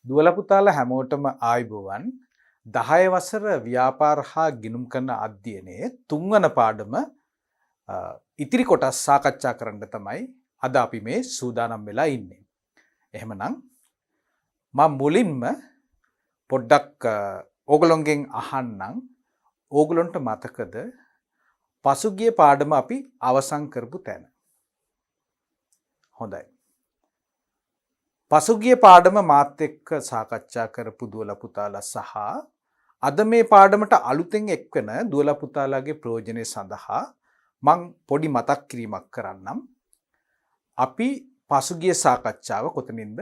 දුවලා පුතාලා හැමෝටම ආයුබෝවන් 10 වසර ව්‍යාපාර හා ගිණුම් කරන අධ්‍යයනයේ තුන්වන පාඩම ඉතිරි කොටස් සාකච්ඡා කරන්න තමයි අද අපි මේ සූදානම් වෙලා ඉන්නේ. එහෙමනම් මම මුලින්ම පොඩ්ඩක් ඕගොල්ලොන්ගෙන් අහන්නම් ඕගොල්ලොන්ට මතකද පසුගිය පාඩම අපි අවසන් කරපු තැන. හොඳයි. පසුගිය පාඩම මාත් එක්ක සාකච්ඡා කරපු දුවලා පුතාලා සහ අද මේ පාඩමට අලුතෙන් එක්වෙන දුවලා පුතාලාගේ ප්‍රයෝජනය සඳහා මං පොඩි මතක් කිරීමක් කරන්නම්. අපි පසුගිය සාකච්ඡාව කොතනින්ද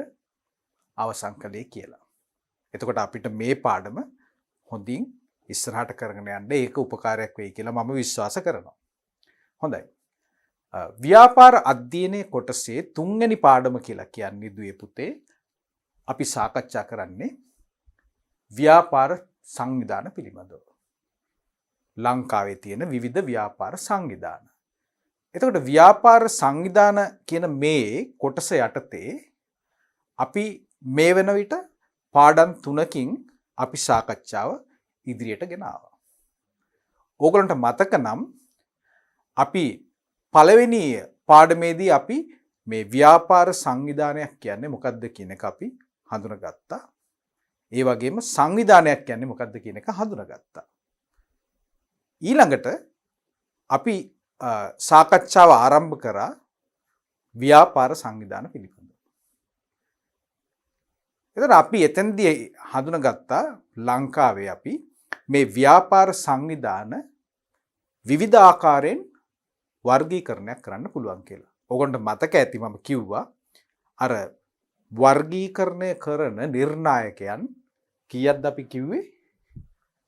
අවසන් කළේ කියලා. එතකොට අපිට මේ පාඩම හොඳින් ඉස්සරහට කරගෙන යන්න ඒක උපකාරයක් වෙයි කියලා මම විශ්වාස කරනවා. හොඳයි. ව්‍යාපාර අධ්‍යයනයේ කොටසේ තුන්වෙනි පාඩම කියලා කියන්නේ දුවේ පුතේ අපි සාකච්ඡා කරන්නේ ව්‍යාපාර සංවිධාන පිළිබඳව. ලංකාවේ තියෙන විවිධ ව්‍යාපාර සංවිධාන. එතකොට ව්‍යාපාර සංවිධාන කියන මේ කොටස යටතේ අපි මේ වෙන විට පාඩම් 3කින් අපි සාකච්ඡාව ඉදිරියට ගෙන ආවා. ඕගලන්ට මතක නම් අපි පළවෙනි පාඩමේදී අපි මේ ව්‍යාපාර සංවිධානයක් කියන්නේ මොකක්ද කියන එක අපි හඳුනගත්තා. ඒ වගේම සංවිධානයක් කියන්නේ මොකක්ද කියන එක හඳුනගත්තා. ඊළඟට අපි සාකච්ඡාව ආරම්භ කරා ව්‍යාපාර සංවිධාන පිළිබඳව. එතකොට අපි එතෙන්දී හඳුනගත්තා ලංකාවේ අපි මේ ව්‍යාපාර සංවිධාන විවිධ ආකාරයෙන් වර්ගීකරණයක් කරන්න පුළුවන් කියලා. ඕගොල්ලන්ට මතක ඇති මම කිව්වා අර වර්ගීකරණය කරන නිර්ණායකයන් කීයක්ද අපි කිව්වේ?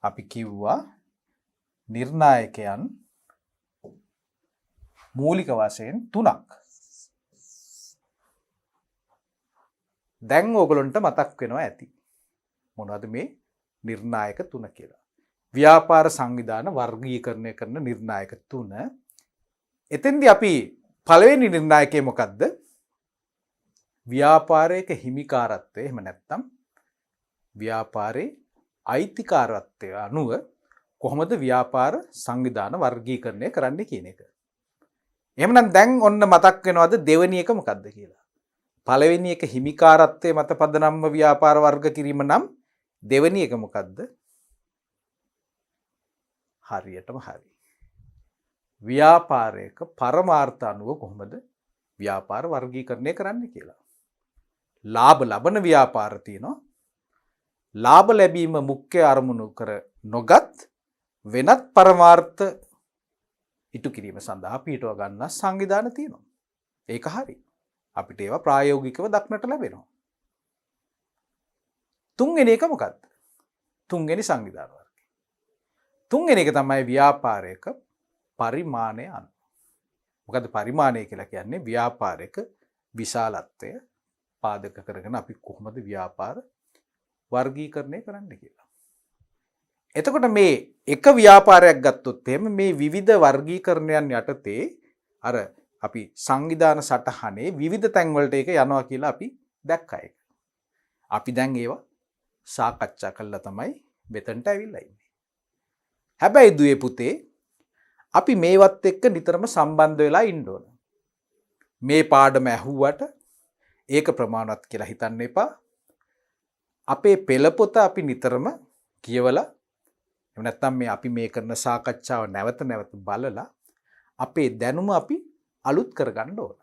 අපි කිව්වා නිර්ණායකයන් මූලික වශයෙන් 3ක්. දැන් ඕගොල්ලන්ට මතක් වෙනවා ඇති. මොනවද මේ නිර්ණායක 3 කියලා? ව්‍යාපාර සංවිධාන වර්ගීකරණය කරන නිර්ණායක 3. එතෙන්දී අපි පළවෙනි නිර්ණායකය මොකද්ද? ව්‍යාපාරයක හිමිකාරත්වය එහෙම නැත්නම් ව්‍යාපාරයේ අයිතිකාරත්වය අනුව කොහොමද ව්‍යාපාර සංවිධාන වර්ගීකරණය කරන්නේ කියන එක. එහෙමනම් දැන් ඔන්න මතක් වෙනවද දෙවෙනි එක මොකද්ද කියලා? පළවෙනි එක හිමිකාරත්වයේ මත පදනම්ව ව්‍යාපාර වර්ග කිරීම නම් දෙවෙනි එක මොකද්ද? හරියටම හරි. ව්‍යාපාරයක පරමාර්ථ අනුව කොහොමද ව්‍යාපාර වර්ගීකරණය කරන්න කියලා. ලාභ ලබන ව්‍යාපාර තියෙනවා. ලාභ ලැබීම මුඛ්‍ය අරමුණු කර නොගත් වෙනත් පරමාර්ථ ඉටු කිරීම සඳහා පිටව ගන්න සංවිධාන තියෙනවා. ඒක හරි. අපිට ඒවා ප්‍රායෝගිකව දක්නට ලැබෙනවා. තුන්වෙනි එක මොකද්ද? තුන්වෙනි සංවිධාන වර්ගය. තුන්වෙනි එක තමයි ව්‍යාපාරයක පරිමාණය අනුව. මොකද පරිමාණය කියලා කියන්නේ ව්‍යාපාරයක විශාලත්වය පාදක කරගෙන අපි කොහොමද ව්‍යාපාර වර්ගීකරණය කරන්න කියලා. එතකොට මේ එක ව්‍යාපාරයක් ගත්තොත් එහෙම මේ විවිධ වර්ගීකරණයන් යටතේ අර අපි සංවිධාන සටහනේ විවිධ තැන්වලට ඒක යනවා කියලා අපි දැක්කා ඒක. අපි දැන් ඒවා සාකච්ඡා කළා තමයි මෙතනට ඇවිල්ලා ඉන්නේ. හැබැයි දුවේ පුතේ අපි මේවත් එක්ක නිතරම සම්බන්ධ වෙලා ඉන්න ඕන. මේ පාඩම ඇහුවට ඒක ප්‍රමාණවත් කියලා හිතන්න එපා. අපේ පෙළපොත අපි නිතරම කියවලා එහෙම නැත්නම් මේ අපි මේ කරන සාකච්ඡාව නැවත නැවත බලලා අපේ දැනුම අපි අලුත් කරගන්න ඕන.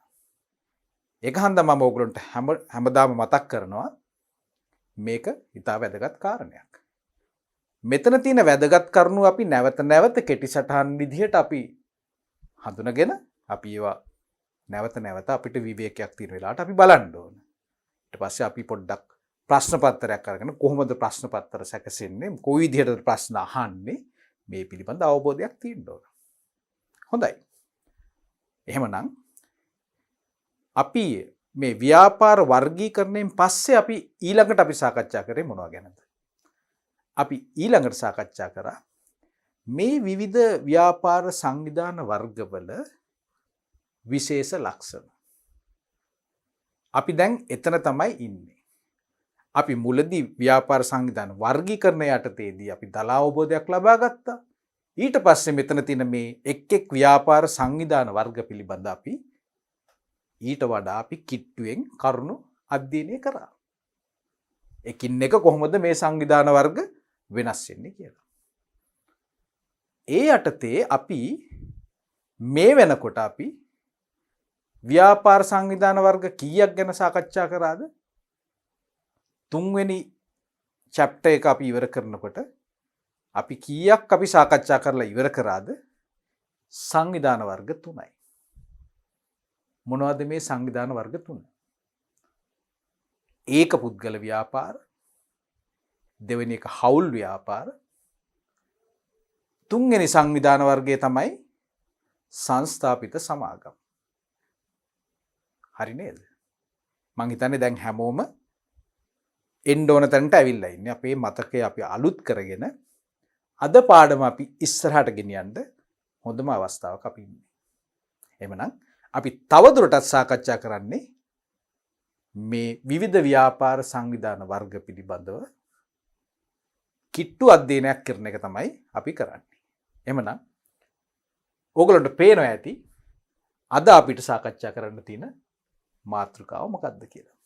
ඒක හන්දා මම ඕගලන්ට හැමදාම මතක් කරනවා මේක ඉතා වැදගත් කාරණයක්. මෙතන තියෙන වැදගත් කරුණු අපි නැවත නැවත කෙටි සටහන් විදිහට අපි හඳුනගෙන අපි ඒවා නැවත නැවත අපිට විවේකයක් තියෙන වෙලාවට අපි බලන්න ඕන. ඊට පස්සේ අපි පොඩ්ඩක් ප්‍රශ්න පත්‍රයක් අරගෙන කොහොමද ප්‍රශ්න පත්‍ර සැකසෙන්නේ, කොයි විදිහටද ප්‍රශ්න අහන්නේ මේ පිළිබඳ අවබෝධයක් තියෙන්න ඕන. හොඳයි. එහෙමනම් අපි මේ ව්‍යාපාර වර්ගීකරණයෙන් පස්සේ අපි ඊළඟට අපි සාකච්ඡා කරේ මොනවා ගැනද? අපි ඊළඟට සාකච්ඡා කරා මේ විවිධ ව්‍යාපාර සංවිධාන වර්ගවල විශේෂ ලක්ෂණ. අපි දැන් එතන තමයි ඉන්නේ. අපි මුලදී ව්‍යාපාර සංවිධාන වර්ගීකරණය යටතේදී අපි දල අවබෝධයක් ලබා ගත්තා. ඊට පස්සේ මෙතන තියෙන මේ එක් ව්‍යාපාර සංවිධාන වර්ග පිළිබඳ අපි ඊට වඩා අපි කිට්ටුවෙන් කරුණු අධ්‍යයනය කරා. එකින් එක කොහොමද මේ සංවිධාන වර්ග වෙනස් වෙන්නේ කියලා. ඒ යටතේ අපි මේ වෙනකොට අපි ව්‍යාපාර සංවිධාන වර්ග කීයක් ගැන සාකච්ඡා කරාද? තුන්වෙනි චැප්ටර් එක අපි ඉවර කරනකොට අපි කීයක් අපි සාකච්ඡා කරලා ඉවර කරාද? සංවිධාන වර්ග 3යි. මොනවද මේ සංවිධාන වර්ග 3? ඒක පුද්ගල ව්‍යාපාර, දෙවෙනි එක හවුල් ව්‍යාපාර, තුන්වෙනි සංවිධාන වර්ගය තමයි සංස්ථාපිත සමාගම්. හරි නේද? මං හිතන්නේ දැන් හැමෝම එන්න ඕන තැනට ඇවිල්ලා ඉන්නේ. අපේ මතකය අපි අලුත් කරගෙන අද පාඩම අපි ඉස්සරහට ගෙනියන්න හොඳම අවස්ථාවක් අපි ඉන්නේ. එහෙමනම් අපි තවදුරටත් සාකච්ඡා කරන්නේ මේ විවිධ ව්‍යාපාර සංවිධාන වර්ග පිළිබඳව කිට්ටු අධ්‍යයනයක් කරන එක තමයි අපි කරන්නේ. එහෙමනම් ඕගොල්ලන්ට පේනවා ඇති අද අපිට සාකච්ඡා කරන්න තියෙන මාතෘකාව මොකක්ද කියලා.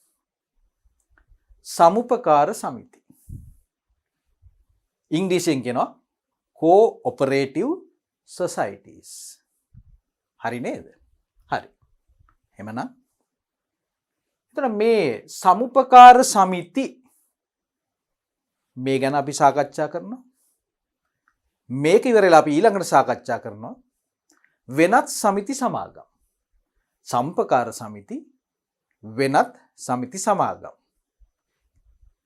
සමුපකාර සමිති. ඉංග්‍රීසියෙන් කියනවා co-operative societies. හරි නේද? හරි. එහෙමනම් එතන මේ සමුපකාර සමිති මේ ගැන අපි සාකච්ඡා කරනවා. මේක ඉවරලා අපි ඊළඟට සාකච්ඡා කරනවා වෙනත් සමිති සමාගම්. සම්පකාර සමිති, වෙනත් සමිති සමාගම්.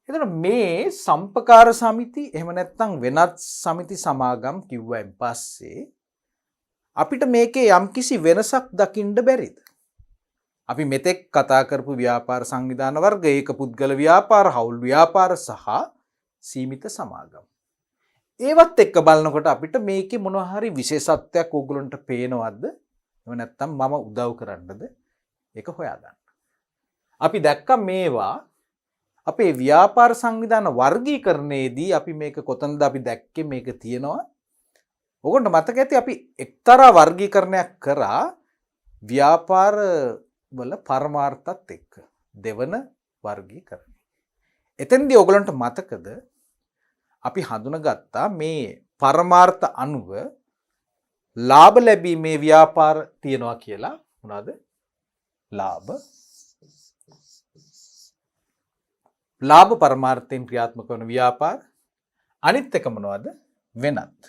එතන මේ සම්පකාර සමිති එහෙම නැත්නම් වෙනත් සමිති සමාගම් කිව්වයින් පස්සේ අපිට මේකේ යම්කිසි වෙනසක් දකින්න බැරිද? අපි මෙතෙක් කතා කරපු ව්‍යාපාර සංවිධාන වර්ග, ඒක පුද්ගල ව්‍යාපාර, හවුල් ව්‍යාපාර සහ සීමිත සමාගම්. ඒවත් එක්ක බලනකොට අපිට මේකේ මොනවා හරි විශේෂත්වයක් ඕගොල්ලන්ට පේනවද? එහෙම නැත්නම් මම උදව් කරන්නද? ඒක හොයාගන්න. අපි දැක්ක මේවා අපේ ව්‍යාපාර සංවිධාන වර්ගීකරණයේදී අපි මේක කොතනද අපි දැක්කේ මේක තියෙනවා. ඕගොල්ලන්ට මතක ඇති අපි එක්තරා වර්ගීකරණයක් කරා ව්‍යාපාර වල පරමාර්ථත් එක්ක. දෙවන වර්ගීකරණය. එතෙන්දී ඕගොල්ලන්ට මතකද අපි හඳුනගත්තා මේ පරමාර්ථ අනුව ලාභ ලැබීමේ ව්‍යාපාර තියනවා කියලා. මොනවාද? ලාභ පරමාර්ථයෙන් ක්‍රියාත්මක වන ව්‍යාපාර. අනිත් එක මොනවද? වෙනත්.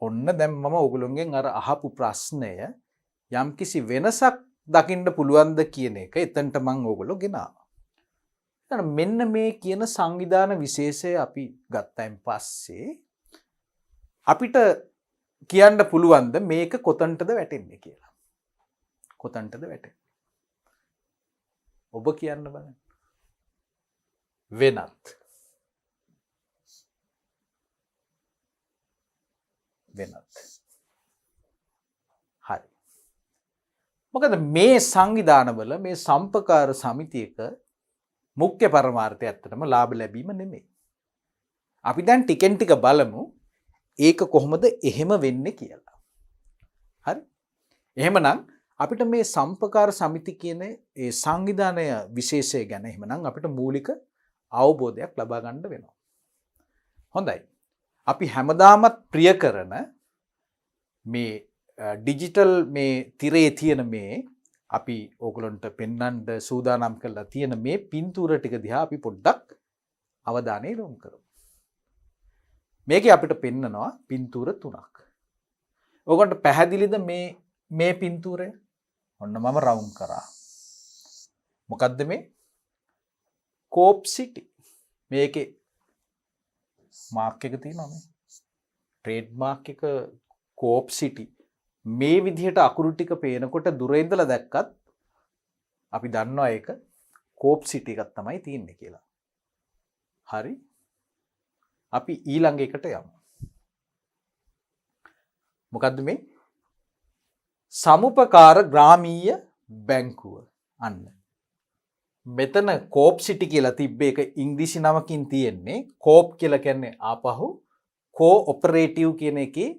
ඔන්න දැන් මම ඕගොල්ලෝගෙන් අර අහපු ප්‍රශ්නය යම්කිසි වෙනසක් දකින්න පුළුවන්ද කියන එක එතනට මම ඕගොල්ලෝ ගෙනාවා. එහෙනම් මෙන්න මේ කියන සංවිධාන විශේෂය අපි ගත්තයින් පස්සේ අපිට කියන්න පුළුවන්ද මේක කොතනටද වැටෙන්නේ කියලා. කොතනටද වැටෙන්නේ? ඔබ කියන්න බලන්න. වෙනත්. හරි. මොකද මේ සංවිධානවල මේ සම්පකාර සමිතියක මුඛ්‍ය පරමාර්ථය ඇත්තටම ලාභ ලැබීම නෙමෙයි. අපි දැන් ටිකෙන් ටික බලමු ඒක කොහොමද එහෙම වෙන්නේ කියලා. හරි? එහෙමනම් අපිට මේ සම්පකාර සමිති කියන ඒ සංවිධානය විශේෂය ගැන එහෙමනම් අපිට මූලික අවබෝධයක් ලබා ගන්න වෙනවා. හොඳයි. අපි හැමදාමත් ප්‍රිය කරන මේ ඩිජිටල් මේ තිරේ තියෙන මේ අපි ඕගොල්ලන්ට පෙන්වන්න සූදානම් කරලා තියෙන මේ පින්තූර ටික දිහා අපි පොඩ්ඩක් අවධානය යොමු කරමු. මේකේ අපිට පෙන්නනවා පින්තූර තුනක්. ඕගොල්ලන්ට පැහැදිලිද මේ පින්තූරය? ඔන්න මම රවුම් කරා. මොකද්ද මේ? කෝප් සිටි. මේකේ මාක් එක තියෙනවා මේ. ට්‍රේඩ් මාක් එක කෝප් සිටි. මේ විදිහට අකුරු ටික පේනකොට දුර ඉඳලා දැක්කත් අපි දන්නවා ඒක කෝප් සිටි එකක් තමයි තියෙන්නේ කියලා. හරි? අපි ඊළඟ එකට යමු. මොකද්ද මේ? සමුපකාර ග්‍රාමීය බැංකුව. අන්න. මෙතන කෝප් සිටි කියලා තිබ්බේ එක ඉංග්‍රීසි නමකින් තියෙන්නේ. කෝප් කියලා කියන්නේ ආපහු කෝ ඔපරේටිව් කියන එකේ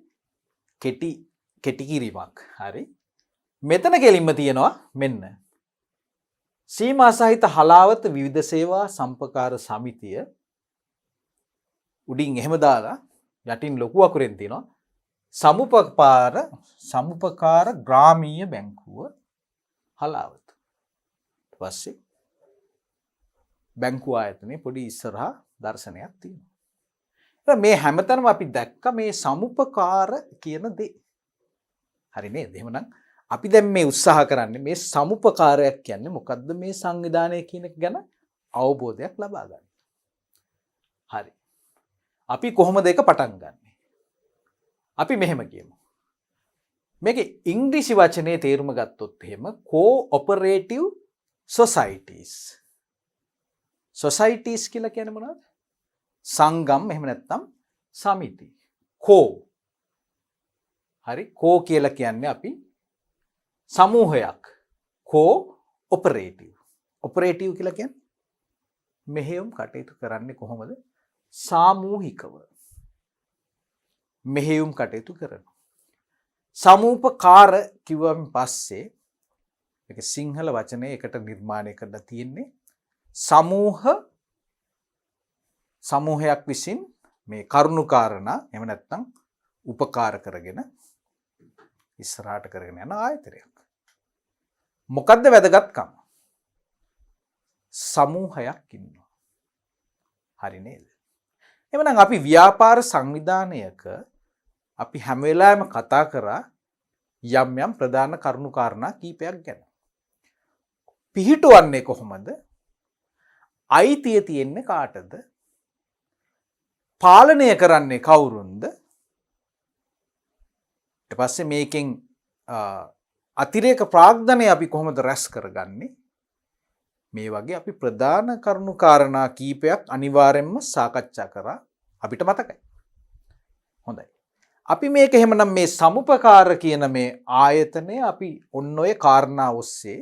කෙටි කිරීමක්. හරි. මෙතන කෙලින්ම තියෙනවා මෙන්න. සීමා සහිත හලාවත විවිධ සේවා සම්පකාර සමිතිය උඩින් එහෙම දාලා යටින් ලොකු අකුරෙන් තියෙනවා සමුපකාර ග්‍රාමීය බැංකුව හලාවත. ඊට පස්සේ බැංකුව ආයතනයේ පොඩි ඉස්සරහා දර්ශනයක් තියෙනවා. මේ හැමතැනම අපි දැක්ක මේ සමුපකාර කියන දේ. හරි නේද? එහෙමනම් අපි දැන් මේ උත්සාහ කරන්නේ මේ සමුපකාරයක් කියන්නේ මොකද්ද මේ සංවිධානය කියන එක ගැන අවබෝධයක් ලබා ගන්න. හරි. අපි කොහොමද ඒක පටන් ගන්නෙ? අපි මෙහෙම කියමු. මේකේ ඉංග්‍රීසි වචනේ තේරුම ගත්තොත් එහෙම cooperative societies. societies කියලා කියන්නේ මොනවද? සංගම් එහෙම නැත්නම් සමිති. හරි. කියලා කියන්නේ අපි සමූහයක්. cooperative. operative කියලා කියන්නේ මෙහෙයුම් කටයුතු කරන්නේ කොහොමද? සාමූහිකව. මෙහෙයුම් කටයුතු කරනවා. සමූපකාර කිව්වම පස්සේ මේක සිංහල වචනේ එකට නිර්මාණය කරලා තියෙන්නේ සමූහයක් විසින් මේ කරුණු කාරණා එහෙම නැත්නම් උපකාර කරගෙන ඉස්සරහට කරගෙන යන ආයතනයක්. මොකද්ද වැදගත්කම? සමූහයක් ඉන්නවා. හරි නේද? එහෙනම් අපි ව්‍යාපාර සංවිධානයක අපි හැම වෙලාවෙම කතා කරා යම් ප්‍රධාන කරුණු කාරණා කීපයක් ගැන. පිහිටවන්නේ කොහොමද? අයිතිය තියෙන්නේ කාටද? පාලනය කරන්නේ කවුරුන්ද? ඊට පස්සේ මේකෙන් අතිරේක ප්‍රාග්ධනය අපි කොහොමද රැස් කරගන්නේ? මේ වගේ අපි ප්‍රධාන කරුණු කාරණා කීපයක් අනිවාර්යෙන්ම සාකච්ඡා කරා අපිට මතකයි. හොඳයි. අපි මේක එහෙමනම් මේ සමුපකාර කියන මේ ආයතනය අපි ඔන්න ඔය කාරණා ඔස්සේ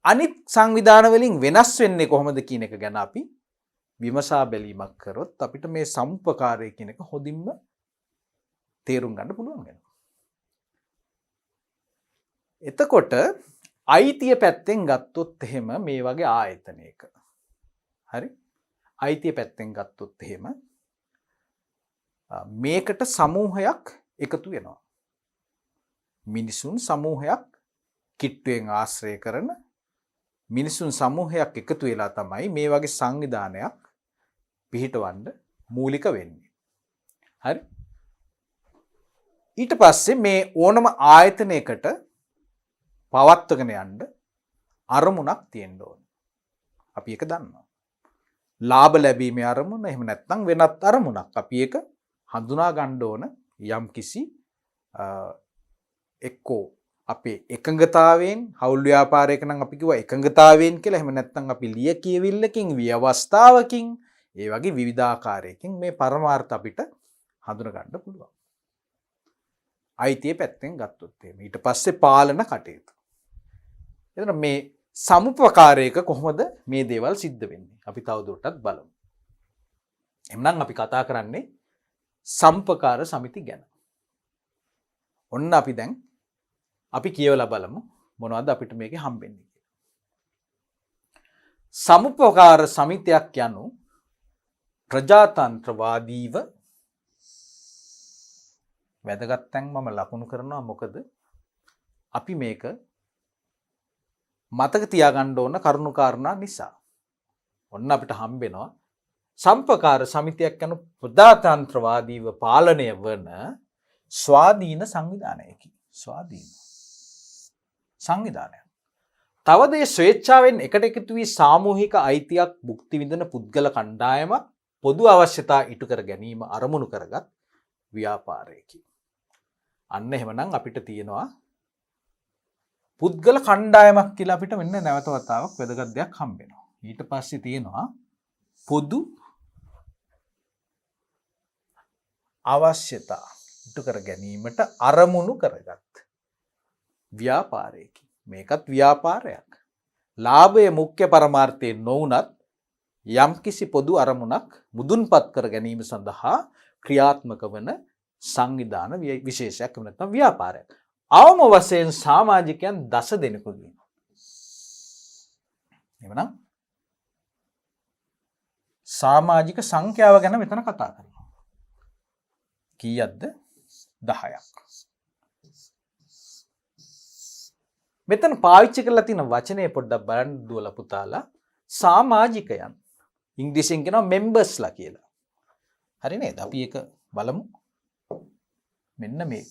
අනිත් සංවිධාන වලින් වෙනස් වෙන්නේ කොහොමද කියන එක ගැන අපි විමසා බැලීමක් කරොත් අපිට මේ සමුපකාරය කියන එක හොඳින්ම තේරුම් ගන්න පුළුවන් වෙනවා. එතකොට අයිතිය පැත්තෙන් ගත්තොත් එහෙම මේ වගේ ආයතනයක. හරි? අයිතිය පැත්තෙන් ගත්තොත් එහෙම මේකට සමූහයක් එකතු වෙනවා. මිනිසුන් සමූහයක් කිට්ටුවෙන් ආශ්‍රය කරන මිනිසුන් සමූහයක් එකතු වෙලා තමයි මේ වගේ සංවිධානයක් පිහිටවන්න මූලික වෙන්නේ. හරි? ඊට පස්සේ මේ ඕනම ආයතනයකට පවත්වගෙන යන්න අරමුණක් තියෙන්න ඕන. අපි ඒක දන්නවා. ලාභ ලැබීමේ අරමුණ එහෙම නැත්නම් වෙනත් අරමුණක්. අපි ඒක හඳුනා ගන්න ඕන යම් කිසි එක්කෝ අපේ එකඟතාවයෙන් හවුල් ව්‍යාපාරයක නම් අපි කිව්වා එකඟතාවයෙන් කියලා. එහෙම නැත්නම් අපි ලිය කියවිල්ලකින් ව්‍යවස්ථාවකින් ඒ වගේ විවිධාකාරයකින් මේ පරමාර්ථ අපිට හඳුනා ගන්න පුළුවන්. අයිතිය පැත්තෙන් ගත්තොත් එහෙම. ඊට පස්සේ පාලන කටයුතු. එතන මේ සමුපකාරයක කොහොමද මේ දේවල් සිද්ධ වෙන්නේ? අපි තවදුරටත් බලමු. එhmenan අපි කතා කරන්නේ සම්පකාර සමිති ගැන. ඔන්න අපි දැන් අපි කියවලා බලමු මොනවද අපිට මේකේ හම්බෙන්නේ කියලා. සමුපකාර සමිතියක් යනු ප්‍රජාතන්ත්‍රවාදීව වැදගත් තැන් මම ලකුණු කරනවා. මොකද අපි මේක මතක තියාගන්න ඕන කරුණු කාරණා නිසා. ඔන්න අපිට හම්බෙනවා සම්පකාර සමිතියක් යනු ප්‍රජාතන්ත්‍රවාදීව පාලනය වන ස්වාධීන සංවිධානයකි. ස්වාධීන සංවිධානයක්. තවද ඒ ස්වේච්ඡාවෙන් එකට එකතු වී සාමූහික අයිතියක් භුක්ති විඳින පුද්ගල කණ්ඩායමක් පොදු අවශ්‍යතා ඉටු කර ගැනීම අරමුණු කරගත් ව්‍යාපාරයකි. අන්න එහෙමනම් අපිට තියෙනවා පුද්ගල කණ්ඩායමක් කියලා අපිට මෙන්න නැවත වතාවක් වැදගත් දෙයක් හම්බෙනවා. ඊට පස්සේ තියෙනවා පොදු අවශ්‍යතා ඉටු කර ගැනීමට අරමුණු කරගත් ව්‍යාපාරයකි. මේකත් ව්‍යාපාරයක්. ලාභය මුඛ්‍ය පරමාර්ථයෙන් නොවුනත් යම්කිසි පොදු අරමුණක් මුදුන්පත් කර ගැනීම සඳහා ක්‍රියාත්මක වන සංවිධාන විශේෂයක් එහෙම නැත්නම් ව්‍යාපාරයක්. අවම වශයෙන් සමාජිකයන් දස දෙනෙකුගේ. එවනම් සමාජික සංඛ්‍යාව ගැන මෙතන කතා කරනවා. කීයක්ද? 10ක්. මෙතන පාවිච්චි කරලා තියෙන වචනේ පොඩ්ඩක් බලන්න දුවලා පුතාලා. සමාජිකයන් ඉංග්‍රීසියෙන් කියනවා මෙම්බර්ස්ලා කියලා. හරි නේද? අපි ඒක බලමු. මෙන්න මේක.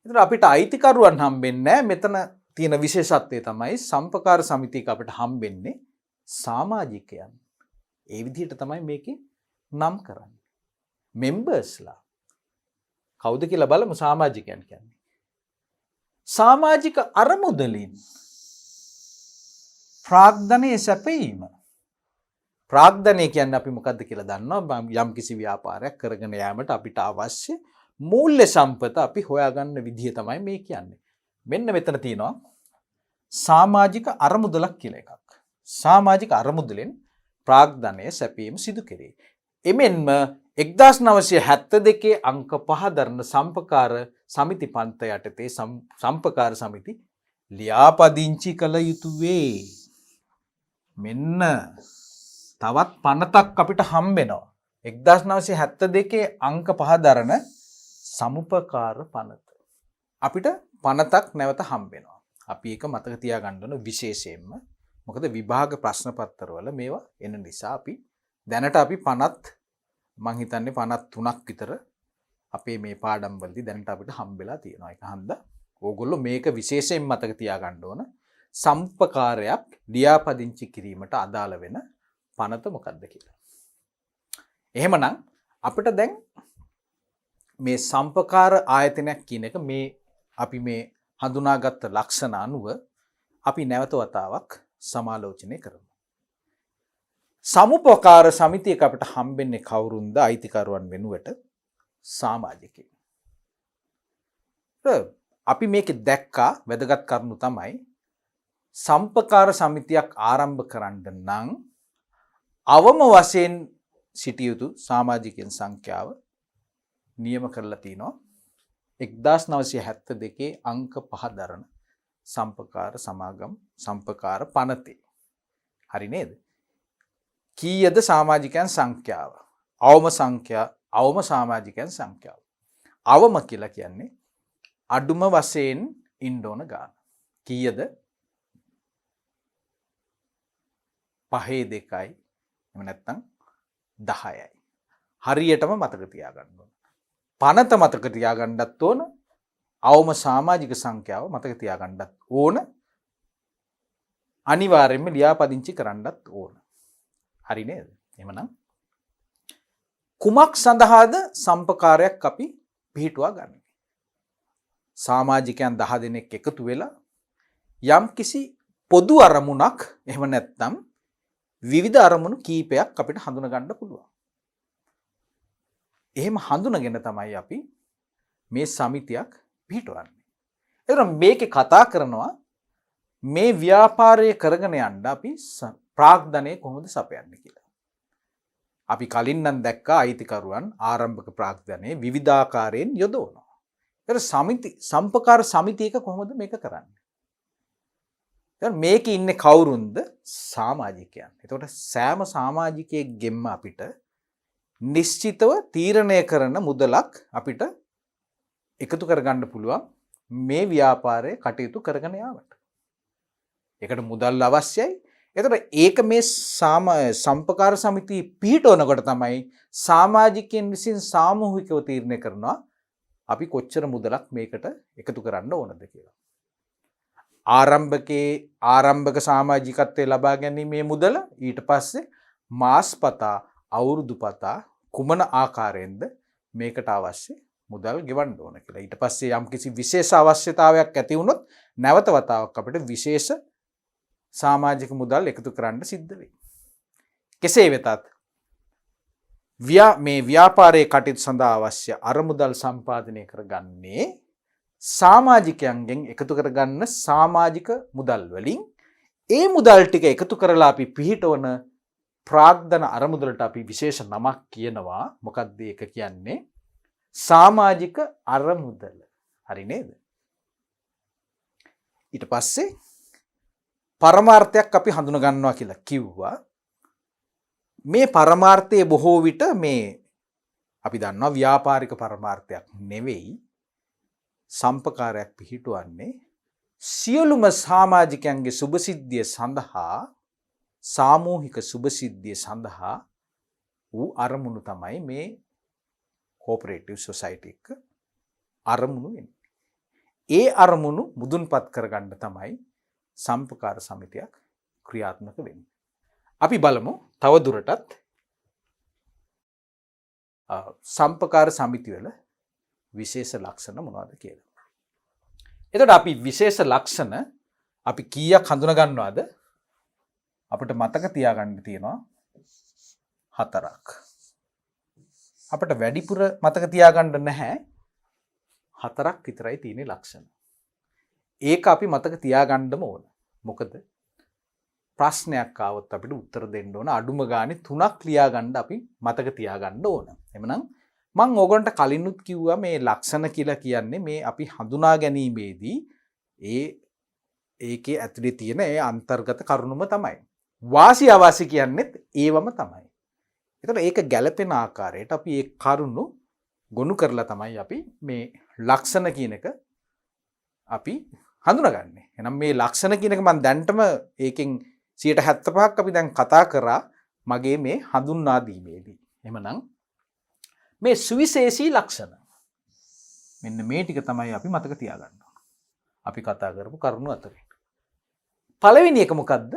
එතන අපිට අයිතිකරුවන් හම්බෙන්නේ නැහැ. මෙතන තියෙන විශේෂත්වය තමයි සම්පකාර සමිතියක අපිට හම්බෙන්නේ සමාජිකයන්. ඒ විදිහට තමයි මේකේ නම් කරන්නේ. මෙම්බර්ස්ලා. කවුද කියලා බලමු සමාජිකයන් කියන්නේ. සමාජික අරමුදලින් ප්‍රාග්ධනයේ සැපීම. ප්‍රාග්ධනය කියන්නේ අපි මොකද්ද කියලා දන්නවා. යම් කිසි ව්‍යාපාරයක් කරගෙන යාමට අපිට අවශ්‍ය මූල්‍ය සම්පත අපි හොයාගන්න විදිහ තමයි මේ කියන්නේ. මෙන්න මෙතන තියෙනවා සමාජික අරමුදලක් කියලා එකක්. සමාජික අරමුදලෙන් ප්‍රාග්ධනයේ සැපීම සිදු කෙරේ. එමෙන්ම 1972 අංක 5 දරන සම්පකාර සමිති පන්ත යටතේ සම්පකාර සමිති ලියාපදිංචි කළ යුතු වේ. මෙන්න තවත් පනතක් අපිට හම්බෙනවා. 1972 අංක 5 දරන සමුපකාර පනත. අපිට පනතක් නැවත හම්බෙනවා. අපි ඒක මතක තියාගන්න ඕන විශේෂයෙන්ම. මොකද විභාග ප්‍රශ්න පත්‍රවල මේවා එන නිසා අපි දැනට අපි පනත් මං හිතන්නේ 53ක් විතර අපේ මේ පාඩම් වලදී දැනට අපිට හම්බෙලා තියෙනවා. ඒක හන්දා ඕගොල්ලෝ මේක විශේෂයෙන් මතක තියාගන්න ඕන. සම්පකාරයක් ලියාපදිංචි කිරීමට අදාළ වෙන පනත මොකක්ද කියලා. එහෙමනම් අපිට දැන් මේ සම්පකාර ආයතනයක් කියන එක මේ අපි මේ හඳුනාගත්ත ලක්ෂණ අනුව අපි නැවත වතාවක් සමාලෝචනය කරමු. සමුපකාර සමිතියක අපිට හම්බෙන්නේ කවුරුන්ද? අයිතිකරුවන් වෙනුවට සමාජිකයන්. අපි මේකේ දැක්කා වැදගත් කරුණු තමයි සම්පකාර සමිතියක් ආරම්භ කරන්න නම් අවම වශයෙන් සිටිය යුතු සමාජිකයන් සංඛ්‍යාව නියම කරලා තිනවා 1972 අංක 5 දරන සම්පකාර සමාගම් සම්පකාර පනතේ. හරි නේද? කීයද සමාජිකයන් සංඛ්‍යාව? අවම සමාජිකයන් සංඛ්‍යාව. අවම කියලා කියන්නේ අඩුම වශයෙන් ඉන්න ඕන ගාන. කීයද? 5.2යි. එහෙම නැත්නම් 10යි. හරියටම මතක තියාගන්න ඕන. පනත මතක තියාගන්නත් ඕන. අවම සමාජික සංඛ්‍යාව මතක තියාගන්නත් ඕන. අනිවාර්යයෙන්ම ලියාපදිංචි කරන්නත් ඕන. හරි නේද? එහෙමනම් කුමක් සඳහාද සම්පකාරයක් අපි පිහිටුවා ගන්න? සමාජිකයන් 10 දෙනෙක් එකතු වෙලා යම් කිසි පොදු අරමුණක් එහෙම නැත්නම් විවිධ අරමුණු කීපයක් අපිට හඳුනා ගන්න පුළුවන්. එහෙම හඳුනගෙන තමයි අපි මේ සමිතියක් පිහිටවන්නේ. එතන මේකේ කතා කරනවා මේ ව්‍යාපාරය කරගෙන යන්න අපි ප්‍රාග්ධනය කොහොමද සපයන්නේ කියලා. අපි කලින් නම් දැක්කා අයිතිකරුවන් ආරම්භක ප්‍රාග්ධනයේ විවිධාකාරයෙන් යොදවනවා. ඒතර සම්පකාර සමිතියක කොහොමද මේක කරන්නේ? දැන් මේකේ ඉන්නේ කවුරුන්ද? සමාජිකයන්. එතකොට සෑම සමාජිකයෙක්ගෙම අපිට නිශ්චිතව තීරණය කරන මුදලක් අපිට එකතු කරගන්න පුළුවන් මේ ව්‍යාපාරය කටයුතු කරගෙන යාමට. ඒකට මුදල් අවශ්‍යයි. එතකොට ඒක මේ සම්පකාර සමිතිය පිහිටවනකොට තමයි සමාජිකයන් විසින් සාමූහිකව තීරණය කරනවා අපි කොච්චර මුදලක් මේකට එකතු කරන්න ඕනද කියලා. ආරම්භක සමාජිකත්වයේ ලබා ගැනීමේ මුදල ඊට පස්සේ මාස්පතා අවුරුදුපතා කුමන ආකාරයෙන්ද මේකට අවශ්‍ය මුදල් ගෙවන්න ඕන කියලා. ඊට පස්සේ යම්කිසි විශේෂ අවශ්‍යතාවයක් ඇති වුණොත් නැවත වතාවක් අපිට විශේෂ සමාජික මුදල් එකතු කරන්න සිද්ධ වෙයි. කෙසේ වෙතත් මේ ව්‍යාපාරයේ කටයුතු සඳහා අවශ්‍ය අරමුදල් සම්පාදනය කරගන්නේ සමාජිකයන්ගෙන් එකතු කරගන්න සමාජික මුදල් වලින් ඒ මුදල් ටික එකතු කරලා අපි පිහිටවන ප්‍රාග්ධන අරමුදලට අපි විශේෂ නමක් කියනවා. මොකක්ද ඒක කියන්නේ? සමාජික අරමුදල. හරි නේද? ඊට පස්සේ පරමාර්ථයක් අපි හඳුන ගන්නවා කියලා කිව්වා. මේ පරමාර්ථයේ බොහෝ විට මේ අපි දන්නවා ව්‍යාපාරික පරමාර්ථයක් නෙවෙයි. සම්පකාරයක් පිහිටුවන්නේ සියලුම සමාජිකයන්ගේ සුභසිද්ධිය සඳහා, සාමූහික සුභසිද්ධිය සඳහා වූ අරමුණු තමයි මේ කෝපරේටිව් සොසයිටි එක අරමුණු වෙන්නේ. ඒ අරමුණු මුදුන්පත් කරගන්න තමයි සම්පකාර සමිතියක් ක්‍රියාත්මක වෙන්නේ. අපි බලමු තව දුරටත් සම්පකාර සමිතිවල විශේෂ ලක්ෂණ මොනවද කියලා. එතකොට අපි විශේෂ ලක්ෂණ අපි කීයක් හඳුනා ගන්නවද? අපිට මතක තියාගන්න තියෙනවා 4ක්. අපිට වැඩිපුර මතක තියාගන්න නැහැ. 4ක් විතරයි තියෙන ලක්ෂණ. ඒක අපි මතක තියාගන්නම ඕන. මොකද ප්‍රශ්නයක් ආවොත් අපිට උත්තර දෙන්න ඕන අඩුම ගානේ 3ක් ලියා ගන්න අපි මතක තියාගන්න ඕන. එhmenan මම ඕගොන්ට කලිනුත් කිව්වා මේ ලක්ෂණ කියලා කියන්නේ මේ අපි හඳුනා ගැනීමේදී ඒකේ ඇතුලේ තියෙන ඒ අන්තර්ගත කරුණුම තමයි. වාසි අවාසි කියන්නේත් ඒවම තමයි. ඒතකොට ඒක ගැළපෙන ආකාරයට අපි ඒ කරුණු ගොනු කරලා තමයි අපි මේ ලක්ෂණ කියන එක අපි හඳුනාගන්නේ. එහෙනම් මේ ලක්ෂණ කියන එක මම දැන්ටම ඒකෙන් 75%ක් අපි දැන් කතා කරා මගේ මේ හඳුන්වා දීමේදී. එහෙමනම් මේ සුවිශේෂී ලක්ෂණ මෙන්න මේ ටික තමයි අපි මතක තියාගන්න ඕන. අපි කතා කරපු කරුණු අතරින්. පළවෙනි එක මොකද්ද?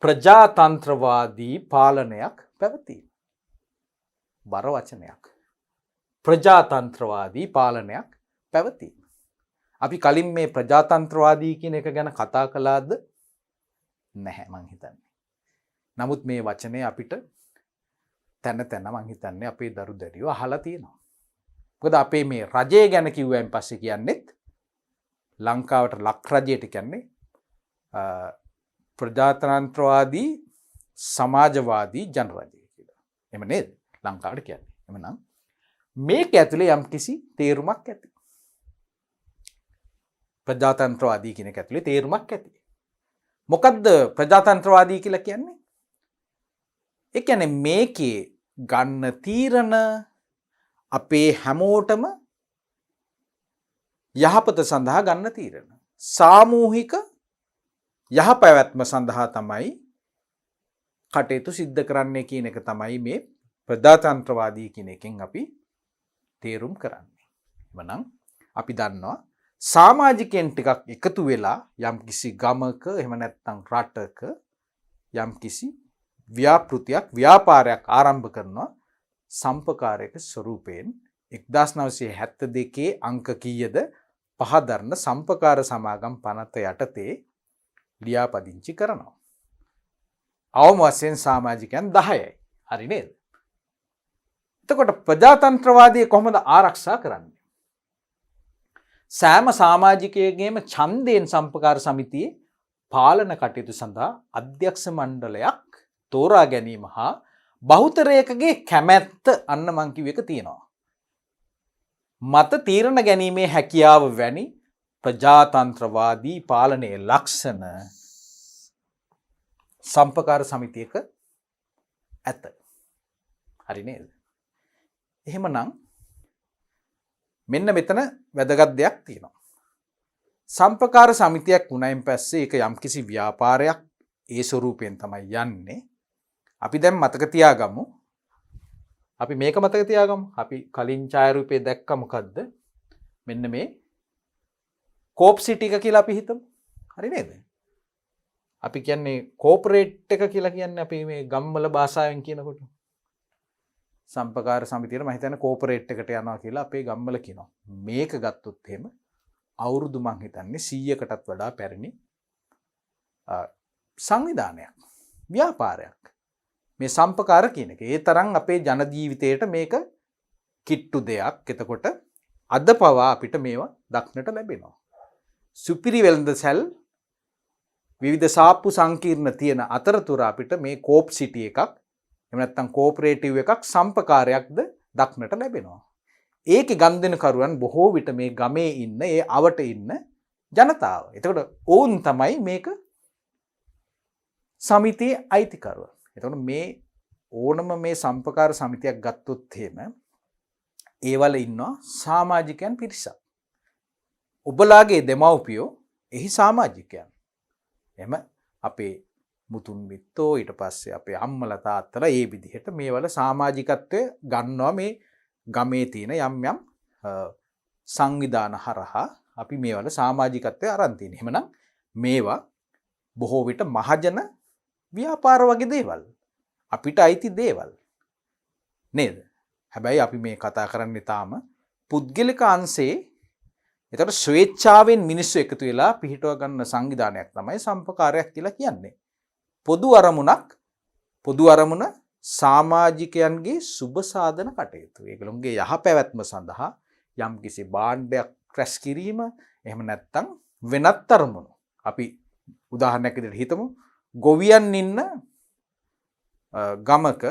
ප්‍රජාතන්ත්‍රවාදී පාලනයක් පැවතීම. බර වචනයක්. ප්‍රජාතන්ත්‍රවාදී පාලනයක් පැවතීම. අපි කලින් මේ ප්‍රජාතන්ත්‍රවාදී කියන එක ගැන කතා කළාද? නැහැ මං හිතන්නේ. නමුත් මේ වචනේ අපිට තැන තැන මං හිතන්නේ අපේ දරු දැරියෝ අහලා තියෙනවා. මොකද අපේ මේ රජය ගැන කිව්වයින් පස්සේ කියන්නේත් ලංකාවට ලක් රජයට කියන්නේ ප්‍රජාතන්ත්‍රවාදී සමාජවාදී ජනරජය කියලා. එහෙම නේද? ලංකාවට කියන්නේ. එහෙමනම් මේක ඇතුලේ යම්කිසි තේරුමක් ඇති. ප්‍රජාතන්ත්‍රවාදී කියන එක ඇතුලේ තේරුමක් ඇති. මොකද්ද ප්‍රජාතන්ත්‍රවාදී කියලා කියන්නේ? ඒ කියන්නේ මේකේ ගන්න තීරණ අපේ හැමෝටම යහපත සඳහා ගන්න තීරණ. සාමූහික යහපැවැත්ම සඳහා තමයි කටයුතු සිද්ධ කරන්නේ කියන එක තමයි මේ ප්‍රජාතන්ත්‍රවාදී කියන එකෙන් අපි තේරුම් කරන්නේ. එවනම් අපි දන්නවා සමාජිකයන් ටිකක් එකතු වෙලා යම්කිසි ගමක එහෙම නැත්නම් රටක යම්කිසි ව්‍යාපෘතියක් ව්‍යාපාරයක් ආරම්භ කරනවා සම්පකාරයක ස්වරූපයෙන් 1972 අංක කීයද පහදරන සම්පකාර සමාගම් පනත යටතේ ලියාපදිංචි කරනවා. අවම වශයෙන් සමාජිකයන් 10යි. හරි නේද? එතකොට ප්‍රජාතන්ත්‍රවාදී කොහොමද ආරක්ෂා කරන්නේ? සෑම සමාජිකයෙකුගේම ඡන්දයෙන් සම්පකාර සමිතියේ පාලන කටයුතු සඳහා අධ්‍යක්ෂ මණ්ඩලයක් තෝරා ගැනීම හා බහුතරයකගේ කැමැත්ත අන්න මං කිව්ව එක තියෙනවා. මත තීරණ ගැනීමේ හැකියාව වැනි ප්‍රජාතන්ත්‍රවාදී පාලනයේ ලක්ෂණ සම්පකාර සමිතියක ඇත. හරි නේද? එහෙමනම් මෙන්න මෙතන වැදගත් දෙයක් තියෙනවා. සම්පකාර සමිතියක් වුණයින් පස්සේ ඒක යම්කිසි ව්‍යාපාරයක් ඒ ස්වරූපයෙන් තමයි යන්නේ. අපි දැන් මතක තියාගමු. අපි මේක මතක තියාගමු. අපි කලින් ඡායාරූපේ දැක්ක මොකද්ද? මෙන්න මේ කෝප් සිටි එක කියලා අපි හිතමු. හරි නේද? අපි කියන්නේ කෝපරේට් එක කියලා කියන්නේ අපි මේ ගම්වල භාෂාවෙන් කියනකොට. සම්පකාර සමිතියට මම හිතන්නේ කෝපරේට් එකට යනවා කියලා අපේ ගම්වල කියනවා. මේක ගත්තොත් එහෙම අවුරුදු මං හිතන්නේ 100කටත් වඩා පැරණි සංවිධානයක්, ව්‍යාපාරයක්. මේ සම්පකාර කියන එක. ඒ තරම් අපේ ජන ජීවිතයට මේක කිට්ටු දෙයක්. එතකොට අද පවා අපිට මේවා දක්නට ලැබෙනවා. සුපිරි වෙළඳසැල් විවිධ සාප්පු සංකීර්ණ තියෙන අතරතුර අපිට මේ කෝප් සිටි එකක් එහෙම නැත්නම් කෝපරේටිව් එකක් සම්පකාරයක්ද දක්නට ලැබෙනවා. ඒකේ ගනුදෙනුකරුවන් බොහෝ විට මේ ගමේ ඉන්න ඒ අවට ඉන්න ජනතාව. එතකොට ඔවුන් තමයි මේක සමිතියේ අයිතිකරුවන්. එතකොට මේ ඕනම මේ සම්පකාර සමිතියක් ගත්තොත් එහෙම ඒවල ඉන්නවා සමාජිකයන් පිරිසක්. ඔබලාගේ දෙමව්පියෝ එහි සමාජිකයන්. එහෙම අපේ මුතුන් මිත්තෝ ඊට පස්සේ අපේ අම්මලා තාත්තලා මේ විදිහට මේවල සමාජිකත්වය ගන්නවා මේ ගමේ තියෙන යම් යම් සංවිධාන හරහා අපි මේවල සමාජිකත්වය අරන් තියෙනවා. එහෙමනම් මේවා බොහෝ විට මහජන ව්‍යාපාර වගේ දේවල්. අපිට අයිති දේවල්. නේද? හැබැයි අපි මේ කතා කරන්නේ තාම පුද්ගලික අංශේ. ඒතර ස්වේච්ඡාවෙන් මිනිස්සු එකතු වෙලා පිහිටව ගන්න සංවිධානයක් තමයි සම්පකාරයක් කියලා කියන්නේ. පොදු අරමුණ සමාජිකයන්ගේ සුබ සාධන කටයුතු. ඒගොල්ලොන්ගේ යහපැවැත්ම සඳහා යම්කිසි භාණ්ඩයක් රැස් කිරීම, එහෙම නැත්නම් වෙනත් අරමුණු. අපි උදාහරණයක් විදිහට හිතමු ගොවියන් ඉන්න ගමක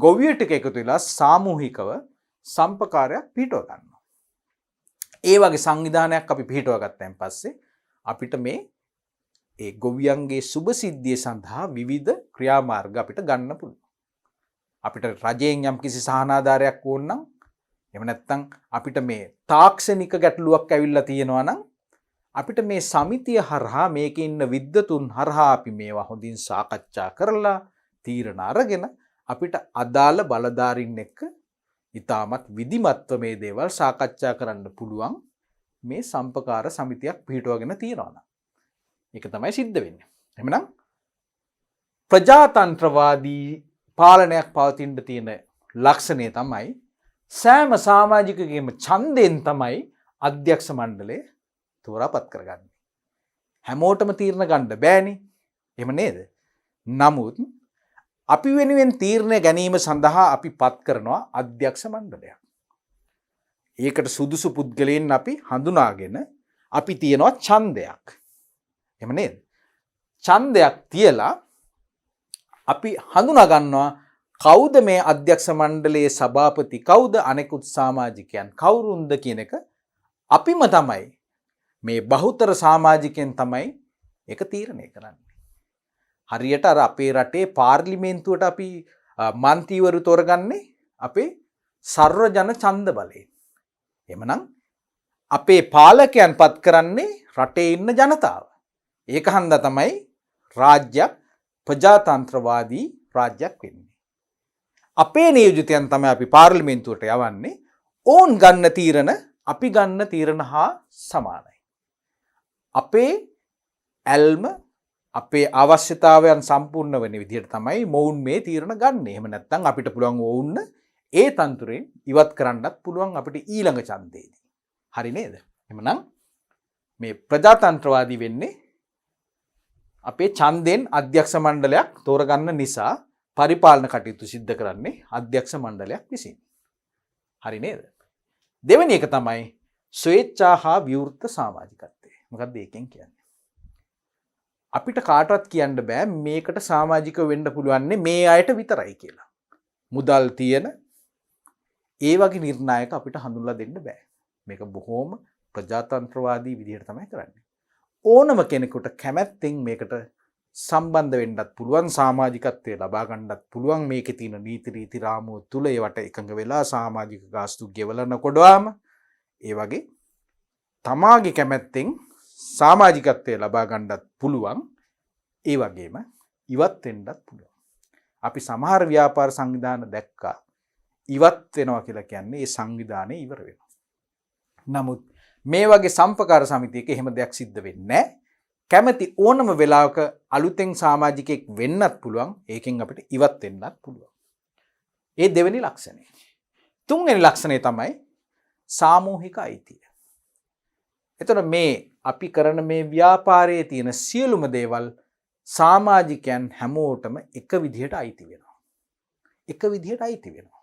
ගොවිය ටික එකතු වෙලා සාමූහිකව සම්පකාරයක් පිහිටව ගන්නවා. ඒ වගේ සංවිධානයක් අපි පිහිටව ගත්තයින් පස්සේ අපිට මේ ඒ ගොවියන්ගේ සුබ සිද්ධිය සඳහා විවිධ ක්‍රියාමාර්ග අපිට ගන්න පුළුවන්. අපිට රජයෙන් යම් කිසි සහනාධාරයක් ඕන නම්, එහෙම නැත්නම් අපිට මේ තාක්ෂණික ගැටලුවක් ඇවිල්ලා තියෙනවා නම් අපිට මේ සමිතිය හරහා මේකේ ඉන්න විද්වතුන් හරහා අපි මේවා හොඳින් සාකච්ඡා කරලා තීරණ අරගෙන අපිට අදාළ බලධාරීන් එක්ක ඉතාමත් විධිමත්ව මේ දේවල් සාකච්ඡා කරන්න පුළුවන් මේ සම්පකාර සමිතියක් පිහිටුවගෙන තියෙනවා නම්. ඒක තමයි සිද්ධ වෙන්නේ. එහෙනම් ප්‍රජාතන්ත්‍රවාදී පාලනයක් පවතින්න තියෙන ලක්ෂණය තමයි සෑම සමාජිකයෙකුගේම ඡන්දයෙන් තමයි අධ්‍යක්ෂ මණ්ඩලය තෝරාපත් කරගන්නේ. හැමෝටම තීරණ ගන්න බෑනේ. එහෙම නේද? නමුත් අපි වෙනුවෙන් තීරණ ගැනීම සඳහා අපි පත් කරනවා අධ්‍යක්ෂ මණ්ඩලයක්. ඒකට සුදුසු පුද්ගලයන් අපි හඳුනාගෙන අපි තියනවා ඡන්දයක්. එහෙම නේද? ඡන්දයක් තියලා අපි හඳුනා ගන්නවා කවුද මේ අධ්‍යක්ෂ මණ්ඩලයේ සභාපති, කවුද අනෙකුත් සමාජිකයන්, කවුරුන්ද කියන එක අපිම තමයි මේ බහුතර සමාජිකයන් තමයි ඒක තීරණය කරන්නේ. හරියට අර අපේ රටේ පාර්ලිමේන්තුවට අපි මන්ත්‍රීවරු තෝරගන්නේ අපේ සර්වජන ඡන්ද බලයෙන්. එhmenan අපේ පාලකයන් පත් කරන්නේ රටේ ඉන්න ජනතාව. ඒක හන්දා තමයි රාජ්‍යයක් ප්‍රජාතන්ත්‍රවාදී රාජ්‍යයක් වෙන්නේ. අපේ නියෝජිතයන් තමයි අපි පාර්ලිමේන්තුවට යවන්නේ. ඕන් ගන්න තීරණ අපි ගන්න තීරණ හා සමානයි. අපේ ඇල්ම අපේ අවශ්‍යතාවයන් සම්පූර්ණ වෙන විදිහට තමයි මොවුන් මේ තීරණ ගන්න. එහෙම නැත්නම් අපිට පුළුවන් වුන්න ඒ තන්තුරෙන් ඉවත් කරන්නත් පුළුවන් අපිට ඊළඟ ඡන්දේදී. හරි නේද? එහෙමනම් මේ ප්‍රජාතන්ත්‍රවාදී වෙන්නේ අපේ ඡන්දෙන් අධ්‍යක්ෂ මණ්ඩලයක් තෝරගන්න නිසා පරිපාලන කටයුතු සිද්ධ කරන්නේ අධ්‍යක්ෂ මණ්ඩලයක් විසින්. හරි නේද? දෙවෙනි එක තමයි ස්වේච්ඡා හා විවෘත සමාජිකත්වය. මොකක්ද ඒකෙන් කියන්නේ? අපිට කාටවත් කියන්න බෑ මේකට සමාජික වෙන්න පුළුවන් මේ අයට විතරයි කියලා. මුදල් තියෙන ඒ වගේ නිර්ණායක අපිට හඳුන්ලා දෙන්න බෑ. මේක බොහොම ප්‍රජාතන්ත්‍රවාදී විදිහට තමයි කරන්නේ. ඕනම කෙනෙකුට කැමැත්තෙන් මේකට සම්බන්ධ වෙන්නත් පුළුවන්, සමාජිකත්වය ලබා ගන්නත් පුළුවන්. මේකේ තියෙන නීති රීති රාමුව තුල ඒවට එකඟ වෙලා සමාජික ගාස්තු ගෙවලන කොටවාම ඒ වගේ තමාගේ කැමැත්තෙන් සමාජිකත්වය ලබා ගන්නත් පුළුවන්. ඒ වගේම ඉවත් වෙන්නත් පුළුවන්. අපි සමහර ව්‍යාපාර සංවිධාන දැක්කා ඉවත් වෙනවා කියලා කියන්නේ ඒ සංවිධානය ඉවර වෙනවා. නමුත් මේ වගේ සම්පකාර සමිතියක එහෙම දෙයක් සිද්ධ වෙන්නේ නැහැ. කැමැති ඕනම වෙලාවක අලුතෙන් සමාජිකයෙක් වෙන්නත් පුළුවන්. ඒකෙන් අපිට ඉවත් වෙන්නත් පුළුවන්. ඒ දෙවෙනි ලක්ෂණය. තුන්වෙනි ලක්ෂණය තමයි සාමූහික අයිතිය. එතකොට මේ අපි කරන මේ ව්‍යාපාරයේ තියෙන සියලුම දේවල් සමාජිකයන් හැමෝටම එක විදිහට අයිති වෙනවා. එක විදිහට අයිති වෙනවා.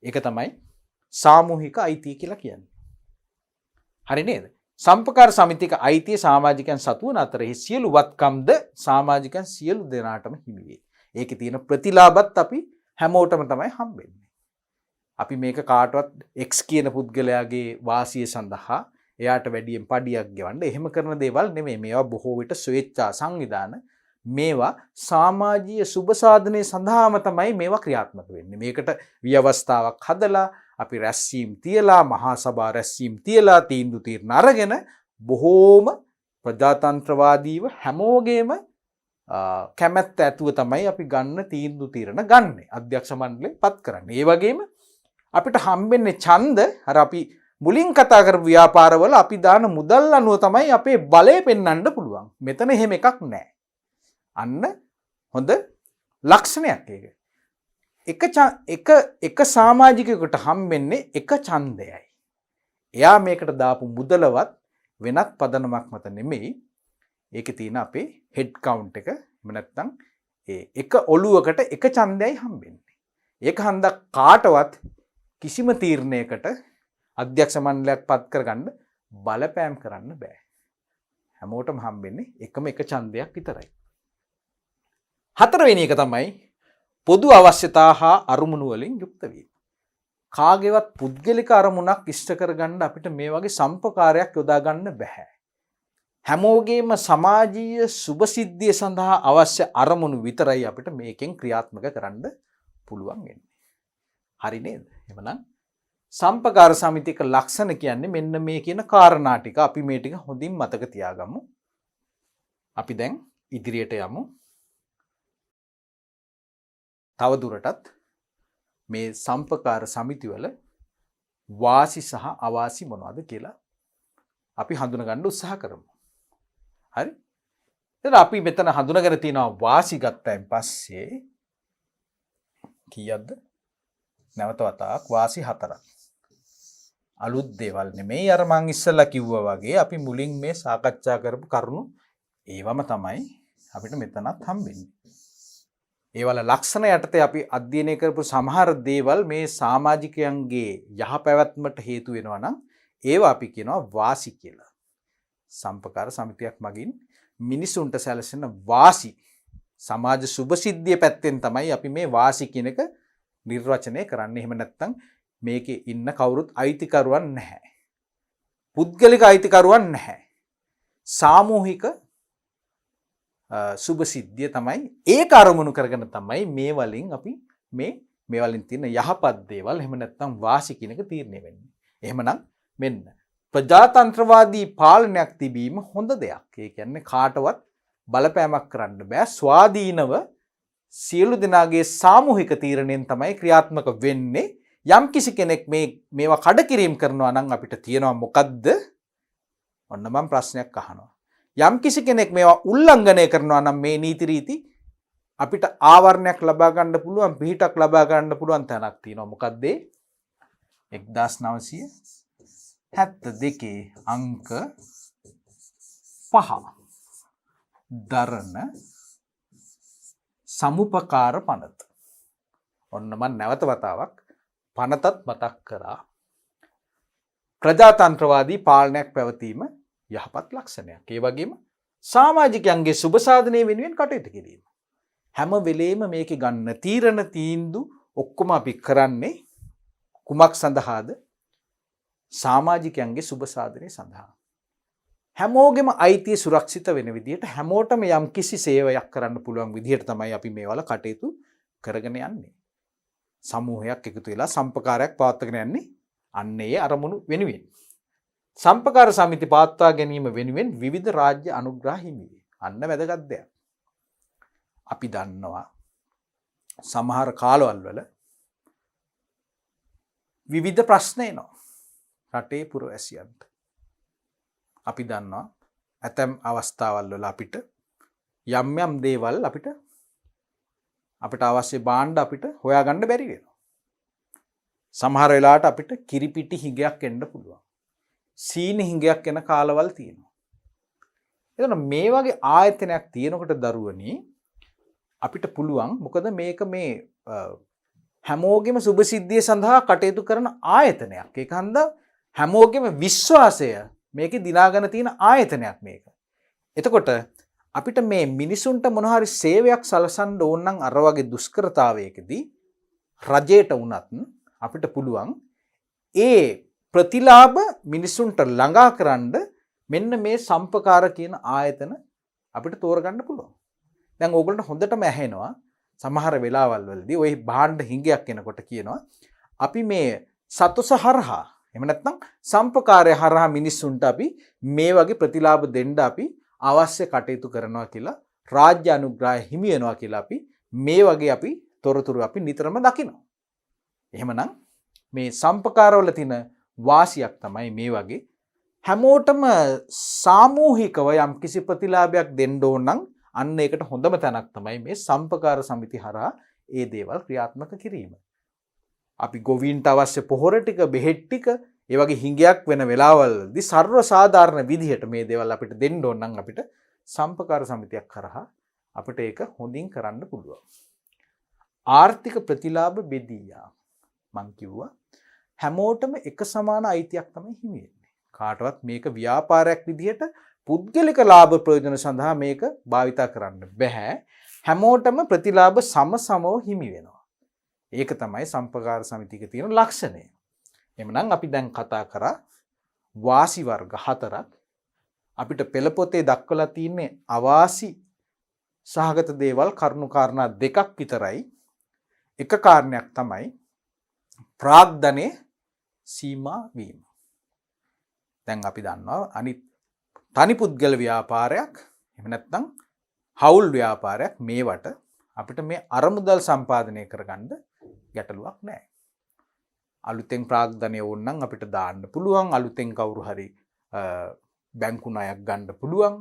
ඒක තමයි සාමූහික අයිතිය කියලා කියන්නේ. හරි නේද? සම්පකාර සමිතික අයිතිය සමාජිකයන් සතුවන අතරෙහි සියලු වත්කම්ද සමාජිකයන් සියලු දෙනාටම හිමි වේ. ඒකේ තියෙන ප්‍රතිලාභත් අපි හැමෝටම තමයි හම්බෙන්නේ. අපි මේක කාටවත් X කියන පුද්ගලයාගේ වාසිය සඳහා එයාට වැඩියෙන් පඩියක් ගෙවන්න එහෙම කරන දේවල් නෙමෙයි. මේවා බොහෝ විට ස්වේච්ඡා සංවිධාන මේවා සමාජීය සුබ සාධනය සඳහාම තමයි මේවා ක්‍රියාත්මක වෙන්නේ. මේකට ව්‍යවස්ථාවක් හදලා අපි රැස්වීම් තියලා මහා සභා රැස්වීම් තියලා තීන්දුව తీරන අරගෙන බොහෝම ප්‍රජාතන්ත්‍රවාදීව හැමෝගේම කැමැත්ත ඇතුව තමයි අපි ගන්න තීන්දුව తీරන ගන්නේ. අධ්‍යක්ෂ මණ්ඩලේ පත් කරන්නේ. ඒ වගේම අපිට හම්බෙන්නේ ඡන්ද අර අපි මුලින් කතා කරපු ව්‍යාපාරවල අපි දාන මුදල් අනුව තමයි අපේ බලය පෙන්වන්න පුළුවන්. මෙතන එහෙම එකක් නැහැ. අන්න හොඳ ලක්ෂණයක් ඒක. එක සමාජිකයෙකුට හම්බෙන්නේ එක ඡන්දයයි. එයා මේකට දාපු මුදලවත් වෙනත් පදනමක් මත නෙමෙයි. ඒකේ තියෙන අපේ හෙඩ් කවුන්ට් එක. එහෙම නැත්නම් එක ඔළුවකට එක ඡන්දයයි හම්බෙන්නේ. ඒක හන්දක් කාටවත් කිසිම තීරණයකට අධ්‍යක්ෂ මණ්ඩලයක් පත් කරගන්න බලපෑම් කරන්න බෑ. හැමෝටම හම්බෙන්නේ එකම එක ඡන්දයක් විතරයි. හතරවෙනි එක තමයි පොදු අවශ්‍යතා හා අරමුණු වලින් යුක්ත වීම. කාගේවත් පුද්ගලික අරමුණක් ඉෂ්ට කරගන්න අපිට මේ වගේ සම්පකාරයක් යොදා ගන්න බෑ. හැමෝගේම සමාජීය සුභසිද්ධිය සඳහා අවශ්‍ය අරමුණු විතරයි අපිට මේකෙන් ක්‍රියාත්මක කරන්න පුළුවන් වෙන්නේ. හරි නේද? එහෙනම් සම්පකාර සමිතික ලක්ෂණ කියන්නේ මෙන්න මේ කියන කාරණා ටික. අපි මේ ටික හොඳින් මතක තියාගමු. අපි දැන් ඉදිරියට යමු. තව දුරටත් මේ සම්පකාර සමිතිවල වාසි සහ අවාසි මොනවද කියලා අපි හඳුනගන්න උත්සාහ කරමු. හරි? එතන අපි මෙතන හඳුනගෙන තියෙනවා වාසි ගත්තයින් පස්සේ කීයක්ද? නැවත වතාවක් වාසි 4ක්. අලුත් දේවල් නෙමෙයි අර මං ඉස්සෙල්ලා කිව්වා වගේ අපි මුලින් මේ සාකච්ඡා කරපු කරුණු ඒවම තමයි අපිට මෙතනත් හම්බෙන්නේ. ඒවල ලක්ෂණ යටතේ අපි අධ්‍යයනය කරපු සමහර දේවල් මේ සමාජිකයන්ගේ යහපැවැත්මට හේතු වෙනවා නම් ඒවා අපි කියනවා වාසි කියලා. සම්පකාර සමිතියක් මගින් මිනිසුන්ට සැලසෙන වාසි සමාජ සුභසිද්ධිය පැත්තෙන් තමයි අපි මේ වාසි කියන එක නිර්වචනය කරන්නේ. එහෙම නැත්නම් මේකේ ඉන්න කවුරුත් අයිතිකරුවන් නැහැ. පුද්ගලික අයිතිකරුවන් නැහැ. සාමූහික සුභසිද්ධිය තමයි ඒක අරමුණු කරගෙන තමයි මේ වලින් අපි මේ වලින් තියෙන යහපත් දේවල් එහෙම නැත්නම් වාසි කියන එක තීරණය වෙන්නේ. එහෙමනම් මෙන්න ප්‍රජාතන්ත්‍රවාදී පාලනයක් තිබීම හොඳ දෙයක්. ඒ කියන්නේ කාටවත් බලපෑමක් කරන්න බෑ. ස්වාධීනව සියලු දෙනාගේ සාමූහික තීරණයෙන් තමයි ක්‍රියාත්මක වෙන්නේ. යම් කිසි කෙනෙක් මේවා කඩකිරීම කරනවා නම් අපිට තියෙනවා මොකද්ද? ඔන්න මම ප්‍රශ්නයක් අහනවා. යම් කිසි කෙනෙක් මේවා උල්ලංඝනය කරනවා නම් මේ නීති රීති අපිට ආවරණයක් ලබා ගන්න පුළුවන්, පිහිටක් ලබා ගන්න පුළුවන් තැනක් තියෙනවා. මොකද්ද? 1972 අංක 5 දරන සමුපකාර පනත. ඔන්න මම නැවත වතාවක් පනතත් මතක් කරා. ප්‍රජාතන්ත්‍රවාදී පාලනයක් පැවතීම යහපත් ලක්ෂණයක්. ඒ වගේම සමාජිකයන්ගේ සුබ සාධනය වෙනුවෙන් කටයුතු කිරීම. හැම වෙලේම මේකේ ගන්න තීරණ තීන්දුව ඔක්කොම අපි කරන්නේ කුමක් සඳහාද? සමාජිකයන්ගේ සුබ සාධනය සඳහා. හැමෝගෙම අයිතිය සුරක්ෂිත වෙන විදිහට හැමෝටම යම් කිසි සේවයක් කරන්න පුළුවන් විදිහට තමයි අපි මේවල කටයුතු කරගෙන යන්නේ. සමූහයක් එකතු වෙලා සම්පකාරයක් පවත්වාගෙන යන්නේ අන්න ඒ අරමුණු වෙනුවෙන්. සම්පකාර සමිති පවත්වා ගැනීම වෙනුවෙන් විවිධ රාජ්‍ය අනුග්‍රහ හිමි වේ. අන්න වැදගත් දෙයක්. අපි දන්නවා සමහර කාලවල වල විවිධ ප්‍රශ්න එනවා රටේ පුරවැසියන්ට. අපි දන්නවා ඇතැම් අවස්ථාවල් වල අපිට යම් යම් දේවල් අපිට අවශ්‍ය භාණ්ඩ අපිට හොයාගන්න බැරි වෙනවා. සමහර වෙලාවට අපිට කිරිපිටි හිඟයක් එන්න පුළුවන්. සීනි හිඟයක් එන කාලවල් තියෙනවා. එතන මේ වගේ ආයතනයක් තියෙනකොට දරුවනි අපිට පුළුවන් මොකද මේක මේ හැමෝගෙම සුභසිද්ධිය සඳහා කටයුතු කරන ආයතනයක්. ඒක හන්දා හැමෝගෙම විශ්වාසය මේකේ දිනාගෙන තියෙන ආයතනයක් මේක. එතකොට අපිට මේ මිනිසුන්ට මොන හරි සේවයක් සලසන්න ඕන නම් අර වගේ දුෂ්කරතාවයකදී රජයට වුණත් අපිට පුළුවන් ඒ ප්‍රතිලාභ මිනිසුන්ට ළඟා කරන්න මෙන්න මේ සම්පකාර කියන ආයතන අපිට තෝරගන්න පුළුවන්. දැන් ඕගොල්ලන්ට හොඳටම ඇහෙනවා සමහර වෙලාවල් වලදී ওই භාණ්ඩ හිඟයක් එනකොට කියනවා අපි මේ සතොස හරහා එහෙම නැත්නම් සම්පකාරය හරහා මිනිස්සුන්ට අපි මේ වගේ ප්‍රතිලාභ දෙන්න අපි අවශ්‍ය කටයුතු කරනවා කියලා රාජ්‍ය අනුග්‍රහය හිමි වෙනවා කියලා අපි මේ වගේ අපි තොරතුරු අපි නිතරම දකිනවා. එහෙමනම් මේ සම්පකාරවල තියෙන වාසියක් තමයි මේ වගේ හැමෝටම සාමූහිකව යම් කිසි ප්‍රතිලාභයක් දෙන්න ඕන නම් අන්න ඒකට හොඳම තැනක් තමයි මේ සම්පකාර සමිති හරහා ඒ දේවල් ක්‍රියාත්මක කිරීම. අපි ගොවීන්ට අවශ්‍ය පොහොර ටික, බෙහෙත් ටික, ඒ වගේ හිඟයක් වෙන වෙලාවල්දී සර්ව සාධාරණ විදිහට මේ දේවල් අපිට දෙන්න ඕන නම් අපිට සම්පකාර සමිතියක් කරහා අපිට ඒක හොඳින් කරන්න පුළුවන්. ආර්ථික ප්‍රතිලාභ බෙදියා මං කිව්වා හැමෝටම එක සමාන අයිතියක් තමයි හිමි වෙන්නේ. කාටවත් මේක ව්‍යාපාරයක් විදිහට පුද්ගලික ලාභ ප්‍රයෝජන සඳහා මේක භාවිතා කරන්න බෑ. හැමෝටම ප්‍රතිලාභ සමසමව හිමි වෙනවා. ඒක තමයි සම්පකාර සමිතියක තියෙන ලක්ෂණය. එhmenan අපි දැන් කතා කරා වාසි වර්ග 4ක්. අපිට පෙළ පොතේ දක්වලා තියෙන්නේ අවාසි සහගත දේවල් කරුණු කාරණා දෙකක් විතරයි. එක කාරණයක් තමයි ප්‍රාග්ධනයේ සීමා වීම. දැන් අපි දන්නවා අනිත් තනි පුද්ගල ව්‍යාපාරයක් එහෙම නැත්නම් හවුල් ව්‍යාපාරයක් මේවට අපිට මේ අරමුදල් සම්පාදනය කරගන්න ගැටලුවක් නැහැ. අලුතෙන් ප්‍රාග්ධනය ඕන නම් අපිට දාන්න පුළුවන්. අලුතෙන් කවුරු හරි බැංකු ණයක් ගන්න පුළුවන්.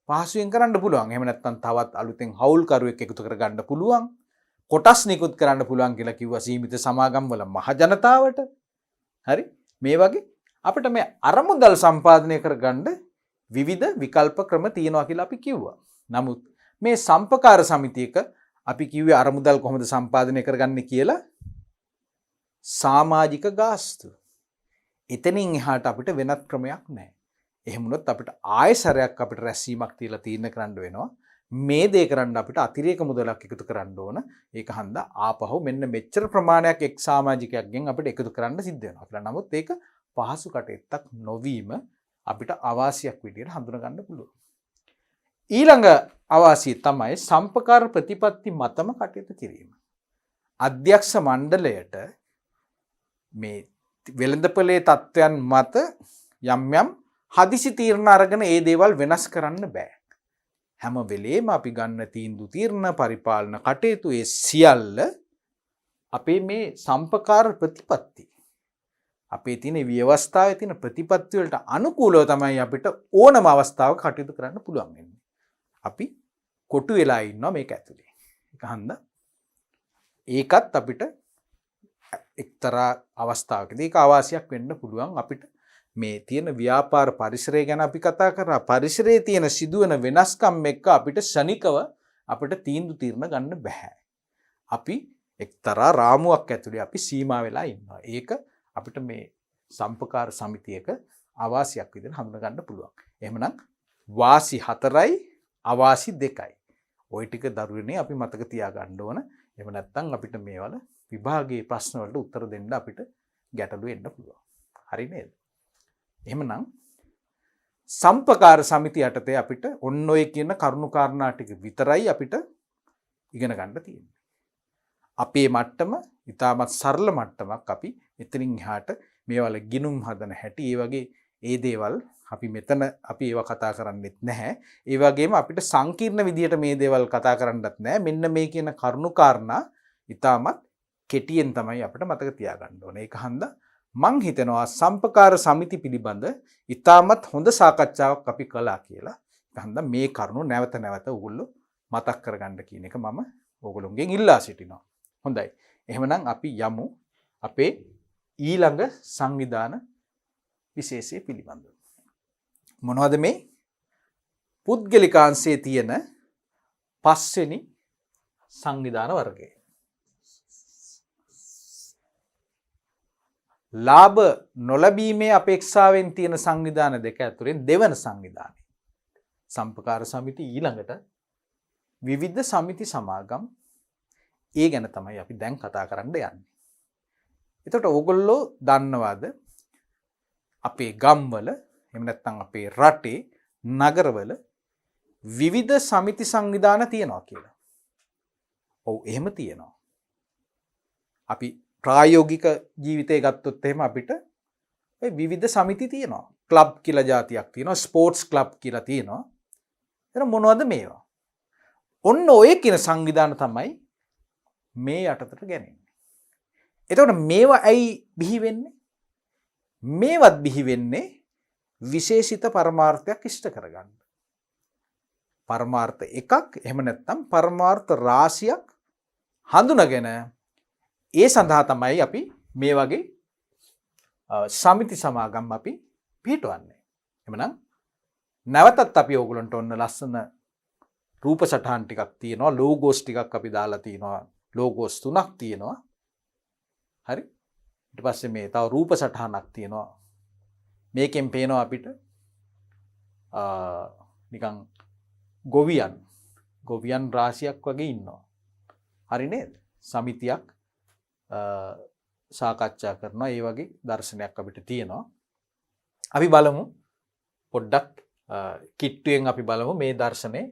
පහසුවෙන් කරන්න පුළුවන්. එහෙම නැත්නම් තවත් අලුතෙන් හවුල්කරුවෙක් එකතු කරගන්න පුළුවන්. කොටස් නිකුත් කරන්න පුළුවන් කියලා කිව්වා සීමිත සමාගම් වල මහ ජනතාවට. හරි? මේ වගේ අපිට මේ අරමුදල් සම්පාදනය කරගන්න විවිධ විකල්ප ක්‍රම තියෙනවා කියලා අපි කිව්වා. නමුත් මේ සම්පකාර සමිතියක අපි කිව්වේ අරමුදල් කොහොමද සම්පාදනය කරගන්නේ කියලා සමාජික ගාස්තු. එතනින් එහාට අපිට වෙනත් ක්‍රමයක් නැහැ. එහෙම වුණොත් අපිට ආයසරයක් අපිට රැස්වීමක් තියලා තීරණය කරන්න වෙනවා. මේ දේ කරන්න අපිට අතිරේක මුදලක් එකතු කරන්න ඕන. ඒක හන්දා ආපහු මෙන්න මෙච්චර ප්‍රමාණයක් එක් සමාජිකයෙක්ගෙන් අපිට එකතු කරන්න සිද්ධ වෙනවා කියලා. නමුත් ඒක පහසු කටයුත්තක් නොවීම අපිට අවාසියක් විදියට හඳුනා ගන්න පුළුවන්. ඊළඟ අවාසිය තමයි සම්පකාර ප්‍රතිපත්ති මතම කටයුතු කිරීම. අධ්‍යක්ෂ මණ්ඩලයට මේ වෙළඳපොලේ තත්ත්වයන් මත යම් යම් හදිසි තීරණ අරගෙන ඒ දේවල් වෙනස් කරන්න බෑ. හැම වෙලේම අපි ගන්න තීන්දුව තීරණ පරිපාලන කටයුතු ඒ සියල්ල අපේ මේ සම්පකාර ප්‍රතිපත්ති අපේ තියෙන ව්‍යවස්ථාවේ තියෙන ප්‍රතිපත්ති වලට අනුකූලව තමයි අපිට ඕනම අවස්ථාවක කටයුතු කරන්න පුළුවන් වෙන්නේ. අපි කොටු වෙලා ඉන්නවා මේක ඇතුලේ. ඒක හන්ද ඒකත් අපිට එක්තරා අවස්ථාවකදී ඒක අවාසියක් වෙන්න පුළුවන්. අපිට මේ තියෙන ව්‍යාපාර පරිසරය ගැන අපි කතා කරා. පරිසරයේ තියෙන සිදුවන වෙනස්කම් එක්ක අපිට ශනිකව අපිට තීන්දුව తీරන ගන්න බෑ. අපි එක්තරා රාමුවක් ඇතුලේ අපි සීමා වෙලා ඉන්නවා. ඒක අපිට මේ සම්පකාර සමිතියක අවාසියක් විදිහට හඳුනා ගන්න පුළුවන්. එහෙමනම් වාසි 4යි අවාසි 2යි. ওই ටික දරුවනේ අපි මතක තියාගන්න ඕන. එහෙම නැත්නම් අපිට මේවල විභාගයේ ප්‍රශ්න වලට උත්තර දෙන්න අපිට ගැටලු එන්න පුළුවන්. හරි නේද? එහෙමනම් සම්පකාර සමිතිය යටතේ අපිට ඔන්න ඔය කියන කරුණු කාරණා ටික විතරයි අපිට ඉගෙන ගන්න තියෙන්නේ. අපේ මට්ටම ඉතාමත් සරල මට්ටමක්. අපි එතනින් එහාට මේවල ගිනුම් හදන හැටි ඒ වගේ ඒ දේවල් අපි මෙතන අපි ඒවා කතා කරන්නෙත් නැහැ. ඒ වගේම අපිට සංකීර්ණ විදියට මේ දේවල් කතා කරන්නත් නැහැ. මෙන්න මේ කියන කරුණු කාරණා ඉතාමත් කෙටියෙන් තමයි අපිට මතක තියාගන්න ඕනේ. ඒක හන්දා මං හිතනවා සම්පකාර සමිති පිළිබඳ ඉතාමත් හොඳ සාකච්ඡාවක් අපි කළා කියලා. ඒක හන්දා මේ කරුණු නැවත නැවත ඕගොල්ලෝ මතක් කරගන්න කියන එක මම ඕගොල්ලෝගෙන් ඉල්ලා සිටිනවා. හොඳයි. එහෙමනම් අපි යමු අපේ ඊළඟ සංවිධාන විශේෂය පිළිබඳව. මොනවද මේ පුද්ගලිකාංශයේ තියෙන 5 වෙනි සංවිධාන වර්ගය? ලාභ නොලැබීමේ අපේක්ෂාවෙන් තියෙන සංවිධාන දෙක ඇතුලෙන් දෙවන සංවිධානය සම්පකාර සමිති ඊළඟට විවිධ සමිති සමාගම් ඒ ගැන තමයි අපි දැන් කතා කරන්න යන්නේ. එතකොට ඕගොල්ලෝ දන්නවද අපේ ගම්වල එහෙම නැත්නම් අපේ රටේ නගරවල විවිධ සමිති සංවිධාන තියෙනවා කියලා? ඔව් එහෙම තියෙනවා. අපි ප්‍රායෝගික ජීවිතය ගත්තොත් එහෙම අපිට ඒ විවිධ සමිති තියෙනවා. ක්ලබ් කියලා જાතියක් තියෙනවා, ස්පෝර්ට්ස් ක්ලබ් කියලා තියෙනවා. එතන මොනවද මේවා? ඔන්න ඔය කියන සංවිධාන තමයි මේ යටතට ගැනෙන්නේ. එතකොට මේවා ඇයි බිහි වෙන්නේ? මේවත් බිහි වෙන්නේ විශේෂිත පරමාර්ථයක් ඉෂ්ට කරගන්න. පරමාර්ථ එකක් එහෙම නැත්නම් පරමාර්ථ රාශියක් හඳුනගෙන ඒ සඳහා තමයි අපි මේ වගේ සමිති සමාගම් අපි පිටවන්නේ. එhmenan නැවතත් අපි ඕගොල්ලන්ට ඔන්න ලස්සන රූප සටහන් ටිකක් තියෙනවා, ලෝගෝස් ටිකක් අපි දාලා තියෙනවා. ලෝගෝස් 3ක් තියෙනවා. හරි? ඊට පස්සේ මේ තව රූප සටහනක් තියෙනවා. මේකෙන් පේනවා අපිට නිකන් ගොවියන් රාශියක් වගේ ඉන්නවා. හරි නේද? සමිතියක් සාකච්ඡා කරනවා. ඒ වගේ දර්ශනයක් අපිට තියෙනවා. අපි බලමු පොඩ්ඩක් කිට්ටුවෙන් අපි බලමු මේ දර්ශනේ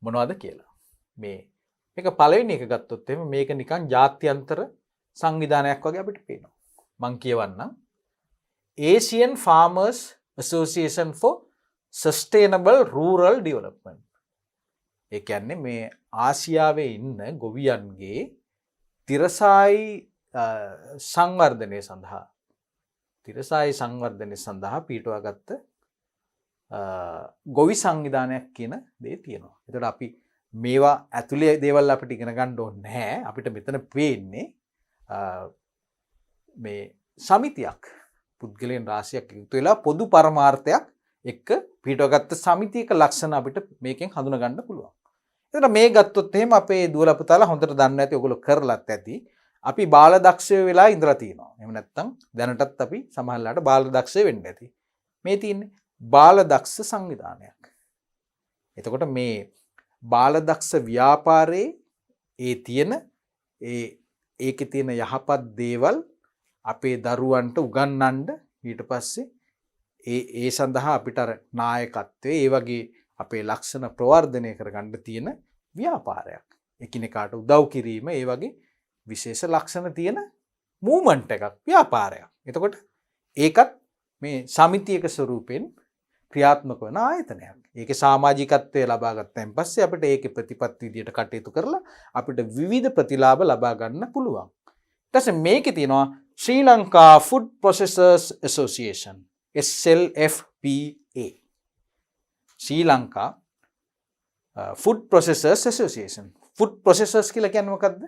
මොනවද කියලා. මේක පළවෙනි එක ගත්තොත් එහෙම මේක නිකන් ජාත්‍යන්තර සංවිධානයක් වගේ අපිට පේනවා. මම කියවන්නම්. Asian Farmers Association for Sustainable Rural Development. ඒ කියන්නේ මේ ආසියාවේ ඉන්න ගොවියන්ගේ තිරසායි සංවර්ධනය සඳහා පිටුවාගත්ත ගොවි සංවිධානයක් කියන දේ තියෙනවා. එතකොට අපි මේවා ඇතුලේ දේවල් අපිට ඉගෙන ගන්න ඕනේ නැහැ. අපිට මෙතන පේන්නේ මේ සමිතියක්, පුද්ගලයන් රාශියක් එකතු වෙලා පොදු පරමාර්ථයක් එක්ක පිටවගත්ත සමිතියක ලක්ෂණ අපිට මේකෙන් හඳුනා ගන්න පුළුවන්. එතන මේ ගත්තොත් එහෙම අපේ දුවලා පුතාලා හොඳට දන්නවා ඇති, ඔයගොල්ලෝ කරලත් ඇති. අපි බාල දක්ෂය වෙලා ඉඳලා තියෙනවා. එහෙම නැත්නම් දැනටත් අපි සමහරලාට බාල දක්ෂය වෙන්න ඇති. මේ තියෙන්නේ බාල දක්ෂ සංවිධානයක්. එතකොට මේ බාල දක්ෂ ව්‍යාපාරයේ ඒකේ තියෙන යහපත් දේවල් අපේ දරුවන්ට උගන්වන්න ඊට පස්සේ ඒ සඳහා අපිට අර නායකත්වයේ ඒ වගේ අපේ ලක්ෂණ ප්‍රවර්ධනය කරගන්න තියෙන ව්‍යාපාරයක්. එකිනෙකාට උදව් කිරීම ඒ වගේ විශේෂ ලක්ෂණ තියෙන මූවමන්ට් එකක්, ව්‍යාපාරයක්. එතකොට ඒකත් මේ සමිතියක ස්වරූපෙන් ක්‍රියාත්මක වන ආයතනයක්. ඒකේ සමාජිකත්වය ලබා ගත්තයින් පස්සේ අපිට ඒකේ ප්‍රතිපත්ති විදියට කටයුතු කරලා අපිට විවිධ ප්‍රතිලාභ ලබා ගන්න පුළුවන්. ඊට පස්සේ මේකේ තියෙනවා ශ්‍රී Lanka Food Processors Association, SLFPA. ශ්‍රී Lanka Food Processors Association. Food Processors කියලා කියන්නේ මොකද්ද?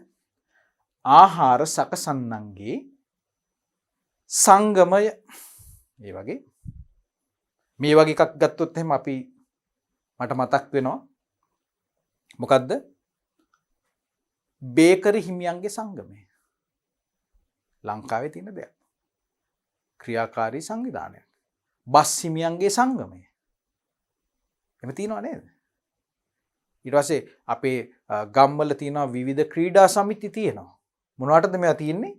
ආහාර සකසන්නන්ගේ සංගමය. මේ වගේ එකක් ගත්තොත් එහෙම අපි මට මතක් වෙනවා මොකද්ද? බේකරි හිමියන්ගේ සංගමය. ලංකාවේ තියෙන දෙයක්. ක්‍රියාකාරී සංවිධානයක්. බස් හිමියන්ගේ සංගමය. එහෙම තියෙනව නේද? ඊට පස්සේ අපේ ගම්වල තියෙනවා විවිධ ක්‍රීඩා සමිති තියෙනවා. මොනවටද මේවා තියෙන්නේ?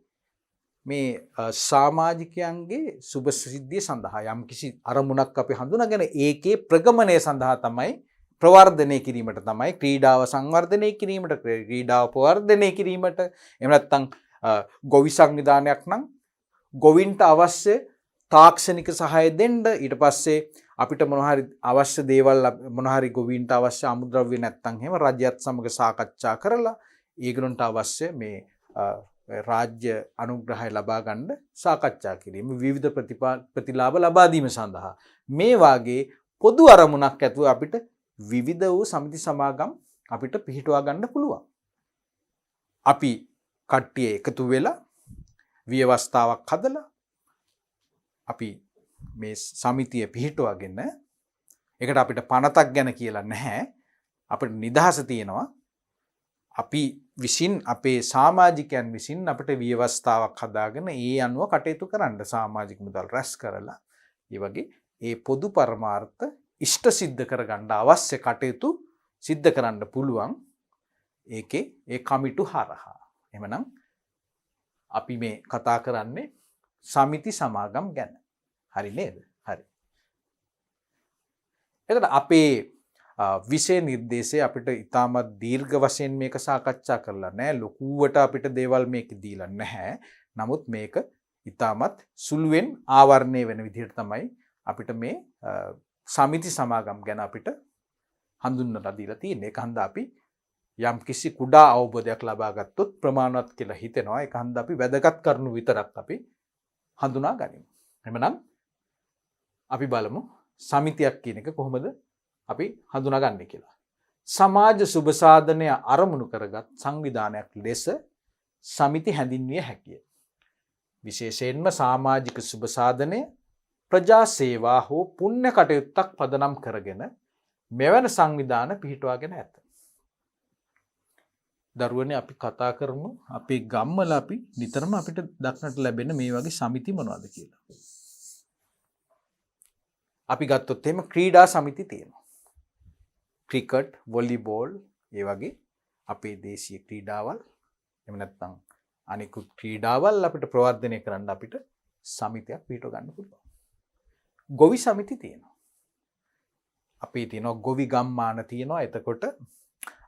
මේ සමාජිකයන්ගේ සුබ සිද්ධිය සඳහා යම් කිසි අරමුණක් අපි හඳුනාගෙන ඒකේ ප්‍රගමනය සඳහා තමයි, ප්‍රවර්ධනය කිරීමට තමයි, ක්‍රීඩාව සංවර්ධනය කිරීමට, ක්‍රීඩාව ප්‍රවර්ධනය කිරීමට, එහෙම නැත්නම් ගොවි සංවිධානයක් නම් ගොවින්ට අවශ්‍ය තාක්ෂණික සහාය දෙන්න, ඊට පස්සේ අපිට මොනහරි අවශ්‍ය දේවල් මොනහරි ගොවින්ට අවශ්‍ය අමුද්‍රව්‍ය නැත්නම් එහෙම රජයත් සමග සාකච්ඡා කරලා ඒගොල්ලන්ට අවශ්‍ය මේ රාජ්‍ය අනුග්‍රහය ලබා ගන්න සාකච්ඡා කිරීම, විවිධ ප්‍රතිලාභ ලබා දීම සඳහා මේ වාගේ පොදු අරමුණක් ඇතුව අපිට විවිධ වූ සමිති සමාගම් අපිට පිහිටුවා ගන්න පුළුවන්. අපි කට්ටිය එකතු වෙලා ව්‍යවස්ථාවක් හදලා අපි මේ සමිතිය පිහිටුවාගෙන, ඒකට අපිට පනතක් ගැන කියලා නැහැ, අපිට නිදහස තියෙනවා. අපි විසින් අපේ සමාජිකයන් විසින් අපිට ව්‍යවස්ථාවක් හදාගෙන ඒ අනුව කටයුතු කරන්න සමාජික මුදල් රැස් කරලා ඒ වගේ ඒ පොදු පරමාර්ථ ඉෂ්ට සිද්ධ කරගන්න අවශ්‍ය කටයුතු සිද්ධ කරන්න පුළුවන් ඒකේ ඒ කමිටු හරහා. එහෙමනම් අපි මේ කතා කරන්නේ සමිති සමාගම් ගැන. හරි නේද? හරි. එතකොට අපේ විෂය නිර්දේශය අපිට ඉතාමත් දීර්ඝ වශයෙන් මේක සාකච්ඡා කරලා නැහැ. ලොකුවට අපිට දේවල් මේක දීලා නැහැ. නමුත් මේක ඉතාමත් සුළුවෙන් ආවරණය වෙන විදිහට තමයි අපිට මේ සමිති සමාගම් ගැන අපිට හඳුන්වලා දීලා තියෙන්නේ. ඒක හන්ද අපි යම් කිසි කුඩා අවබෝධයක් ලබා ගත්තොත් ප්‍රමාණවත් කියලා හිතෙනවා. ඒක හන්ද අපි වැදගත් කරුණු විතරක් අපි හඳුනා ගනිමු. එහෙනම් අපි බලමු සමිතියක් කියන එක කොහොමද අපි හඳුනාගන්නේ කියලා. සමාජ සුබ සාධනය අරමුණු කරගත් සංවිධානයක් ලෙස සමිති හැඳින්විය හැකිය. විශේෂයෙන්ම සමාජික සුබ සාධනය ප්‍රජා සේවා හෝ පුණ්‍ය කටයුත්තක් පදනම් කරගෙන මෙවැනි සංවිධාන පිහිටුවාගෙන ඇත. දරුවනේ අපි කතා කරමු අපේ ගම්වල අපි නිතරම අපිට දක්නට ලැබෙන මේ වගේ සමිති මොනවද කියලා. අපි ගත්තොත් එහෙම ක්‍රීඩා සමිති තියෙනවා. ක්‍රිකට්, වොලිබෝල් ඒ වගේ අපේ දේශීය ක්‍රීඩාවල් එහෙම නැත්නම් අනිකුත් ක්‍රීඩාවල් අපිට ප්‍රවර්ධනය කරන්න අපිට සමිතියක් පිටව ගන්න පුළුවන්. ගොවි සමිති තියෙනවා. අපි තියෙනවා ගොවි ගම්මාන තියෙනවා. එතකොට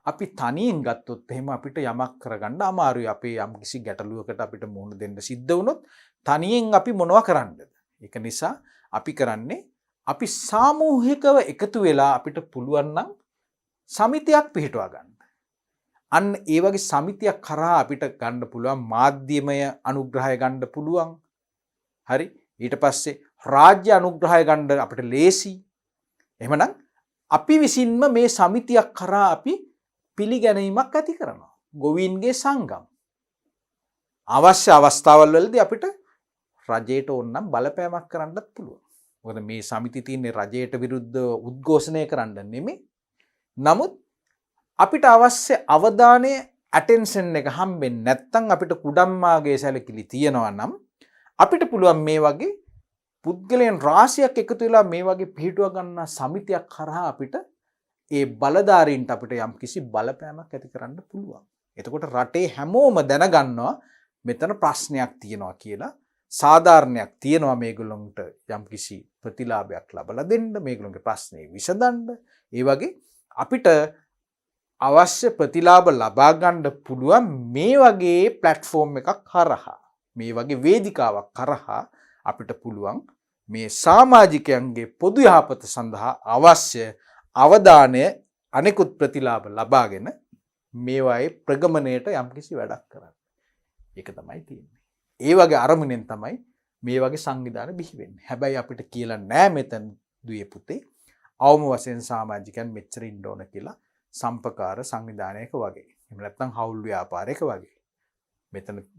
අපි තනියෙන් ගත්තොත් එහෙම අපිට යමක් කරගන්න අමාරුයි. අපේ යම්කිසි ගැටලුවකට අපිට මුහුණ දෙන්න සිද්ධ වුණොත් තනියෙන් අපි මොනවා කරන්නද? ඒක නිසා අපි කරන්නේ අපි සාමූහිකව එකතු වෙලා අපිට පුළුවන් නම් සමිතියක් පිහිටවා ගන්න. අන්න ඒ වගේ සමිතියක් කරා අපිට ගන්න පුළුවන් මාධ්‍යමය අනුග්‍රහය ගන්න පුළුවන්. හරි. ඊට පස්සේ රාජ්‍ය අනුග්‍රහය ගන්න අපිට ලේසි. එහෙමනම් අපි විසින්ම මේ සමිතියක් කරා අපි පිළිගැනීමක් ඇති කරනවා. ගොවීන්ගේ සංගම්. අවශ්‍ය අවස්ථාවල් වලදී අපිට රජයට ඕනනම් බලපෑමක් කරන්නත් පුළුවන්. මොකද මේ සමිති තියෙන්නේ රජයට විරුද්ධව උද්ඝෝෂණය කරන්න නෙමෙයි. නමුත් අපිට අවශ්‍ය අවධානය ඇටෙන්ෂන් එක හම්බෙන්නේ නැත්නම් අපිට කුඩම්මාගේ සැලකිලි තියෙනවා නම් අපිට පුළුවන් මේ වගේ පුද්ගලයන් රාශියක් එකතු වෙලා මේ වගේ පිහිටුව ගන්න සමිතියක් කරා අපිට ඒ බලධාරීන්ට අපිට යම් කිසි බලපෑමක් ඇති කරන්න පුළුවන්. එතකොට රටේ හැමෝම දැනගන්නවා මෙතන ප්‍රශ්නයක් තියෙනවා කියලා. සාධාරණයක් තියෙනවා මේගොල්ලන්ට යම් කිසි ප්‍රතිලාභයක් ලබලා දෙන්න, මේගොල්ලන්ගේ ප්‍රශ්නේ විසඳන්න. ඒ වගේ අපිට අවශ්‍ය ප්‍රතිලාභ ලබා ගන්න පුළුවන් මේ වගේ ප්ලැට්ෆෝම් එකක් හරහා, මේ වගේ වේදිකාවක් කරහා අපිට පුළුවන් මේ සමාජිකයන්ගේ පොදු යහපත සඳහා අවශ්‍ය අවධානය අනෙකුත් ප්‍රතිලාභ ලබාගෙන මේවායේ ප්‍රගමණයට යම්කිසි වැඩක් කරන්න. ඒක තමයි තියෙන්නේ. ඒ වගේ අරමුණෙන් තමයි මේ වගේ සංවිධාන බිහි වෙන්නේ. හැබැයි අපිට කියලා නෑ මෙතන දුවේ පුතේ අවම වශයෙන් සමාජිකයන් මෙච්චර ඉන්න ඕන කියලා සම්පකාර සංවිධානයක වගේ. එහෙම නැත්නම් හවුල් ව්‍යාපාරයක වගේ.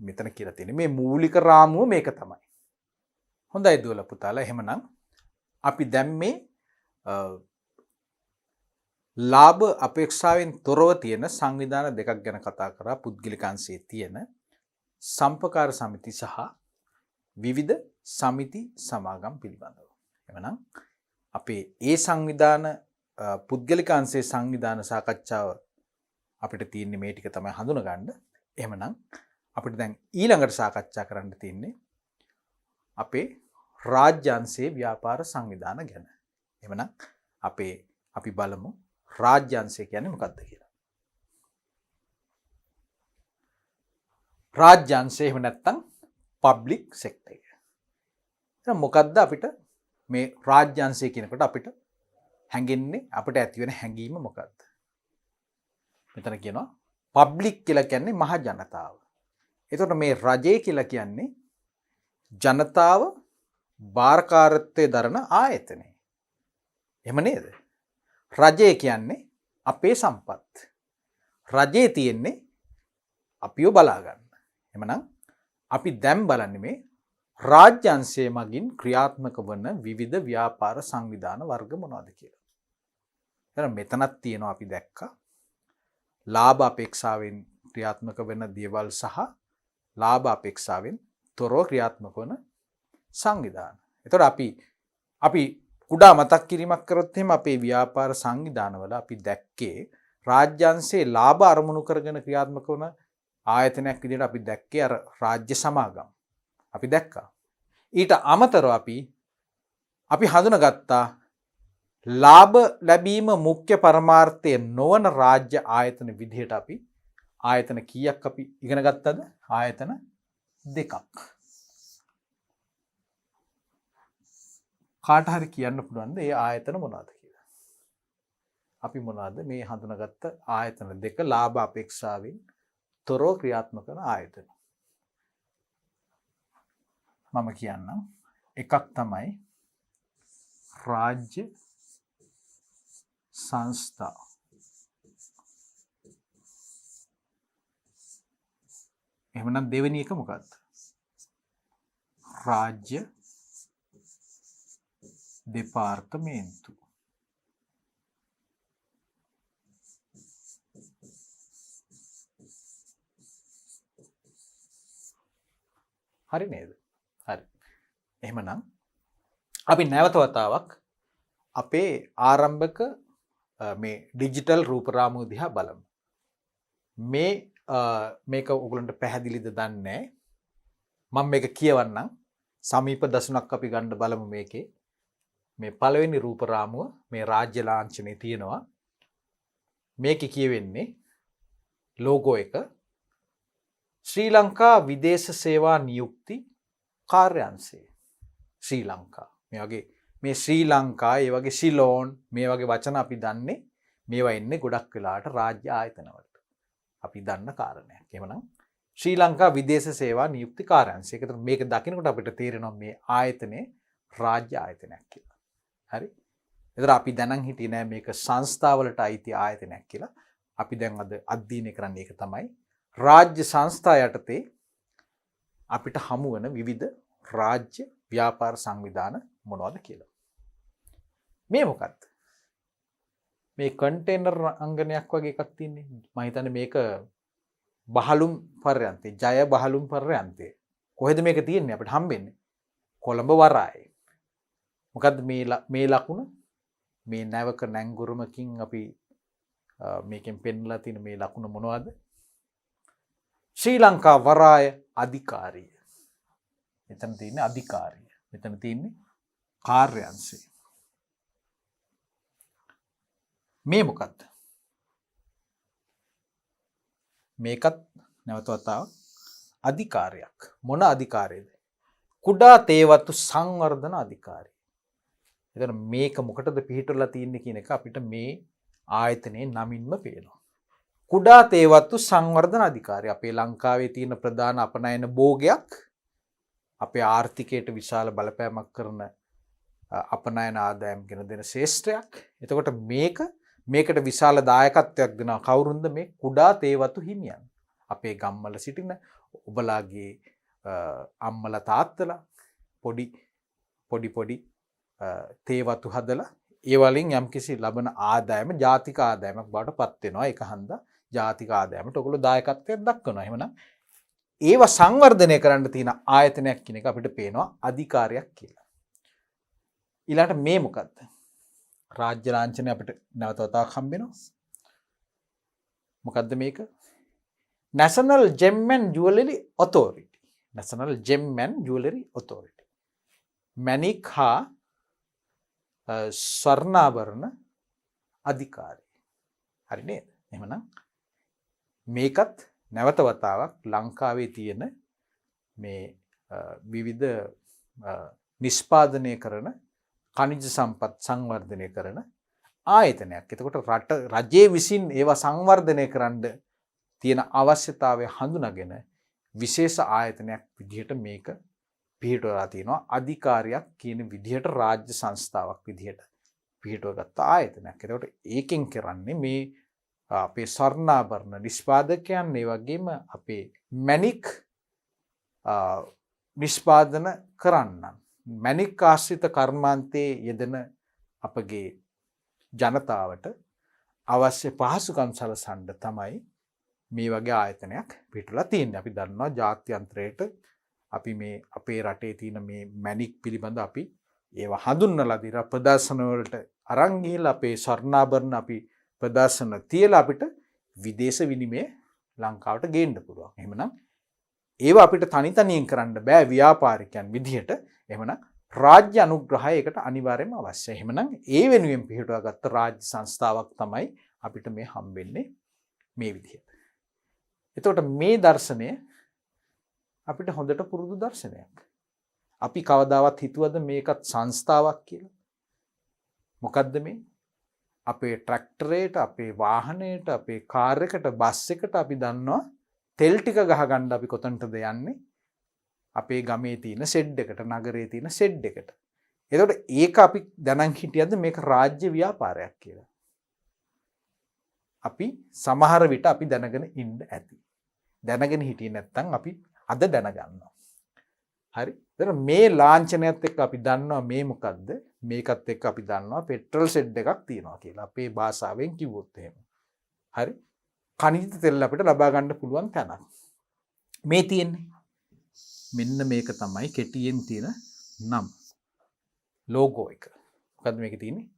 මෙතන කියලා තියෙන්නේ මේ මූලික රාමුව මේක තමයි. හොඳයි දුවලා පුතාලා. එහෙමනම් අපි දැන් මේ ලාභ අපේක්ෂාවෙන් තොරව තියෙන සංවිධාන දෙකක් ගැන කතා කරා. පුද්ගලිකාංශයේ තියෙන සම්පකාර සමිති සහ විවිධ සමිති සමාගම් පිළිබඳව. එහෙනම් අපේ ඒ සංවිධාන පුද්ගලිකාංශයේ සංවිධාන සාකච්ඡාව අපිට තියෙන්නේ මේ ටික තමයි හඳුනගන්න. එහෙමනම් අපිට දැන් ඊළඟට සාකච්ඡා කරන්න තියෙන්නේ අපේ රාජ්‍යාංශයේ ව්‍යාපාර සංවිධාන ගැන. එහෙමනම් අපි බලමු රාජ්‍යාංශය කියන්නේ මොකක්ද කියලා. රාජ්‍යාංශය එහෙම නැත්නම් පබ්ලික් සෙක්ටර් එක. එහෙනම් මොකක්ද අපිට මේ රාජ්‍යාංශය කියනකොට අපිට හැඟෙන්නේ, අපිට ඇති වෙන හැඟීම මොකක්ද? මෙතන කියනවා පබ්ලික් කියලා කියන්නේ මහ ජනතාව. එතකොට මේ රජය කියලා කියන්නේ ජනතාව භාරකාරත්වයේ දරන ආයතනය. එහෙම නේද? රජය කියන්නේ අපේ සම්පත්. රජයේ තියෙන්නේ අපිව බලා ගන්න. එහෙමනම් අපි දැන් බලන්නේ මේ රාජ්‍යාංශයේ මගින් ක්‍රියාත්මක වන විවිධ ව්‍යාපාර සංවිධාන වර්ග මොනවද කියලා. එහෙනම් මෙතනක් තියෙනවා අපි දැක්කා ලාභ අපේක්ෂාවෙන් ක්‍රියාත්මක වෙන දේවල් සහ ලාභ අපේක්ෂාවෙන් තොරව ක්‍රියාත්මක වන සංවිධාන. එතකොට අපි කුඩා මතක් කිරීමක් කරොත් එහෙම අපේ ව්‍යාපාර සංවිධානවල අපි දැක්කේ රාජ්‍යංශයේ ලාභ අරමුණු කරගෙන ක්‍රියාත්මක වන ආයතනයක් විදිහට අපි දැක්කේ අර රාජ්‍ය සමාගම්. අපි දැක්කා. ඊට අමතරව අපි හඳුනගත්තා ලාභ ලැබීම මුඛ්‍ය පරමාර්ථය නොවන රාජ්‍ය ආයතන විදිහට අපි ආයතන කීයක් අපි ඉගෙන ගත්තද? ආයතන 2ක්. කාට හරි කියන්න පුළුවන්ද ඒ ආයතන මොනවද කියලා? අපි මොනවද මේ හඳුනාගත්ත ආයතන 2 ලාභ අපේක්ෂාවෙන් තොරව ක්‍රියාත්මක කරන ආයතන? මම කියන්නම්. එකක් තමයි රාජ්‍ය සංස්ථා. එහෙමනම් දෙවෙනි එක මොකක්ද? රාජ්‍ය දෙපාර්තමේන්තු. හරි නේද? හරි. එහෙමනම් අපි නැවත වතාවක් අපේ ආරම්භක මේ ඩිජිටල් රූපරාමුව දිහා බලමු. මේක ඔයගලන්ට පැහැදිලිද දන්නේ නැහැ. මම මේක කියවන්නම්. සමීප දසුණක් අපි ගන්න බලමු මේකේ. මේ පළවෙනි රූපරාමුව මේ රාජ්‍ය ලාංඡනයේ තියෙනවා. මේකේ කියවෙන්නේ ලෝගෝ එක ශ්‍රී ලංකා විදේශ සේවා නියුක්ති කාර්යාංශය. ශ්‍රී ලංකා. මේ ශ්‍රී ලංකා, ඒ වගේ සිලෝන්, මේ වගේ වචන අපි දන්නේ මේවා එන්නේ ගොඩක් වෙලාවට රාජ්‍ය ආයතන වලට. අපි දන්න කාරණයක්. එහෙමනම් ශ්‍රී ලංකා විදේශ සේවා නියුක්ති කාර්යාංශය. ඒකට මේක දකිනකොට අපිට තේරෙනවා මේ ආයතනේ රාජ්‍ය ආයතනයක් කියලා. හරි? ඒතර අපි දැනන් හිටියේ නෑ මේක සංස්ථාවලට අයිති ආයතනයක් කියලා. අපි දැන් අද අධ්‍යයනය කරන්නේ ඒක තමයි. රාජ්‍ය සංස්ථා යටතේ අපිට හමු වෙන විවිධ රාජ්‍ය ව්‍යාපාර සංවිධාන මොනවද කියලා. මේ මොකක්ද? මේ කන්ටේනර් අංගනයක් වගේ එකක් තියෙන්නේ. මම හිතන්නේ මේක බහලුම් පර්යන්තේ, ජය බහලුම් පර්යන්තේ. කොහෙද මේක තියෙන්නේ අපිට හම්බෙන්නේ? කොළඹ වරායේ. මොකද්ද මේ ලකුණ? මේ නැවක නැංගුරුමකින් අපි මේකෙන් පෙන්ලා තියෙන මේ ලකුණ මොනවද? ශ්‍රී ලංකා වරාය අධිකාරිය. මෙතන තියෙන්නේ අධිකාරිය. මෙතන තියෙන්නේ කාර්යාංශය. මේ මොකක්ද? මේකත් නැවත වතාවක් අධිකාරියක්. මොන අධිකාරියද? කුඩා තේවතු සංවර්ධන අධිකාරිය. එතන මේක මොකටද පිහිටලා තියෙන්නේ කියන එක අපිට මේ ආයතනයේ නමින්ම පේනවා. කුඩා තේවතු සංවර්ධන අධිකාරිය අපේ ලංකාවේ තියෙන ප්‍රධාන අපනයන භෝගයක්, අපේ ආර්ථිකයට විශාල බලපෑමක් කරන අපනයන ආදායම් ගෙන දෙන ශේෂ්ත්‍රයක්. එතකොට මේකට විශාල දායකත්වයක් දෙනවා කවුරුන්ද? මේ කුඩා තේවතු හිමියන්. අපේ ගම්වල සිටින ඔබලාගේ අම්මලා තාත්තලා පොඩි තේවතු හදලා ඒ වලින් යම්කිසි ලබන ආදායම ජාතික ආදායමක් බවට පත් වෙනවා. ඒක හන්දා ජාතික ආදායමට ඔයගොල්ලෝ දායකත්වයක් දක්වනවා. එහෙමනම් ඒව සංවර්ධනය කරන්න තියෙන ආයතනයක් කියන එක අපිට පේනවා අධිකාරියක් කියලා. ඊළඟට මේ මොකද්ද? රාජ්‍ය ලාංඡනය අපිට නැවත වතාවක් හම්බ වෙනවා. මොකද්ද මේක? National Gem and Jewellery Authority. National Gem and Jewellery Authority. මැණික් හා ස්වර්ණාභරණ අධිකාරිය. හරි නේද? එහෙමනම් මේකත් නැවත වතාවක් ලංකාවේ තියෙන මේ විවිධ නිෂ්පාදනය කරන ඛනිජ සම්පත් සංවර්ධනය කරන ආයතනයක්. එතකොට රජයේ විසින් ඒවා සංවර්ධනය කරන්න තියෙන අවශ්‍යතාවය හඳුනාගෙන විශේෂ ආයතනයක් විදිහට මේක පිහිටවලා තියෙනවා. අධිකාරියක් කියන විදිහට රාජ්‍ය සංස්ථාවක් විදිහට පිහිටවගත්ත ආයතනයක්. එතකොට ඒකෙන් කරන්නේ මේ අපේ ස්වර්ණාභරණ නිෂ්පාදකයන්, ඒ වගේම අපේ මැණික් නිෂ්පාදන කරන්නන්, මැණික් ආශ්‍රිත කර්මාන්තයේ යෙදෙන අපගේ ජනතාවට අවශ්‍ය පහසුකම් සලසන්න තමයි මේ වගේ ආයතනයක් පිටලා තියෙන්නේ. අපි දන්නවා ජාත්‍යන්තරයට අපි මේ අපේ රටේ තියෙන මේ මැණික් පිළිබඳ අපි ඒවා හඳුන්වලා දීලා ප්‍රදර්ශන වලට අරන් ගිහිල්ලා අපේ ස්වර්ණාභරණ අපි ප්‍රදර්ශන තියලා අපිට විදේශ විනිමය ලංකාවට ගේන්න පුළුවන්. එහෙමනම් ඒවා අපිට තනි තනියෙන් කරන්න බෑ ව්‍යාපාරිකයන් විදිහට. එහෙමනම් රාජ්‍ය අනුග්‍රහය ඒකට අනිවාර්යයෙන්ම අවශ්‍යයි. එහෙමනම් ඒ වෙනුවෙන් පිටුවාගත්ත රාජ්‍ය සංස්ථාවක් තමයි අපිට මේ හම්බෙන්නේ මේ විදිහට. එතකොට මේ දර්ශනය අපිට හොඳට පුරුදු දර්ශනයක්. අපි කවදාවත් හිතුවද මේකත් සංස්ථාවක් කියලා? මොකද්ද මේ? අපේ ට්‍රැක්ටරේට, අපේ වාහනයට, අපේ කාර් එකට, බස් එකට අපි දන්නවා තෙල් ටික ගහගන්න අපි කොතනටද යන්නේ? අපේ ගමේ තියෙන සෙඩ් එකට, නගරේ තියෙන සෙඩ් එකට. එතකොට ඒක අපි දැනන් හිටියද මේක රාජ්‍ය ව්‍යාපාරයක් කියලා? අපි සමහර විට අපි දැනගෙන ඉන්න ඇති. දැනගෙන හිටියේ නැත්නම් අපි අද දැනගන්නවා. හරි. එතන මේ ලාංඡනයත් එක්ක අපි දන්නවා මේ මොකද්ද? මේකත් එක්ක අපි දන්නවා පෙට්‍රල් ෂෙඩ් එකක් තියෙනවා කියලා. අපේ භාෂාවෙන් කිව්වොත් එහෙම. හරි. කනිජ තෙල් අපිට ලබා ගන්න පුළුවන් තැනක්. මේ තියෙන්නේ. මෙන්න මේක තමයි කෙටියෙන් තියෙන නම්. ලෝගෝ එක. මොකද්ද මේකේ තියෙන්නේ?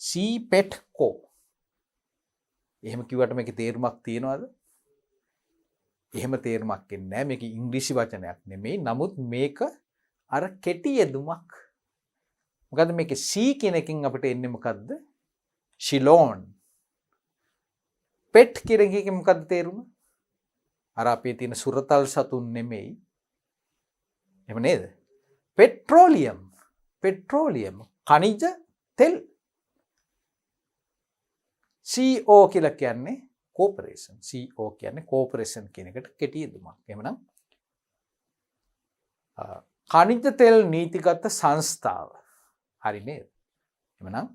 CPETCO. එහෙම කිව්වට මේකේ තේරුමක් තියනවද? එහෙම තේරුමක් එන්නේ නැහැ. මේක ඉංග්‍රීසි වචනයක් නෙමෙයි. නමුත් මේක අර කෙටි යෙදුමක්. මොකද්ද මේකේ C කියන එකෙන් අපිට එන්නේ මොකද්ද? ශිලෝන්. පෙට් කියන එකේ මොකද්ද තේරුම? අර අපේ තියෙන සුරතල් සතුන් නෙමෙයි. එහෙම නේද? පෙට්‍රෝලියම්. පෙට්‍රෝලියම්. khනිජ තෙල්. CO කියලා කියන්නේ කෝපරේෂන්. CO කියන්නේ කෝපරේෂන් කියන එකට කෙටි යෙදුමක්. එහෙමනම් khනිජ තෙල් නීතිගත සංස්ථාව. හරි නේද? එහෙමනම්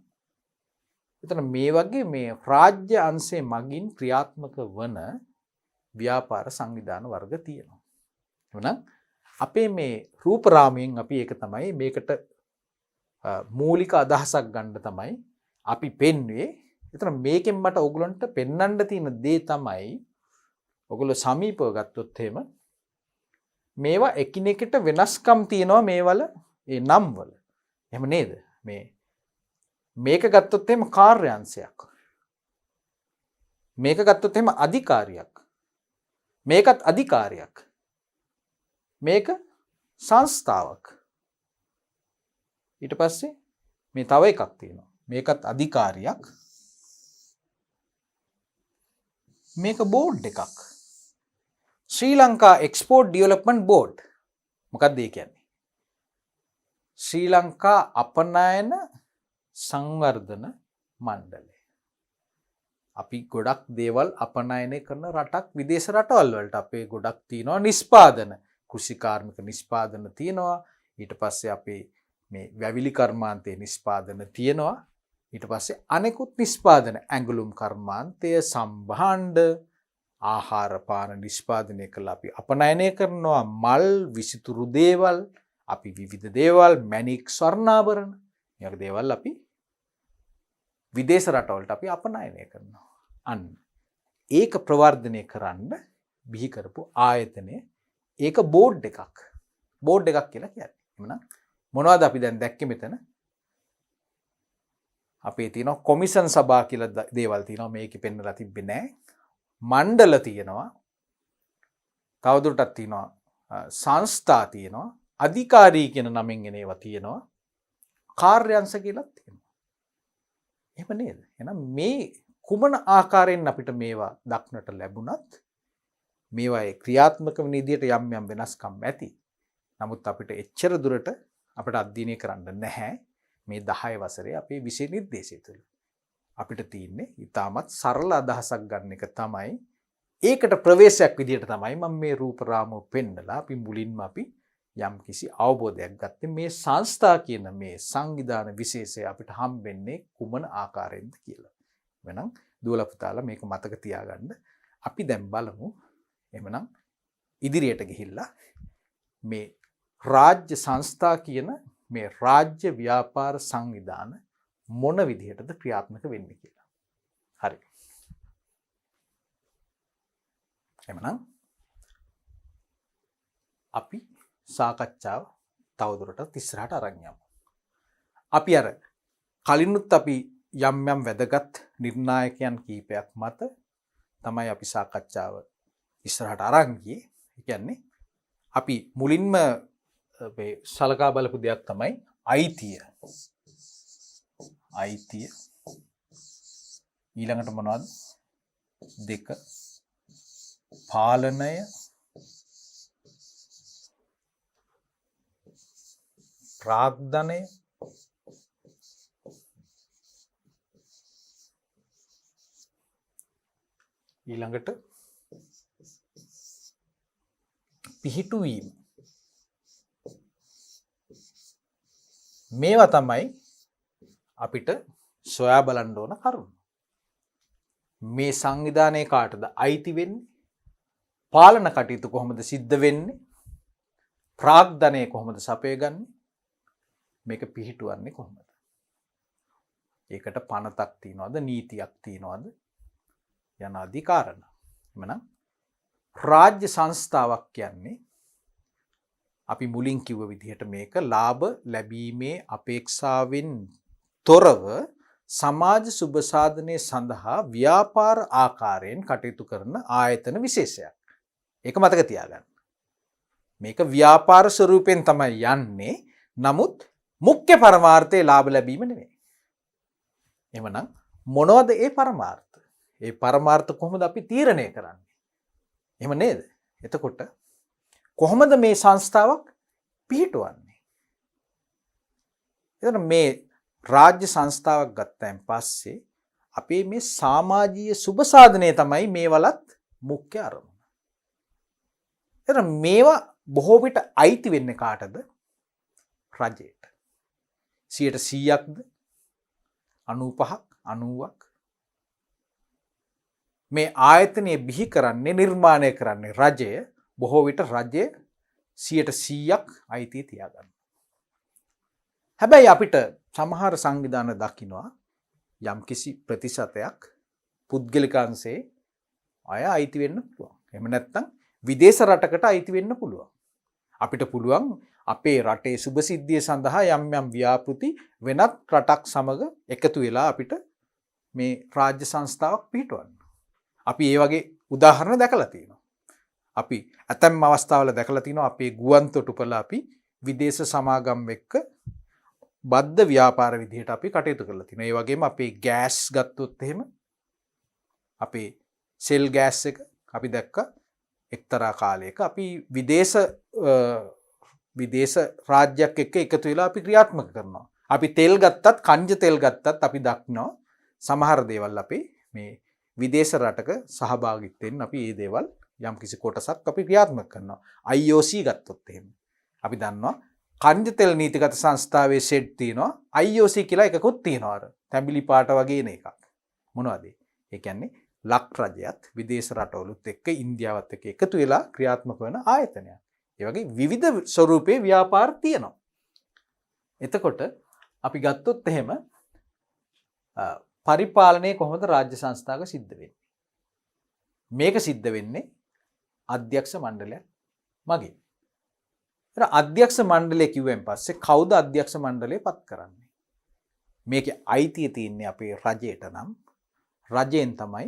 එතන මේ වගේ මේ රාජ්‍ය අංශයේ මගින් ක්‍රියාත්මක වන ව්‍යාපාර සංවිධාන වර්ග තියෙනවා. එහෙනම් අපේ මේ රූපරාමයෙන් අපි ඒක තමයි මේකට මූලික අදහසක් ගන්න තමයි අපි පෙන්වුවේ. එතන මේකෙන් මට ඔයගලන්ට පෙන්වන්න තියෙන දේ තමයි ඔයගොල්ලෝ සමීපව ගත්තොත් එහෙම මේවා එකිනෙකට වෙනස්කම් තියෙනවා මේවල ඒ නම් වල. එහෙම නේද? මේක ගත්තොත් එහෙම කාර්යාංශයක්. මේක ගත්තොත් එහෙම අධිකාරියක්. මේකත් අධිකාරියක්. මේක සංස්ථාවක්. ඊට පස්සේ මේ තව එකක් තියෙනවා. මේකත් අධිකාරියක්. මේක බෝඩ් එකක්. ශ්‍රී ලංකා එක්ස්පෝර්ට් ඩෙවලොප්මන්ට් බෝඩ්. මොකක්ද ඒ කියන්නේ? ශ්‍රී ලංකා අපනයන සංවර්ධන මණ්ඩලය. අපි ගොඩක් දේවල් අපනයනය කරන රටක් විදේශ රටවල් වලට අපේ ගොඩක් තියෙනවා නිෂ්පාදන. කෘෂි කාර්මික නිෂ්පාදන තියෙනවා. ඊට පස්සේ අපේ මේ වැවිලි කර්මාන්තයේ නිෂ්පාදන තියෙනවා. ඊට පස්සේ අනෙකුත් නිෂ්පාදන ඇඟලුම් කර්මාන්තය, සම්භාණ්ඩ, ආහාර පාන නිෂ්පාදනය කළා අපි අපනයනය කරනවා. මල්, විසිතුරු දේවල්, අපි විවිධ දේවල්, මැණික්, ස්වර්ණාභරණ, මේ වගේ දේවල් අපි විදේශ රටවලට අපි අපනයනය කරනවා. අන්න ඒක ප්‍රවර්ධනය කරන්න බිහි කරපු ආයතනය. ඒක බෝඩ් එකක්. බෝඩ් එකක් කියලා කියන්නේ. එහෙනම් මොනවද අපි දැන් දැක්කේ මෙතන? අපේ තියෙනවා කොමිෂන් සභා කියලා දේවල් තියෙනවා. මේකේ පෙන්නලා තිබ්බේ නැහැ. මණ්ඩල තියෙනවා. තවදුරටත් තියෙනවා සංස්ථා තියෙනවා. අධිකාරී කියන නමින් එන ඒවා තියෙනවා. කාර්යාංශ කියලා තියෙනවා. එහෙම නේද? එහෙනම් මේ කුමන ආකාරයෙන් අපිට මේවා දක්නට ලැබුණත් මේවායේ ක්‍රියාත්මක වෙන විදිහට යම් යම් වෙනස්කම් ඇති. නමුත් අපිට එච්චර දුරට අපිට අධ්‍යයනය කරන්න නැහැ. මේ 10 වසරේ අපේ විෂය නිර්දේශය තුළ අපිට තියෙන්නේ ඊටමත් සරල අදහසක් ගන්න එක තමයි. ඒකට ප්‍රවේශයක් විදිහට තමයි මම මේ රූපරාමව පෙන්නලා අපි මුලින්ම අපි යම් කිසි අවබෝධයක් ගත්තේ මේ සංස්ථා කියන මේ සංවිධාන විශේෂය අපිට හම්බෙන්නේ කුමන ආකාරයෙන්ද කියලා. එහෙනම් දුවලා පුතාලා මේක මතක තියාගන්න. අපි දැන් බලමු එහෙමනම් ඉදිරියට ගිහිල්ලා මේ රාජ්‍ය සංස්ථා කියන මේ රාජ්‍ය ව්‍යාපාර සංවිධාන මොන විදිහටද ක්‍රියාත්මක වෙන්නේ කියලා. හරි. එමනම් අපි සාකච්ඡාව තවදුරටත් ඉස්සරහට අරන් යමු. අපි අර කලිනුත් අපි යම් යම් වැදගත් නිර්ණායකයන් කීපයක් මත තමයි අපි සාකච්ඡාව ඉස්සරහට අරන් ගියේ. ඒ කියන්නේ අපි මුලින්ම සලකා බලපු දෙයක් තමයි අයිතිය. අයිතිය ඊළඟට මොනවද? දෙක පාලනය ප්‍රාග්ධනය ඊළඟට පිහිටුවීම. මේවා තමයි අපිට සොයා බලන්න ඕන කරුණු. මේ සංවිධානයේ කාටද අයිති වෙන්නේ? පාලන කටයුතු කොහොමද සිද්ධ වෙන්නේ? ප්‍රාග්ධනය කොහොමද සපයගන්නේ? මේක පිහිටුවන්නේ කොහොමද? ඒකට පනතක් තියනවද? නීතියක් තියනවද? යන ආදී කාරණා. එමනම් රාජ්‍ය සංස්ථාවක් කියන්නේ අපි මුලින් කිව්ව විදිහට මේක ලාභ ලැබීමේ අපේක්ෂාවෙන් තොරව සමාජ සුබ සාධනය සඳහා ව්‍යාපාර ආකාරයෙන් කටයුතු කරන ආයතන විශේෂයක්. ඒක මතක තියාගන්න. මේක ව්‍යාපාර ස්වරූපයෙන් තමයි යන්නේ. නමුත් මුඛ්‍ය පරමාර්ථයේ ලාභ ලැබීම නෙවෙයි. එමනම් මොනවද ඒ පරමාර්ථ? ඒ පරමාර්ථ කොහොමද අපි තීරණය කරන්නේ? එහෙම නේද? එතකොට කොහොමද මේ සංස්ථාවක් පිහිටවන්නේ? එතන මේ රාජ්‍ය සංස්ථාවක් ගත්තයින් පස්සේ අපේ මේ සමාජීය සුබ සාධනය තමයි මේවලත් මුඛ්‍ය අරමුණ. එතන මේවා බොහෝ විට අයිති වෙන්නේ කාටද? රජයට. 100%ක්ද? 95ක් 90ක්? මේ ආයතනය බිහි කරන්නේ නිර්මාණය කරන්නේ රජය. බොහෝ විට රජය 100%ක් අයිතිය තියාගන්න. හැබැයි අපිට සමහර සංවිධාන දකින්නවා යම් කිසි ප්‍රතිශතයක් පුද්ගලික අංශේ අය අයිති වෙන්න පුළුවන්. එහෙම නැත්නම් විදේශ රටකට අයිති වෙන්න පුළුවන්. අපිට පුළුවන් අපේ රටේ සුබසිද්ධිය සඳහා යම් යම් ව්‍යාපෘති වෙනත් රටක් සමග එකතු වෙලා අපිට මේ රාජ්‍ය සංස්ථාවක් පිහිටවන්න. අපි ඒ වගේ උදාහරණ දැකලා තියෙනවා. අපි ඇතැම් අවස්ථාවල දැකලා තිනවා අපේ ගුවන් තොටුපළ අපි විදේශ සමාගම් එක්ක බද්ධ ව්‍යාපාර විදිහට අපි කටයුතු කරලා තිනවා. ඒ වගේම අපේ ගෑස් ගත්තොත් එහෙම අපේ සෙල් ගෑස් එක අපි දැක්ක එක්තරා කාලයක අපි විදේශ රාජ්‍යයක් එක්ක එකතු වෙලා අපි ක්‍රියාත්මක කරනවා. අපි තෙල් ගත්තත් කංජ තෙල් ගත්තත් අපි දක්නවා සමහර දේවල් අපේ මේ විදේශ රටක සහභාගීත්වයෙන් අපි මේ දේවල් යම් කිසි කොටසක් අපි ක්‍රියාත්මක කරනවා. IOC ගත්තොත් එහෙම. අපි දන්නවා කන්ජ තෙල් නීතිගත සංස්ථාවේ සෙට් තියෙනවා. IOC කියලා එකකුත් තියෙනවා. අර තැඹිලි පාට වගේ එන එකක්. මොනවද? ඒ කියන්නේ ලක් රජයත් විදේශ රටවලුත් එක්ක ඉන්දියාවත් එක්ක එකතු වෙලා ක්‍රියාත්මක වෙන ආයතනයක්. ඒ වගේ විවිධ ස්වරූපේ ව්‍යාපාර තියෙනවා. එතකොට අපි ගත්තොත් එහෙම පරිපාලනය කොහොමද රාජ්‍ය සංස්ථාවක සිද්ධ වෙන්නේ? මේක සිද්ධ වෙන්නේ අධ්‍යක්ෂ මණ්ඩලයක් මගින්. ඒතර අධ්‍යක්ෂ මණ්ඩලය කිව්වෙන් පස්සේ කවුද අධ්‍යක්ෂ මණ්ඩලය පත් කරන්නේ? මේකේ අයිතිය තියෙන්නේ අපේ රජයට නම් රජයෙන් තමයි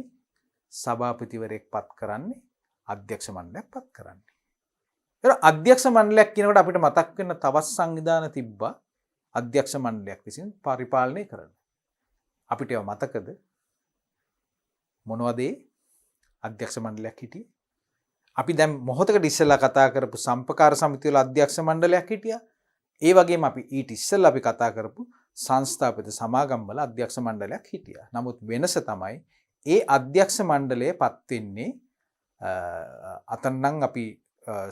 සභාපතිවරයෙක් පත් කරන්නේ, අධ්‍යක්ෂ මණ්ඩලයක් පත් කරන්නේ. ඒතර අධ්‍යක්ෂ මණ්ඩලයක් කියනකොට අපිට මතක් වෙන තවත් සංවිධාන තිබ්බා අධ්‍යක්ෂ මණ්ඩලයක් විසින් පරිපාලනය කරන. අපිට ඒව මතකද? මොනවද අධ්‍යක්ෂ මණ්ඩලයක් හිටියේ? අපි දැන් මොහොතකට ඉස්සෙල්ලා කතා කරපු සම්පකාර සමිතිය වල අධ්‍යක්ෂ මණ්ඩලයක් හිටියා. ඒ වගේම අපි ඊට ඉස්සෙල්ලා අපි කතා කරපු සංස්ථාපිත සමාගම් වල අධ්‍යක්ෂ මණ්ඩලයක් හිටියා. නමුත් වෙනස තමයි ඒ අධ්‍යක්ෂ මණ්ඩලය පත් වෙන්නේ අතනනම් අපි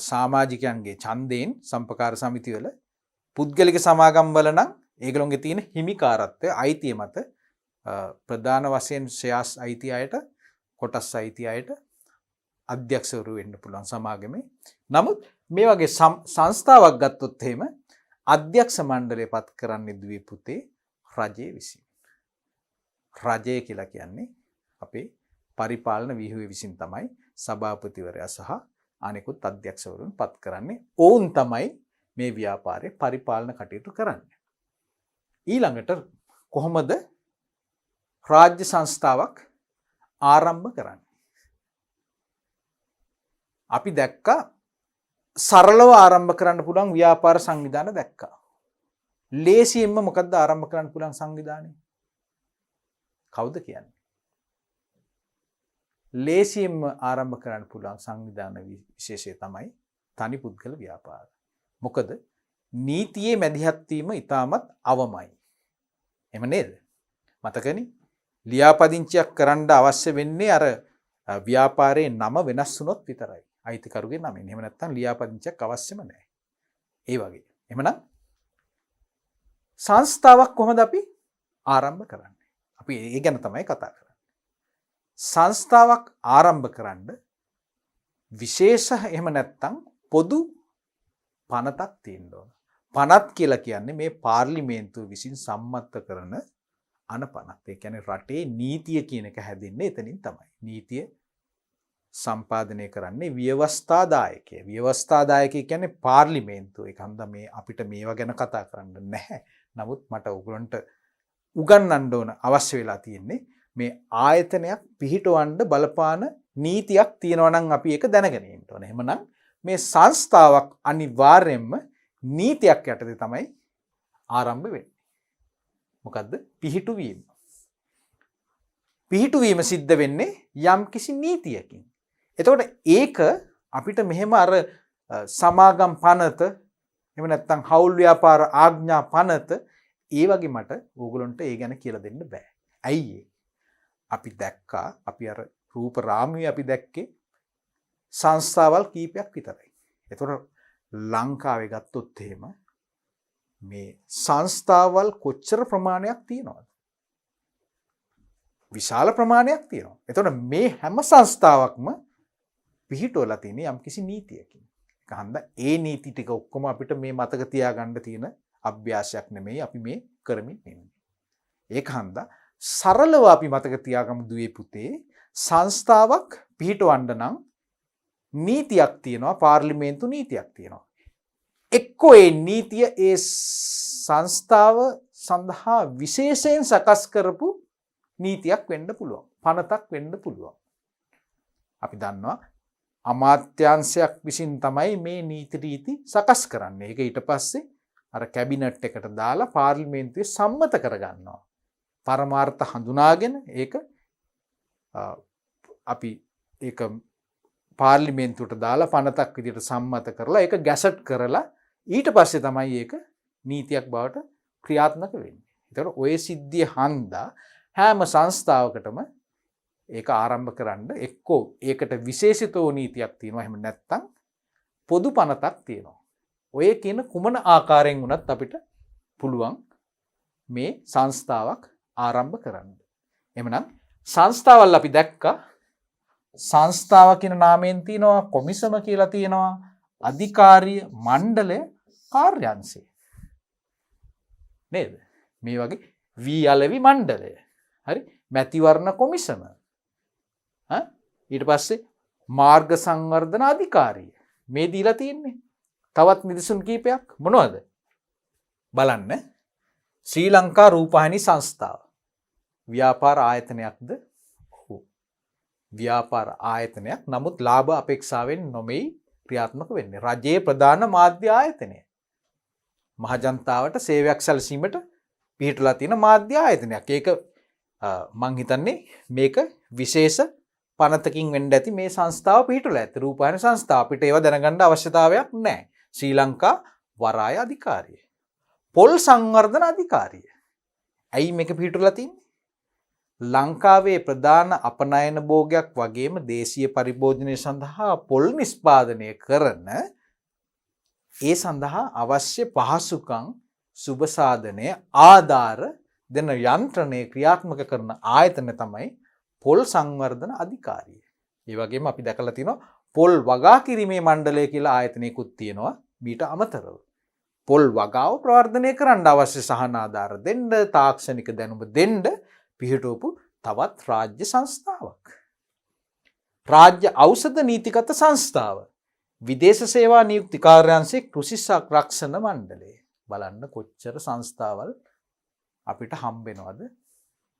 සමාජිකයන්ගේ ඡන්දයෙන් සම්පකාර සමිතිය වල පුද්ගලික සමාගම් වල නම් ඒගොල්ලෝගේ තියෙන හිමිකාරත්වය අයිතිය මත ප්‍රධාන වශයෙන් ෂෙයාර්ස් අයිති අයට කොටස් අයිති අයට අධ්‍යක්ෂවරු වෙන්න පුළුවන් සමාගමේ. නමුත් මේ වගේ සංස්ථාවක් ගත්තොත් එහෙම අධ්‍යක්ෂ මණ්ඩලය පත් කරන්නේ දුවේ පුතේ රජයේ විසින්. රජය කියලා කියන්නේ අපේ පරිපාලන ව්‍යුහය විසින් තමයි සභාපතිවරයා සහ අනෙකුත් අධ්‍යක්ෂවරුන් පත් කරන්නේ. ඔවුන් තමයි මේ ව්‍යාපාරයේ පරිපාලන කටයුතු කරන්නේ. ඊළඟට කොහොමද රාජ්‍ය සංස්ථාවක් ආරම්භ කරන්නේ? අපි දැක්කා සරලව ආරම්භ කරන්න පුළුවන් ව්‍යාපාර සංවිධාන දැක්කා. ලේසියෙන්ම මොකද්ද ආරම්භ කරන්න පුළුවන් සංවිධානය? කවුද කියන්නේ? ලේසියෙන්ම ආරම්භ කරන්න පුළුවන් සංවිධාන විශේෂය තමයි තනි පුද්ගල ව්‍යාපාර. මොකද නීතියේ මැදිහත් වීම ඉතාමත් අවමයි. එහෙම නේද? මතකනේ? ලියාපදිංචියක් කරන්න අවශ්‍ය වෙන්නේ අර ව්‍යාපාරයේ නම වෙනස් වුණොත් විතරයි. අයිතිකරුගේ නමින්. එහෙම නැත්නම් ලියාපදිංචියක් අවශ්‍යම නැහැ. ඒ වගේ. එහෙමනම් සංස්ථාවක් කොහොමද අපි ආරම්භ කරන්නේ? අපි ඒ ගැන තමයි කතා කරන්නේ. සංස්ථාවක් ආරම්භ කරන්න විශේෂ එහෙම නැත්නම් පොදු පනතක් තියෙන්න ඕන. පනත් කියලා කියන්නේ මේ පාර්ලිමේන්තුව විසින් සම්මත කරන අනපනත්. ඒ කියන්නේ රටේ නීතිය කියන එක හැදෙන්නේ එතනින් තමයි. නීතිය සම්පාදනය කරන්නේ ව්‍යවස්ථාදායකය. ව්‍යවස්ථාදායකය කියන්නේ පාර්ලිමේන්තුව. ඒක හන්ද මේ අපිට මේවා ගැන කතා කරන්න නැහැ. නමුත් මට ඔයගොල්ලන්ට උගන්වන්න ඕන අවශ්‍ය වෙලා තියෙන්නේ මේ ආයතනයක් පිහිටවන්න බලපාන නීතියක් තියෙනවා නම් අපි ඒක දැනගෙන ඉන්න ඕනේ. එහෙමනම් මේ සංස්ථාවක් අනිවාර්යයෙන්ම නීතියක් යටතේ තමයි ආරම්භ වෙන්නේ. මොකද්ද? පිහිටුවීම. පිහිටුවීම සිද්ධ වෙන්නේ යම් කිසි නීතියකින්. එතකොට ඒක අපිට මෙහෙම අර සමාගම් පනත එහෙම නැත්නම් හවුල් ව්‍යාපාර ආඥා පනත ඒ වගේ මට ඕගොල්ලන්ට ඒ ගැන කියලා දෙන්න බෑ. ඇයි ඒ? අපි දැක්කා අපි අර රූප රාමුවේ අපි දැක්කේ සංස්ථාවල් කීපයක් විතරයි. එතකොට ලංකාවේ ගත්තොත් එහෙම මේ සංස්ථාවල් කොච්චර ප්‍රමාණයක් තියෙනවද? විශාල ප්‍රමාණයක් තියෙනවා. එතකොට මේ හැම සංස්ථාවක්ම පිහිටවලා තියෙන යම්කිසි නීතියකින්. ඒක හන්දා ඒ නීති ටික ඔක්කොම අපිට මේ මතක තියාගන්න තියෙන අභ්‍යාසයක් නෙමෙයි අපි මේ කරමින් ඉන්නේ. ඒක හන්දා සරලව අපි මතක තියාගමු දුවේ පුතේ, සංස්ථාවක් පිහිටවන්න නම් නීතියක් තියෙනවා, පාර්ලිමේන්තු නීතියක් තියෙනවා. එක්කෝ ඒ නීතිය ඒ සංස්ථාව සඳහා විශේෂයෙන් සකස් කරපු නීතියක් වෙන්න පුළුවන්. පනතක් වෙන්න පුළුවන්. අපි දන්නවා අමාත්‍යාංශයක් විසින් තමයි මේ නීති රීති සකස් කරන්නේ. ඒක ඊට පස්සේ අර කැබිනට් එකට දාලා පාර්ලිමේන්තුවේ සම්මත කරගන්නවා. පරමාර්ථ හඳුනාගෙන ඒක අපි ඒක පාර්ලිමේන්තුවට දාලා පනතක් විදිහට සම්මත කරලා ඒක ගැසට් කරලා ඊට පස්සේ තමයි ඒක නීතියක් බවට ක්‍රියාත්මක වෙන්නේ. ඒතකොට ඔය සිද්ධිය හන්දා හැම සංස්ථාවකටම ඒක ආරම්භ කරන්න එක්කෝ ඒකට විශේෂිතෝ නීතියක් තියෙනවා, එහෙම නැත්නම් පොදු පනතක් තියෙනවා. ඔය කියන කුමන ආකාරයෙන් වුණත් අපිට පුළුවන් මේ සංස්ථාවක් ආරම්භ කරන්න. එහෙමනම් සංස්ථාවල් අපි දැක්කා. සංස්ථාව කියන නාමයෙන් තියෙනවා කොමිසම කියලා තියෙනවා, අධිකාරිය මණ්ඩලය, කාර්යාංශය. නේද? මේ වගේ වී අලෙවි මණ්ඩලය. හරි? මැතිවරණ කොමිසම. ඊට පස්සේ මාර්ග සංවර්ධන අධිකාරිය. මේ දීලා තියෙන්නේ. තවත් නිදසුන් කීපයක් මොනවද? බලන්න. ශ්‍රී ලංකා රූපවාහිනී සංස්ථාව. ව්‍යාපාර ආයතනයක්ද? ව්‍යාපාර ආයතනයක්. නමුත් ලාභ අපේක්ෂාවෙන් නොමෙයි ක්‍රියාත්මක වෙන්නේ. රජයේ ප්‍රධාන මාධ්‍ය ආයතනය. මහජනතාවට සේවයක් සැලසීමට පිහිටලා තියෙන මාධ්‍ය ආයතනයක්. ඒක මං හිතන්නේ මේක විශේෂ පනතකින් වෙන්න ඇති මේ සංස්ථාව පිහිටලා ඇති. රූපවාහිනී සංස්ථාව. අපිට ඒව දැනගන්න අවශ්‍යතාවයක් නැහැ. ශ්‍රී ලංකා වරාය අධිකාරිය. පොල් සංවර්ධන අධිකාරිය. ඇයි මේක පිහිටලා තියෙන්නේ? ලංකාවේ ප්‍රධාන අපනයන භෝගයක් වගේම දේශීය පරිභෝජනය සඳහා පොල් නිෂ්පාදනය කරන ඒ සඳහා අවශ්‍ය පහසුකම්, සුබ සාධනය, ආධාර දෙන යන්ත්‍රණය ක්‍රියාත්මක කරන ආයතන තමයි පොල් සංවර්ධන අධිකාරිය. ඒ වගේම අපි දැකලා තිනවා පොල් වගා කිරීමේ මණ්ඩලය කියලා ආයතනයකුත් තියෙනවා මීට අමතරව. පොල් වගාව ප්‍රවර්ධනය කරන්න අවශ්‍ය සහන ආධාර දෙන්න, තාක්ෂණික දැනුම දෙන්න පිහිටවපු තවත් රාජ්‍ය සංස්ථාවක්. රාජ්‍ය ඖෂධ නීතිගත සංස්ථාව. විදේශ සේවා නියුක්ති කාර්යාංශයේ කෘෂි රක්ෂණ මණ්ඩලය. බලන්න කොච්චර සංස්ථාවල් අපිට හම්බෙනවද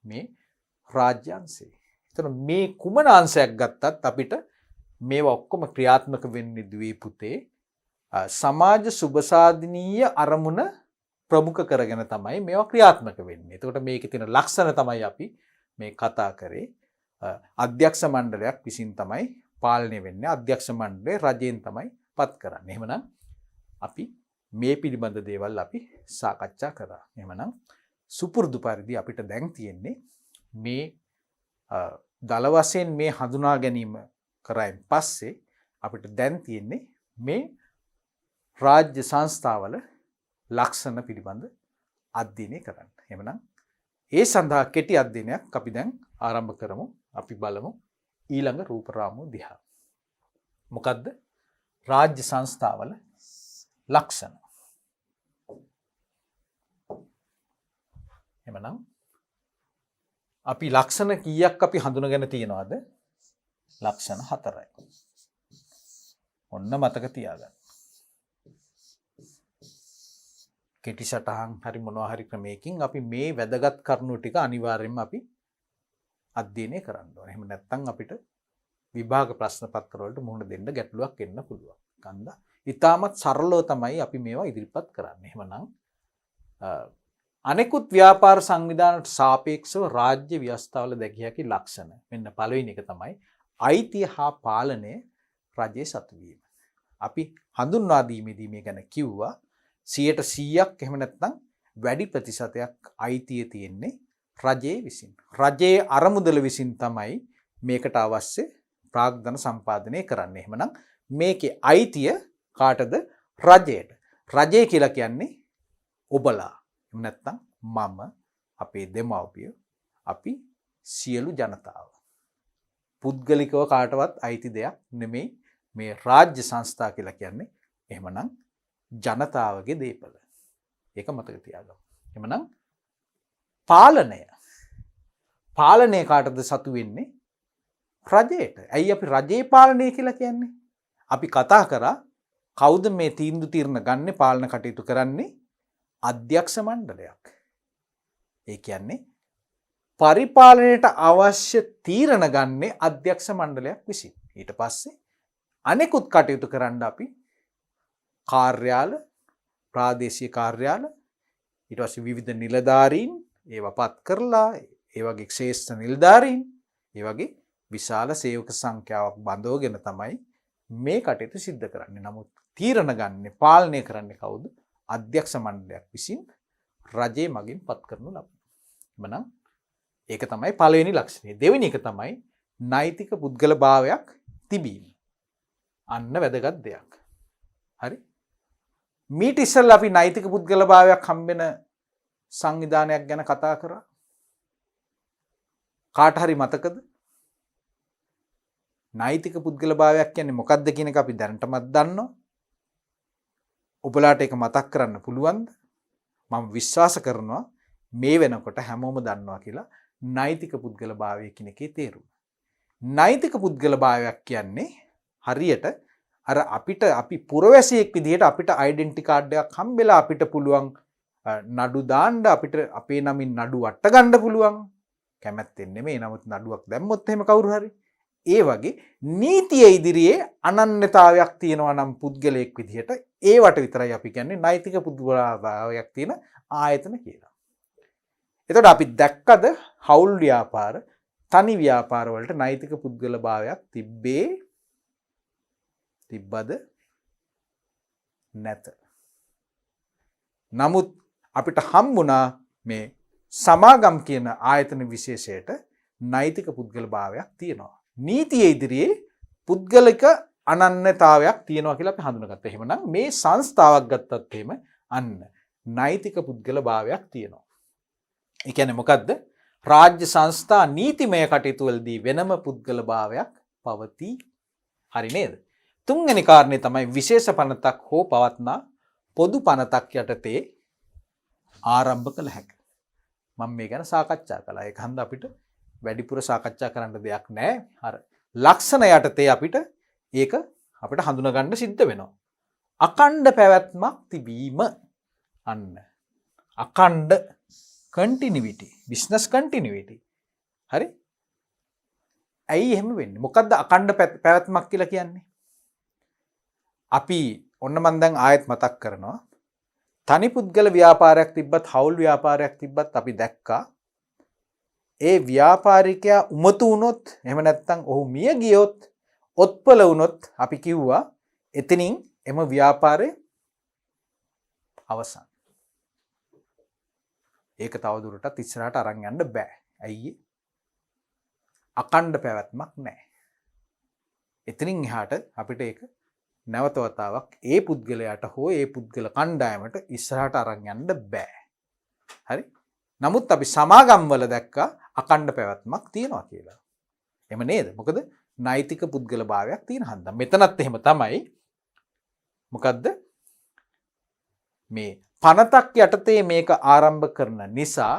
මේ රාජ්‍යංශේ. එතන මේ කුමන අංශයක් ගත්තත් අපිට මේවා ඔක්කොම ක්‍රියාත්මක වෙන්නේ දුවේ පුතේ සමාජ සුබසාධනීය අරමුණ ප්‍රමුඛ කරගෙන තමයි මේවා ක්‍රියාත්මක වෙන්නේ. එතකොට මේකේ තියෙන ලක්ෂණ තමයි අපි මේ කතා කරේ. අධ්‍යක්ෂ මණ්ඩලයක් විසින් තමයි පාලනය වෙන්නේ. අධ්‍යක්ෂ මණ්ඩලය රජයෙන් තමයි පත් කරන්නේ. එහෙමනම් අපි මේ පිළිබඳ දේවල් අපි සාකච්ඡා කරා. එහෙමනම් සුපුරුදු පරිදි අපිට දැන් තියෙන්නේ මේ දල වශයෙන් මේ හඳුනා ගැනීම කරයින් පස්සේ අපිට දැන් තියෙන්නේ මේ රාජ්‍ය සංස්ථාවල ලක්ෂණ පිළිබඳ අධ්‍යයනය කරන්න. එහෙමනම් ඒ සඳහා කෙටි අධ්‍යයනයක් අපි දැන් ආරම්භ කරමු. අපි බලමු ඊළඟ රූප රාමුව දිහා. මොකද්ද? රාජ්‍ය සංස්ථාවල ලක්ෂණ. එහෙමනම් අපි ලක්ෂණ කීයක් අපි හඳුනගෙන තියෙනවද? ලක්ෂණ 4යි. ඔන්න මතක තියාගන්න. කෙටි සටහන් හරි මොනවා හරි ක්‍රමයකින් අපි මේ වැදගත් කරුණු ටික අනිවාර්යයෙන්ම අපි අධ්‍යයනය කරන්න ඕනේ. එහෙම නැත්නම් අපිට විභාග ප්‍රශ්න පත්‍ර වලට මුහුණ දෙන්න ගැටලුවක් එන්න පුළුවන්. කන්ද ඉතාමත් සරලව තමයි අපි මේවා ඉදිරිපත් කරන්නේ. එහෙමනම් අනෙකුත් ව්‍යාපාර සංවිධානට සාපේක්ෂව රාජ්‍ය ව්‍යවස්ථාවල දැකිය හැකි ලක්ෂණ. මෙන්න පළවෙනි එක තමයි අයිතිය හා පාලනය රජයේ සතු වීම. අපි හඳුන්වා දීමේදී මේ ගැන කිව්වා 100%ක් එහෙම නැත්නම් වැඩි ප්‍රතිශතයක් අයිතිය තියෙන්නේ රජයේ විසින්. රජයේ අරමුදල විසින් තමයි මේකට අවශ්‍ය ප්‍රාග්ධන සම්පාදනය කරන්නේ. එහෙමනම් මේකේ අයිතිය කාටද? රජයට. රජය කියලා කියන්නේ ඔබලා. එහෙම නැත්නම් මම, අපේ දෙමව්පිය, අපි සියලු ජනතාව. පුද්ගලිකව කාටවත් අයිති දෙයක් නෙමෙයි මේ රාජ්‍ය සංස්ථා කියලා කියන්නේ. එහෙමනම් ජනතාවගේ දේපල. ඒක මතක තියාගන්න. එහෙමනම් පාලනය කාටද සතු වෙන්නේ? රජයට. ඇයි අපි රජයේ පාලනය කියලා කියන්නේ? අපි කතා කරා කවුද මේ තීන්දුව తీරන ගන්නේ පාලන කටයුතු කරන්නේ? අධ්‍යක්ෂ මණ්ඩලයක්. ඒ කියන්නේ පරිපාලනයට අවශ්‍ය තීරණ ගන්නේ අධ්‍යක්ෂ මණ්ඩලයක් විසින්. ඊට පස්සේ අනෙකුත් කටයුතු කරන්න අපි කාර්යාල, ප්‍රාදේශීය කාර්යාල, ඊට පස්සේ විවිධ නිලධාරීන් ඒවා පත් කරලා, ඒ වගේ ශ්‍රේෂ්ඨ නිලධාරීන්, ඒ වගේ විශාල සේවක සංඛ්‍යාවක් බඳවගෙන තමයි මේ කටයුතු සිද්ධ කරන්නේ. නමුත් තීරණ ගන්න, පාලනය කරන්නේ කවුද? අධ්‍යක්ෂ මණ්ඩලයක් විසින් රජයේ මගින් පත් කරනු ලබන. එමනම් ඒක තමයි පළවෙනි ලක්ෂණය. දෙවෙනි එක තමයි නෛතික පුද්ගල භාවයක් තිබීම. අන්න වැදගත් දෙයක්. හරි? මීට ඉස්සෙල්ලා අපි නෛතික පුද්ගල භාවයක් හම්බෙන සංවිධානයක් ගැන කතා කරා. කාට හරි මතකද? නෛතික පුද්ගල භාවයක් කියන්නේ මොකක්ද කියන එක අපි දැනටමත් දන්නවා. ඔබලාට ඒක මතක් කරන්න පුළුවන්ද? මම විශ්වාස කරනවා මේ වෙනකොට හැමෝම දන්නවා කියලා නෛතික පුද්ගල භාවය කියන එකේ තේරුම. නෛතික පුද්ගල භාවයක් කියන්නේ හරියට අර අපි පුරවැසියෙක් විදිහට අපිට ඩෙන්ටිටි කාඩ් එකක් හම්බෙලා අපිට පුළුවන් නඩු දාන්න, අපිට අපේ නමින් නඩු වට ගන්න පුළුවන්. කැමැත්තෙන් නෙමෙයි, නමුත් නඩුවක් දැම්මොත් එහෙම කවුරු හරි ඒ වගේ නීතිය ඉදිරියේ අනන්‍යතාවයක් තියෙනවා නම් පුද්ගලයෙක් විදිහට ඒවට විතරයි අපි කියන්නේ නෛතික පුද්ගලභාවයක් තියෙන ආයතන කියලා. එතකොට අපි දැක්කද හවුල් ව්‍යාපාර, තනි ව්‍යාපාර වලට නෛතික පුද්ගලභාවයක් තිබ්බද නැත. නමුත් අපිට හම්බුණා මේ සමාගම් කියන ආයතන විශේෂයට නෛතික පුද්ගලභාවයක් තියෙනවා. නීතිය ඉදිරියේ පුද්ගලික අනන්‍යතාවයක් තියෙනවා කියලා අපි හඳුනගත්තා. එහෙමනම් මේ සංස්ථාවක් ගත්තත් එහෙම අන්න නෛතික පුද්ගල භාවයක් තියෙනවා. ඒ කියන්නේ මොකද්ද? රාජ්‍ය සංස්ථා නීතිමය කටයුතු වලදී වෙනම පුද්ගල භාවයක් පවතී. හරි නේද? තුන්වෙනි කාරණේ තමයි විශේෂ පනතක් හෝ පවත්නා පොදු පනතක් යටතේ ආරම්භ කළ හැක. මම මේ ගැන සාකච්ඡා කළා. ඒක හන්ද අපිට වැඩිපුර සාකච්ඡා කරන්න දෙයක් නැහැ. අර ලක්ෂණ යටතේ අපිට ඒක අපිට හඳුනා ගන්න සිද්ධ වෙනවා. අකණ්ඩ පැවැත්මක් තිබීම අන්න අකණ්ඩ continuity business continuity හරි ඇයි එහෙම වෙන්නේ මොකද්ද අකණ්ඩ පැවැත්මක් කියලා කියන්නේ අපි ඔන්න මම දැන් ආයෙත් මතක් කරනවා තනි පුද්ගල ව්‍යාපාරයක් තිබ්බත් හවුල් ව්‍යාපාරයක් තිබ්බත් අපි දැක්කා ඒ ව්‍යාපාරිකයා උමතු වුණොත් එහෙම නැත්නම් ඔහු මිය ගියොත් ඔත්පල වුණොත් අපි කිව්වා එතනින් එම ව්‍යාපාරේ අවසන්. ඒක තවදුරටත් ඉස්සරහට අරන් යන්න බෑ. ඇයි? අකණ්ඩ පැවැත්මක් නැහැ. එතනින් එහාට අපිට ඒක නැවත වතාවක් ඒ පුද්ගලයාට හෝ ඒ පුද්ගල කණ්ඩායමට ඉස්සරහට අරන් යන්න බෑ. හරි? නමුත් අපි සමාගම් වල දැක්කා අකණ්ඩ පැවැත්මක් තියනවා කියලා. එහෙම නේද? මොකද නෛතික පුද්ගල භාවයක් තියෙන හන්දා. මෙතනත් එහෙම තමයි. මොකද්ද? මේ පනතක් යටතේ මේක ආරම්භ කරන නිසා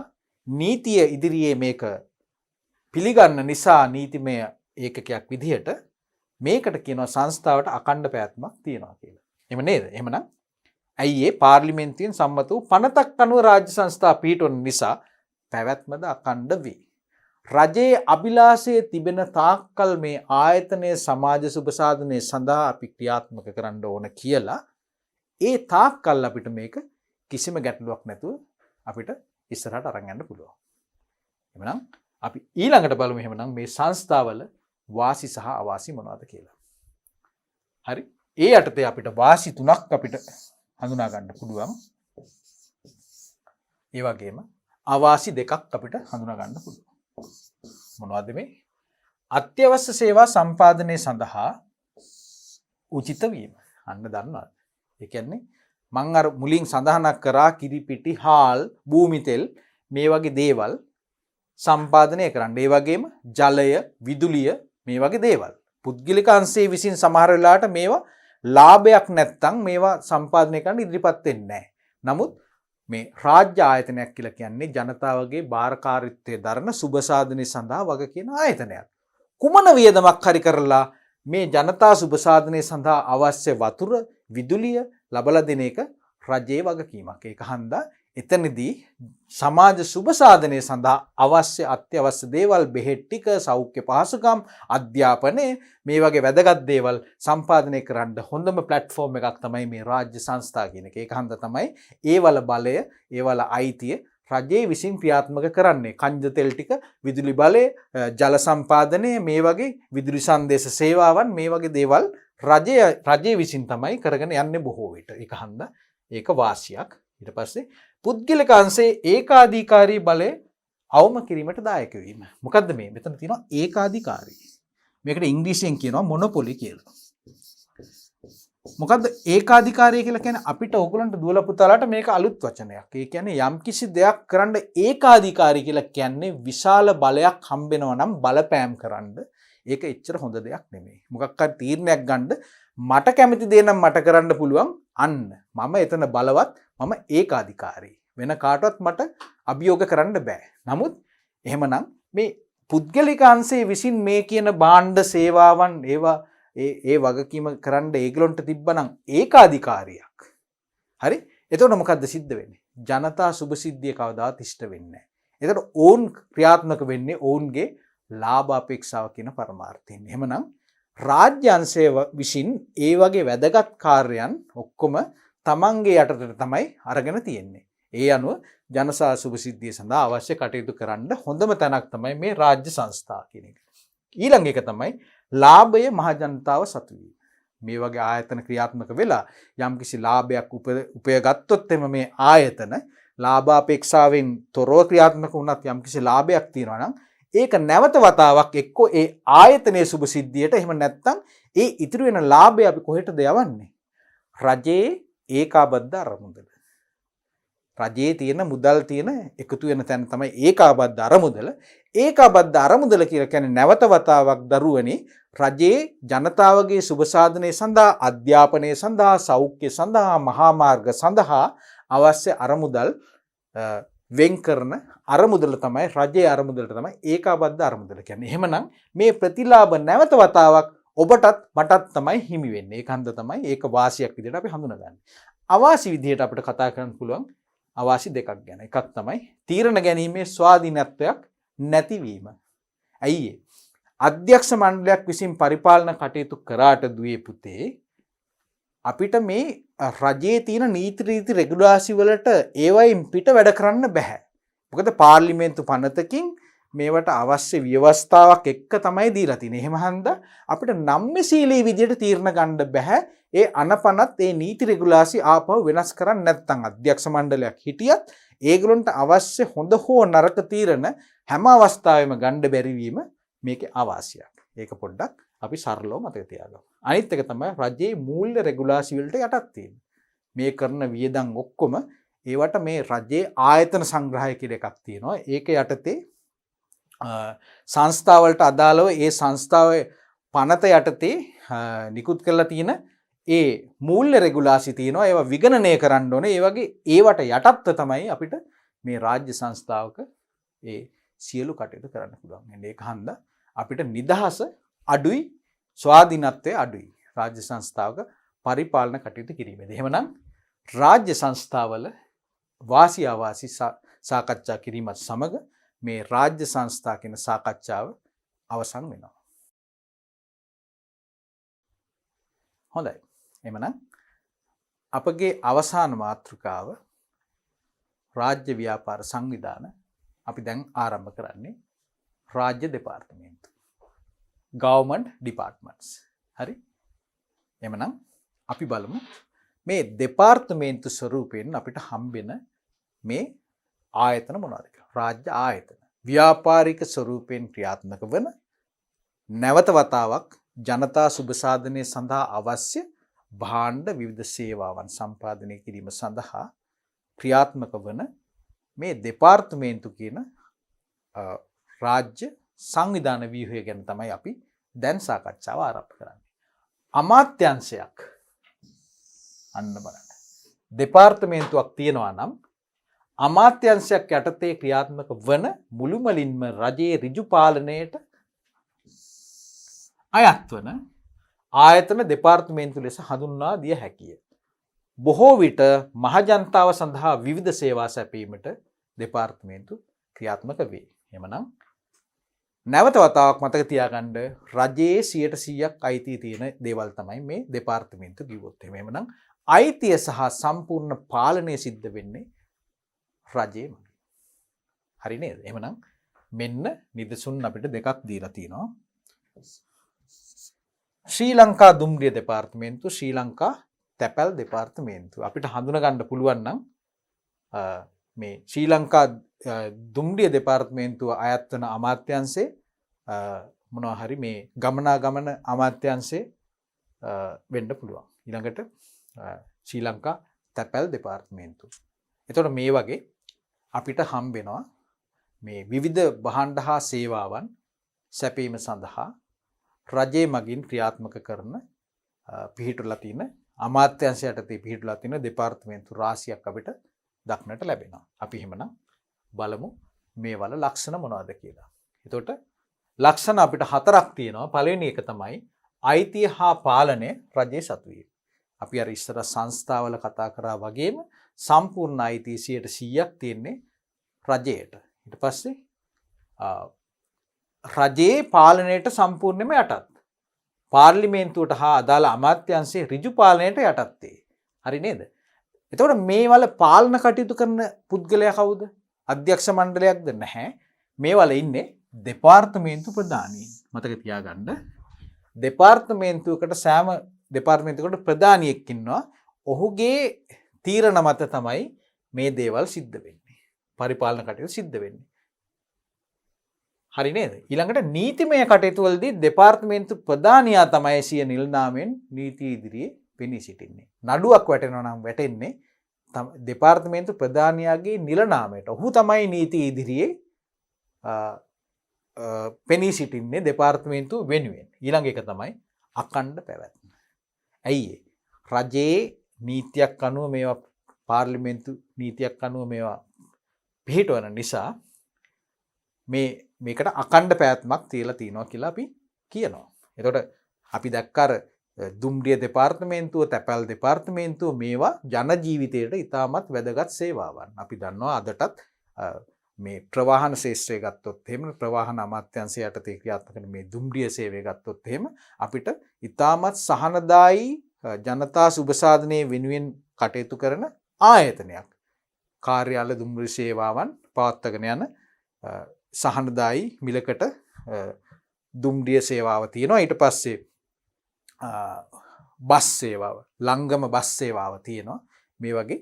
නීතිය ඉදිරියේ මේක පිළිගන්න නිසා නීතිමය ඒකකයක් විදිහට මේකට කියනවා සංස්ථාවට අකණ්ඩ පැවැත්මක් තියෙනවා කියලා. එහෙම නේද? එහෙමනම් ඇයි ඒ පාර්ලිමේන්තුවෙන් සම්මත වූ පනතක් අනුව රාජ්‍ය සංස්ථා පිහිටවන නිසා පැවැත්මද අකණ්ඩ වේ. රජයේ අභිලාෂයේ තිබෙන තාක්කල් මේ ආයතනයේ සමාජ සුබ සාධනය සඳහා අපි ක්‍රියාත්මක කරන්න ඕන කියලා ඒ තාක්කල් අපිට මේක කිසිම ගැටලුවක් නැතුව අපිට ඉස්සරහට අරන් යන්න පුළුවන්. එහෙනම් අපි ඊළඟට බලමු එහෙනම් මේ සංස්ථාවල වාසි සහ අවාසි මොනවද කියලා. හරි? ඒ යටතේ අපිට වාසි තුනක් අපිට හඳුනා ගන්න පුළුවන්. ඒ වගේම අවාසි දෙකක් අපිට හඳුනා ගන්න පුළුවන්. මොනවද මේ? අත්‍යවශ්‍ය සේවා සම්පාදනය සඳහා උචිත වීම. අන්න දන්නවද? ඒ කියන්නේ මම අර මුලින් සඳහනක් කරා කිරිපිටි, හාල්, භූමි තෙල් මේ වගේ දේවල් සම්පාදනය කරන්න. ඒ වගේම ජලය, විදුලිය මේ වගේ දේවල්. පුද්ගලික අංශයේ විසින් සමහර වෙලාවට මේවා ලාභයක් නැත්තම් මේවා සම්පාදනය කරන්න ඉදිරිපත් වෙන්නේ නැහැ. නමුත් මේ රාජ්‍ය ආයතනයක් කියලා කියන්නේ ජනතාවගේ බාරකාරීත්වයේ දරන සුබ සාධනය සඳහා වග කියන ආයතනයක්. කුමන වියදමක් හරි කරලා මේ ජනතා සුබ සාධනය සඳහා අවශ්‍ය වතුර, විදුලිය ලබලා දෙන එක රජයේ වගකීමක්. ඒක හන්දා එතනදී සමාජ සුබ සාධනය සඳහා අවශ්‍ය අත්‍යවශ්‍ය දේවල් බෙහෙත් ටික, සෞඛ්‍ය පහසුකම්, අධ්‍යාපනය මේ වගේ වැදගත් දේවල් සම්පාදනය කරන්න හොඳම ප්ලැට්ෆෝම් එකක් තමයි මේ රාජ්‍ය සංස්ථා කියන එක. ඒක හන්දා තමයි ඒවල බලය, ඒවල අයිතිය රජයේ විසින් ක්‍රියාත්මක කරන්නේ. කංජ තෙල් ටික, විදුලි බලය, ජල සම්පාදනය මේ වගේ විදුලි සංදේශ සේවාවන් මේ වගේ දේවල් රජයේ විසින් තමයි කරගෙන යන්නේ බොහෝ විට. ඒක හන්දා ඒක වාසියක්. ඊට පස්සේ පුද්ගලික අංශයේ ඒකාධිකාරී බලය අවම කිරීමට දායක වීම. මොකද්ද මේ? මෙතන තියෙනවා ඒකාධිකාරී. මේකට ඉංග්‍රීසියෙන් කියනවා මොනොපොලි කියලා. මොකද්ද ඒකාධිකාරී කියලා කියන්නේ? අපිට ඕගොල්ලන්ට දුවලා පුතාලාට මේක අලුත් වචනයක්. ඒ කියන්නේ යම්කිසි දෙයක් කරන්න ඒකාධිකාරී කියලා කියන්නේ විශාල බලයක් හම්බෙනවා නම් බලපෑම් කරන්න. ඒක එච්චර හොඳ දෙයක් නෙමෙයි. මොකක් හරි තීරණයක් ගන්න මට කැමති දේ නම් මට කරන්න පුළුවන්. අන්න මම එතන බලවත්, මම ඒකාධිකාරී. වෙන කාටවත් මට අභියෝග කරන්න බෑ. නමුත් එහෙමනම් මේ පුද්ගලික අංශයේ විසින් මේ කියන භාණ්ඩ සේවාවන් ඒවා ඒ වගකීම කරන්න ඒගොල්ලන්ට තිබ්බනම් ඒකාධිකාරියක්. හරි? එතකොට මොකද්ද සිද්ධ වෙන්නේ? ජනතා සුභසිද්ධිය කවදාවත් ඉෂ්ට වෙන්නේ නැහැ. එතකොට ඕන් ක්‍රියාත්මක වෙන්නේ ඔවුන්ගේ ලාභ අපේක්ෂාව කියන පරමාර්ථයෙන්. එහෙමනම් රාජ්‍ය අංශය විසින් ඒ වගේ වැදගත් කාර්යයන් ඔක්කොම තමන්ගේ යටතට තමයි අරගෙන තියෙන්නේ. ඒ අනුව ජනසා සුභසිද්ධිය සඳහා අවශ්‍ය කටයුතු කරන්න හොඳම තැනක් තමයි මේ රාජ්‍ය සංස්ථා කියන එක. ඊළඟ එක තමයි ලාභය මහ ජනතාව සතු වීම. මේ වගේ ආයතන ක්‍රියාත්මක වෙලා යම්කිසි ලාභයක් උපය ගත්තොත් එම මේ ආයතන ලාභ අපේක්ෂාවෙන් තොරව ක්‍රියාත්මක වුණත් යම්කිසි ලාභයක් තියෙනවා නම් ඒක නැවත වතාවක් එක්කෝ ඒ ආයතනයේ සුබ සිද්ධියට එහෙම නැත්නම් ඒ ඉතුරු වෙන ලාභය අපි කොහෙටද යවන්නේ? රජයේ ඒකාබද්ධ අරමුදල. රජයේ තියෙන මුදල් තියෙන එකතු වෙන තැන තමයි ඒකාබද්ධ අරමුදල. ඒකාබද්ධ අරමුදල කියලා කියන්නේ නැවත වතාවක් දරුවනේ රජයේ ජනතාවගේ සුබ සාධනය සඳහා, අධ්‍යාපනය සඳහා, සෞඛ්‍ය සඳහා, මහා මාර්ග සඳහා අවශ්‍ය අරමුදල් වෙන් කරන අරමුදල තමයි රජයේ අරමුදලට තමයි ඒකාබද්ධ අරමුදල කියන්නේ. එහෙමනම් මේ ප්‍රතිලාභ නැවත වතාවක් ඔබටත් මටත් තමයි හිමි වෙන්නේ. ඒකන්ද තමයි ඒක වාසියක් විදිහට අපි හඳුනගන්නේ. අවාසි විදිහට අපිට කතා කරන්න පුළුවන් අවාසි දෙකක් ගැන. එකක් තමයි තීරණ ගැනීමේ ස්වාධීනත්වයක් නැතිවීම. ඇයි ඒ? අධ්‍යක්ෂ මණ්ඩලයක් විසින් පරිපාලන කටයුතු කරාට දුවේ පුතේ අපිට මේ රජයේ තියෙන නීති රීති රෙගුලාසි වලට ඒවයින් පිට වැඩ කරන්න බෑ. මොකද පාර්ලිමේන්තු පනතකින් මේවට අවශ්‍ය ව්‍යවස්ථාවක් එක්ක තමයි දීලා තියෙන්නේ. එහෙම හන්දා අපිට නම්‍යශීලී විදියට තීරණ ගන්න බෑ. ඒ අනපනත් ඒ නීති රෙගුලාසි ආපහු වෙනස් කරන්නේ නැත්නම් අධ්‍යක්ෂ මණ්ඩලයක් හිටියත් ඒගොල්ලන්ට අවශ්‍ය හොඳ හෝ නරක තීරණ හැම අවස්ථාවෙම ගන්න බැරි වීම මේකේ අවාසියක්. ඒක පොඩ්ඩක් අපි සරලව මතක තියාගමු. අනිත් එක තමයි රජයේ මූල්‍ය රෙගුලාසි වලට යටත් තියෙන්නේ. මේ කරන වියදම් ඔක්කොම ඒවට මේ රජයේ ආයතන සංග්‍රහය කියලා එකක් තියෙනවා. ඒක යටතේ සංස්ථාවලට අදාළව ඒ සංස්ථාවේ පනත යටතේ නිකුත් කරලා තියෙන ඒ මූල්‍ය රෙගුලාසි තියෙනවා. ඒවා විගණනය කරන්න ඕනේ. ඒ වගේ ඒවට යටත්ව තමයි අපිට මේ රාජ්‍ය සංස්ථාවක ඒ සියලු කටයුතු කරන්න පුළුවන්. ඒක හන්දා අපිට නිදහස අඩුයි, ස්වාධීනත්වය අඩුයි රාජ්‍ය සංස්ථාවක පරිපාලන කටයුතු කිරීමේදී. එහෙමනම් රාජ්‍ය සංස්ථාවල වාසි අවාසි සාකච්ඡා කිරීමත් සමග මේ රාජ්‍ය සංස්ථා කියන සාකච්ඡාව අවසන් වෙනවා. හොඳයි. එහෙමනම් අපගේ අවසාන මාතෘකාව රාජ්‍ය ව්‍යාපාර සංවිධාන අපි දැන් ආරම්භ කරන්නේ රාජ්‍ය දෙපාර්තමේන්තු. government departments. හරි? එහෙමනම් අපි බලමු මේ දෙපාර්තමේන්තු ස්වරූපයෙන් අපිට හම්බෙන මේ ආයතන මොනවද කියලා. රාජ්‍ය ආයතන. ව්‍යාපාරික ස්වරූපයෙන් ක්‍රියාත්මක වන නැවත වතාවක් ජනතා සුබ සාධනය සඳහා අවශ්‍ය භාණ්ඩ විවිධ සේවාවන් සම්පාදනය කිරීම සඳහා ක්‍රියාත්මක වන මේ දෙපාර්තමේන්තු කියන රාජ්‍ය සංවිධාන ව්‍යුහය ගැන තමයි අපි දැන් සාකච්ඡාව ආරම්භ කරන්නේ. අමාත්‍යාංශයක් අන්න බලන්න. දෙපාර්තමේන්තුවක් තියෙනවා නම් අමාත්‍යාංශයක් යටතේ ක්‍රියාත්මක වන මුළුමලින්ම රජයේ ඍජු පාලනයට අයත් වන ආයතන දෙපාර්තමේන්තු ලෙස හඳුන්වා දිය හැකිය. බොහෝ විට මහජනතාව සඳහා විවිධ සේවා සැපීමට දෙපාර්තමේන්තු ක්‍රියාත්මක වේ. එමනම් නැවත වතාවක් මතක තියාගන්න රජයේ 100% අයිතිය තියෙන දේවල් තමයි මේ දෙපාර්තමේන්තු කිව්වොත්. එහෙමනම් අයිතිය සහ සම්පූර්ණ පාලනය සිද්ධ වෙන්නේ රජයේ මගින්. හරි නේද? එහෙමනම් මෙන්න නිදසුන් අපිට දෙකක් දීලා තියෙනවා. ශ්‍රී ලංකා දුම්රිය දෙපාර්තමේන්තු, ශ්‍රී ලංකා තැපැල් දෙපාර්තමේන්තු. අපිට හඳුන ගන්න පුළුවන් නම් මේ ශ්‍රී ලංකා දුම්රිය දෙපාර්තමේන්තුව අයත් වන අමාත්‍යාංශයේ මොනවා හරි මේ ගමනාගමන අමාත්‍යාංශයේ වෙන්න පුළුවන්. ඊළඟට ශ්‍රී ලංකා තැපැල් දෙපාර්තමේන්තුව. එතකොට මේ වගේ අපිට හම්බ වෙනවා මේ විවිධ භාණ්ඩ හා සේවාවන් සැපීම සඳහා රජයේ මගින් ක්‍රියාත්මක කරන පිහිටුලා තියෙන අමාත්‍යාංශ යටතේ පිහිටුලා තියෙන දෙපාර්තමේන්තු රාශියක් අපිට දක්නට ලැබෙනවා. අපි එහෙමනම් බලමු මේ වල ලක්ෂණ මොනවද කියලා. එතකොට ලක්ෂණ අපිට 4ක් තියෙනවා. පළවෙනි එක තමයි අයිතිය හා පාලනය රජයේ සතු වීම. අපි අර ඉස්සර සංස්ථාවල කතා කරා වගේම සම්පූර්ණ අයිතිය 100%ක් තියෙන්නේ රජයට. ඊට පස්සේ රජයේ පාලනයට සම්පූර්ණයෙන්ම යටත්. පාර්ලිමේන්තුවට හා අදාළ අමාත්‍යාංශයේ ඍජු පාලනයට යටත් වේ. හරි නේද? එතකොට මේ වල පාලන කටයුතු කරන පුද්ගලයා කවුද? අධ්‍යක්ෂ මණ්ඩලයක්ද? නැහැ. මේ වල ඉන්නේ දෙපාර්තමේන්තු ප්‍රධානීන්. මතක තියාගන්න. දෙපාර්තමේන්තුවකට සෑම දෙපාර්තමේන්තුවකට ප්‍රධානියෙක් ඉන්නවා. ඔහුගේ තීරණ මත තමයි මේ දේවල් සිද්ධ වෙන්නේ. පරිපාලන කටයුතු සිද්ධ වෙන්නේ. හරි නේද? ඊළඟට නීතිමය කටයුතු වලදී දෙපාර්තමේන්තු ප්‍රධානියා තමයි සිය නිලනාමෙන් නීති ඉදිරියේ පෙනී සිටින්නේ. නඩුවක් වැටෙනවා නම් වැටෙන්නේ දෙපාර්තමේන්තු ප්‍රධානියාගේ නිලනාමයට. ඔහු තමයි නීති ඉදිරියේ පෙනී සිටින්නේ දෙපාර්තමේන්තුව වෙනුවෙන්. ඊළඟ එක තමයි අඛණ්ඩ පැවැත්ම. ඇයි රජයේ නීතියක් අනුව මේවා පාර්ලිමේන්තු නීතියක් අනුව මේවා පිහිටවන නිසා මේකට අකණ්ඩ පැවැත්මක් තියලා තියෙනවා කියලා අපි කියනවා. එතකොට අපි දැක්කර දුම්රිය දෙපාර්තමේන්තුව, තැපැල් දෙපාර්තමේන්තුව මේවා ජන ජීවිතයට ඉතාමත් වැදගත් සේවාවන්. අපි දන්නවා අදටත් මේ ප්‍රවාහන ශේෂ්ත්‍රය ගත්තොත් එහෙම, ප්‍රවාහන අමාත්‍යාංශය යටතේ ක්‍රියාත්මක කරන මේ දුම්රිය සේවය ගත්තොත් එහෙම අපිට ඉතාමත් සහනදායී ජනතා සුබසාධනයේ වෙනුවෙන් කටයුතු කරන ආයතනයක්. කාර්යාල දුම්රිය සේවාවන් පවත්වාගෙන යන සහනදායී මිලකට දුම්රිය සේවාව තියෙනවා. ඊට පස්සේ බස් සේවාව, ලංගම බස් සේවාව තියෙනවා. මේ වගේ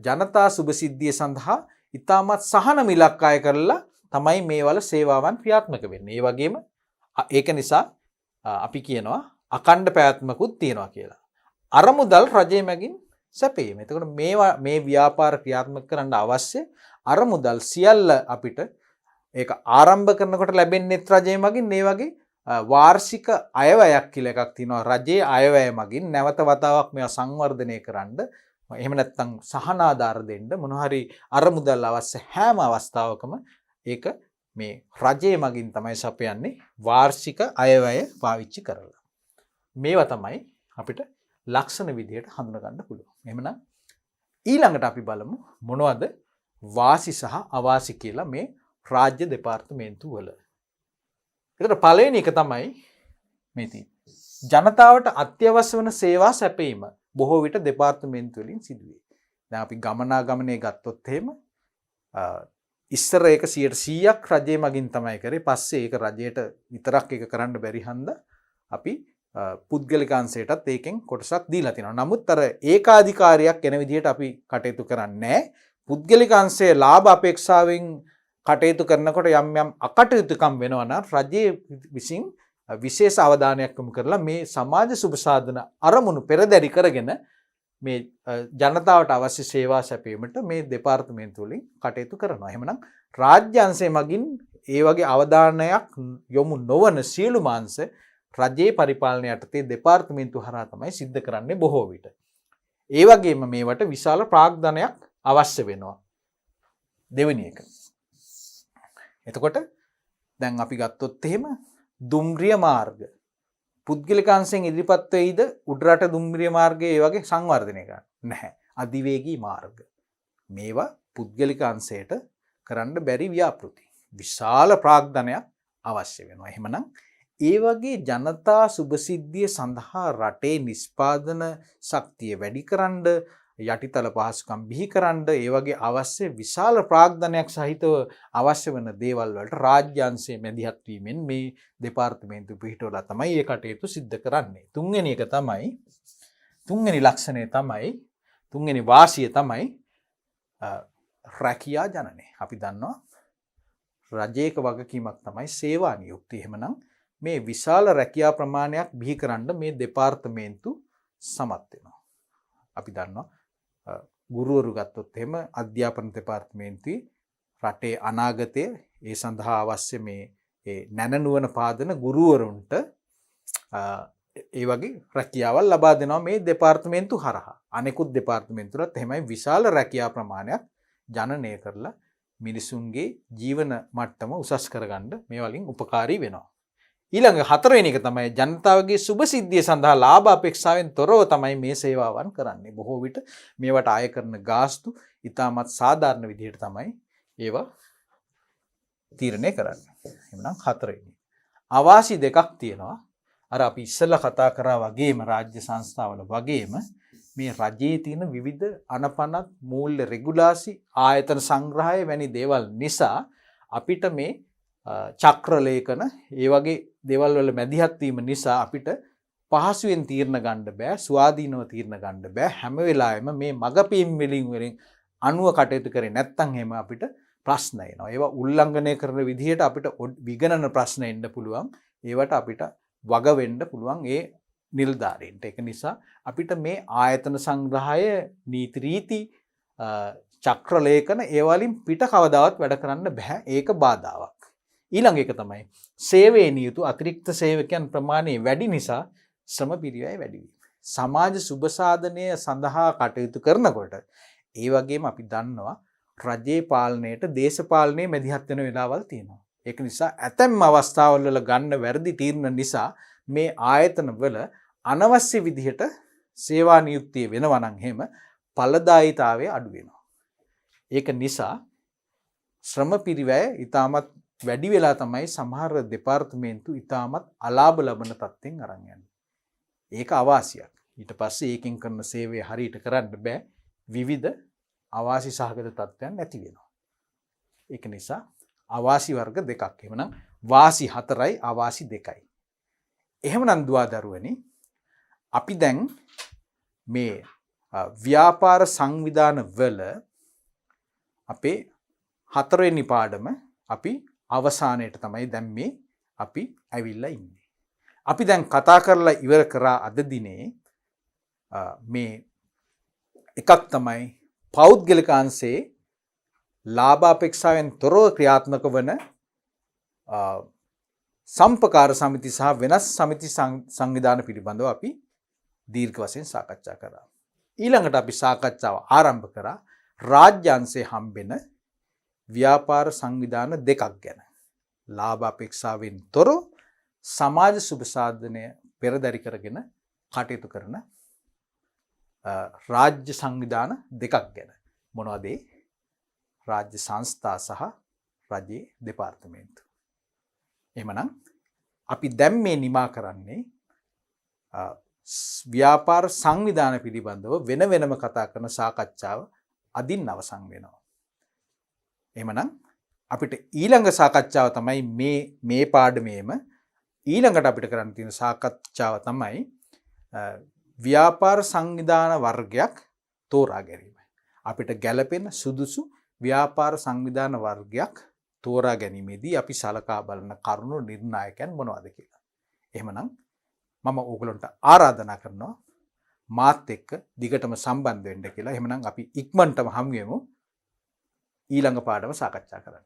ජනතා සුබසිද්ධිය සඳහා ඉතාමත් සහන මිලක් අය කරලා තමයි මේ වල සේවාවන් ක්‍රියාත්මක වෙන්නේ. ඒ වගේම ඒක නිසා අපි කියනවා අකණ්ඩ පැවැත්මකුත් තියෙනවා කියලා. අරමුදල් රජය මගින් සැපීම. එතකොට මේ ව්‍යාපාර ක්‍රියාත්මක කරන්න අවශ්‍ය අරමුදල් සියල්ල අපිට ඒක ආරම්භ කරනකොට ලැබෙන්නේ රජය මගින්. මේ වගේ වාර්ෂික අයවැයක් කියලා එකක් තියෙනවා. රජයේ අයවැය මගින් නැවත වතාවක් මේවා සංවර්ධනය කරන්න, එහෙම නැත්නම් සහනාධාර දෙන්න මොන හරි අරමුදල් අවශ්‍ය හැම අවස්ථාවකම ඒක මේ රජයේ මගින් තමයි සපයන්නේ, වාර්ෂික අයවැය පාවිච්චි කරලා. මේවා තමයි අපිට ලක්ෂණ විදියට හඳුනා ගන්න පුළුවන්. එහෙමනම් ඊළඟට අපි බලමු මොනවද වාසි සහ අවාසි කියලා මේ රාජ්‍ය දෙපාර්තමේන්තු වල. එතකොට පළවෙනි එක තමයි මේ තියෙන්නේ. ජනතාවට අත්‍යවශ්‍ය වන සේවා සැපයීම බොහෝ විට දෙපාර්තමේන්තු වලින් සිදුවේ. දැන් අපි ගමනාගමනය ගත්තොත් එහෙම ඉස්සර ඒක 100%ක් රජයේ මගින් තමයි කරේ. පස්සේ ඒක රජයට විතරක් ඒක කරන්න බැරි හන්දා අපි පුද්ගලික අංශයටත් ඒකෙන් කොටසක් දීලා තිනවා. නමුත් අර ඒකාධිකාරියක් එන විදිහට අපි කටයුතු කරන්නේ නැහැ. පුද්ගලික අංශයේ ලාභ අපේක්ෂාවෙන් කටයුතු කරනකොට යම් යම් අකටයුතුකම් වෙනවා නම් රජයේ විසින් විශේෂ අවධානයක් යොමු කරලා මේ සමාජ සුබසාධන අරමුණු පෙරදරි කරගෙන මේ ජනතාවට අවශ්‍ය සේවා සැපීමට මේ දෙපාර්තමේන්තු වලින් කටයුතු කරනවා. එහෙමනම් රාජ්‍ය අංශය මගින් ඒ වගේ අවධානයක් යොමු නොවන සියලුම අංශ රජයේ පරිපාලනය යටතේ දෙපාර්තමේන්තු හරහා තමයි සිද්ධ කරන්නේ බොහෝ විට. ඒ වගේම මේවට විශාල ප්‍රාග්ධනයක් අවශ්‍ය වෙනවා. දෙවෙනි එක. එතකොට දැන් අපි ගත්තොත් එහෙම දුම්රිය මාර්ග පුද්ගලික අංශයෙන් ඉදිරිපත් වෙයිද උඩරට දුම්රිය මාර්ගයේ ඒ වගේ සංවර්ධනය කරන්න නැහැ. අධිවේගී මාර්ග. මේවා පුද්ගලික අංශයට කරන්න බැරි ව්‍යාපෘති. විශාල ප්‍රාග්ධනයක් අවශ්‍ය වෙනවා. එහෙමනම් ඒ වගේ ජනතා සුබසිද්ධිය සඳහා රටේ නිෂ්පාදන ශක්තිය වැඩි කරන්න, යටිතල පහසුකම් බිහි කරන්න, ඒ වගේ අවශ්‍ය විශාල ප්‍රාග්ධනයක් සහිතව අවශ්‍ය වෙන දේවල් වලට රාජ්‍ය අංශයේ මැදිහත් වීමෙන් මේ දෙපාර්තමේන්තු පිහිටවලා තමයි මේ කටයුතු සිද්ධ කරන්නේ. තුන්වෙනි එක තමයි තුන්වෙනි ලක්ෂණය තමයි තුන්වෙනි වාසිය තමයි රැකියා ජනනය. අපි දන්නවා රජයක වගකීමක් තමයි සේවා නියුක්තිය. එහෙමනම් මේ විශාල රැකියා ප්‍රමාණයක් බිහි කරන්න මේ දෙපාර්තමේන්තු සමත් වෙනවා. අපි දන්නවා ගුරුවරු ගත්තොත් එහෙම අධ්‍යාපන දෙපාර්තමේන්තුවේ රටේ අනාගතය ඒ සඳහා අවශ්‍ය මේ නැනනුවන පාදන ගුරුවරුන්ට ඒ වගේ රැකියාවල් ලබා දෙනවා මේ දෙපාර්තමේන්තු හරහා. අනෙකුත් දෙපාර්තමේන්තුවලත් එහෙමයි විශාල රැකියා ප්‍රමාණයක් ජනනය කරලා මිනිසුන්ගේ ජීවන මට්ටම උසස් කරගන්න මේ වලින් උපකාරී වෙනවා. ඊළඟ හතරවෙනි එක තමයි ජනතාවගේ සුබසිද්ධිය සඳහා ලාභ අපේක්ෂාවෙන් තොරව තමයි මේ සේවාවන් කරන්නේ. බොහෝ විට මේවට ආය කරන ගාස්තු ඉතාමත් සාධාරණ විදිහට තමයි ඒවා තීරණය කරන්නේ. එහෙනම් හතරවෙනි. අවාසි දෙකක් තියෙනවා. අර අපි ඉස්සෙල්ලා කතා කරා වගේම රාජ්‍ය සංස්ථාවල වගේම මේ රජයේ තියෙන විවිධ අනපනත් මූල්‍ය රෙගුලාසි ආයතන සංග්‍රහය වැනි දේවල් නිසා අපිට මේ චක්‍ර ලේඛන ඒ වගේ දේවල් වල මැදිහත් වීම නිසා අපිට පහසුවෙන් තීරණ ගන්න බෑ, ස්වාධීනව තීරණ ගන්න බෑ. හැම වෙලාවෙම මේ මගපීම් වලින් අනුව කටයුතු කරේ නැත්නම් එහෙම අපිට ප්‍රශ්න එනවා. ඒවා උල්ලංඝනය කරන විදිහට අපිට විගණන ප්‍රශ්න එන්න පුළුවන්. ඒවට අපිට වග වෙන්න පුළුවන් ඒ නිලධාරීන්ට. ඒක නිසා අපිට මේ ආයතන සංග්‍රහය, නීති රීති, චක්‍ර ලේඛන ඒ වලින් පිට කවදාවත් වැඩ කරන්න බෑ. ඒක බාධාවක්. ඊළඟ එක තමයි සේවයේ නියුතු අතිරික්ත සේවකයන් ප්‍රමාණය වැඩි නිසා ශ්‍රම පිරිවැය වැඩි වීම. සමාජ සුබසාධනය සඳහා කටයුතු කරනකොට ඒ වගේම අපි දන්නවා රජයේ පාලනයට දේශපාලනයේ මැදිහත් වෙන වෙලාවල් තියෙනවා. ඒක නිසා ඇතැම් අවස්ථාවල් වල ගන්න වැරදි තීරණ නිසා මේ ආයතන වල අනවශ්‍ය විදිහට සේවා නියුක්තිය වෙනවා නම් එහෙම ඵලදායීතාවය අඩු වෙනවා. ඒක නිසා ශ්‍රම පිරිවැය ඉතාමත් වැඩි වෙලා තමයි සමහර දෙපාර්තමේන්තු ඉතාමත් අලාභ ලබන තත්ත්වෙන් අරන් යන්නේ. ඒක අවාසියක්. ඊට පස්සේ ඒකෙන් කරන සේවය හරියට කරන්න බෑ. විවිධ අවාසි සහගත තත්ත්වයන් නැති වෙනවා. ඒක නිසා අවාසි වර්ග දෙකක්. එහෙමනම් වාසි 4යි අවාසි 2යි. එහෙමනම් දුවා දරුවනි අපි දැන් මේ ව්‍යාපාර සංවිධාන වල අපේ 4 වෙනි පාඩම අපි අවසානයේට තමයි දැන් මේ අපි ඇවිල්ලා ඉන්නේ. අපි දැන් කතා කරලා ඉවර කරා අද දිනේ මේ එකක් තමයි පෞද්ගලික අංශයේ ලාභ අපේක්ෂාවෙන් තොරව ක්‍රියාත්මක වන සම්පකාර සමිති සහ වෙනස් සමිති සංවිධාන පිළිබඳව අපි දීර්ඝ වශයෙන් සාකච්ඡා කරා. ඊළඟට අපි සාකච්ඡාව ආරම්භ කරා රාජ්‍ය අංශයේ හම්බෙන ව්‍යාපාර සංවිධාන දෙකක් ගැන. ලාභ අපේක්ෂාවෙන් තොරව සමාජ සුබ සාධනය පෙරදරි කරගෙන කටයුතු කරන රාජ්‍ය සංවිධාන දෙකක් ගැන. මොනවද ඒ? රාජ්‍ය සංස්ථා සහ රජයේ දෙපාර්තමේන්තු. එහෙමනම් අපි දැන් මේ නිමා කරන්නේ ව්‍යාපාර සංවිධාන පිළිබඳව වෙන වෙනම කතා කරන සාකච්ඡාව අදින් අවසන් වෙනවා. එහෙමනම් අපිට ඊළඟ සාකච්ඡාව තමයි මේ පාඩමේම ඊළඟට අපිට කරන්න තියෙන සාකච්ඡාව තමයි ව්‍යාපාර සංවිධාන වර්ගයක් තෝරා ගැනීම. අපිට ගැළපෙන සුදුසු ව්‍යාපාර සංවිධාන වර්ගයක් තෝරා ගැනීමේදී අපි සලකා බලන කරුණු නිර්ණායකයන් මොනවද කියලා. එහෙමනම් මම ඕගලන්ට ආරාධනා කරනවා මාත් එක්ක දිගටම සම්බන්ධ වෙන්න කියලා. එහෙමනම් අපි ඉක්මනටම හමු වෙමු ඊළඟ පාඩම සාකච්ඡා කරන්න.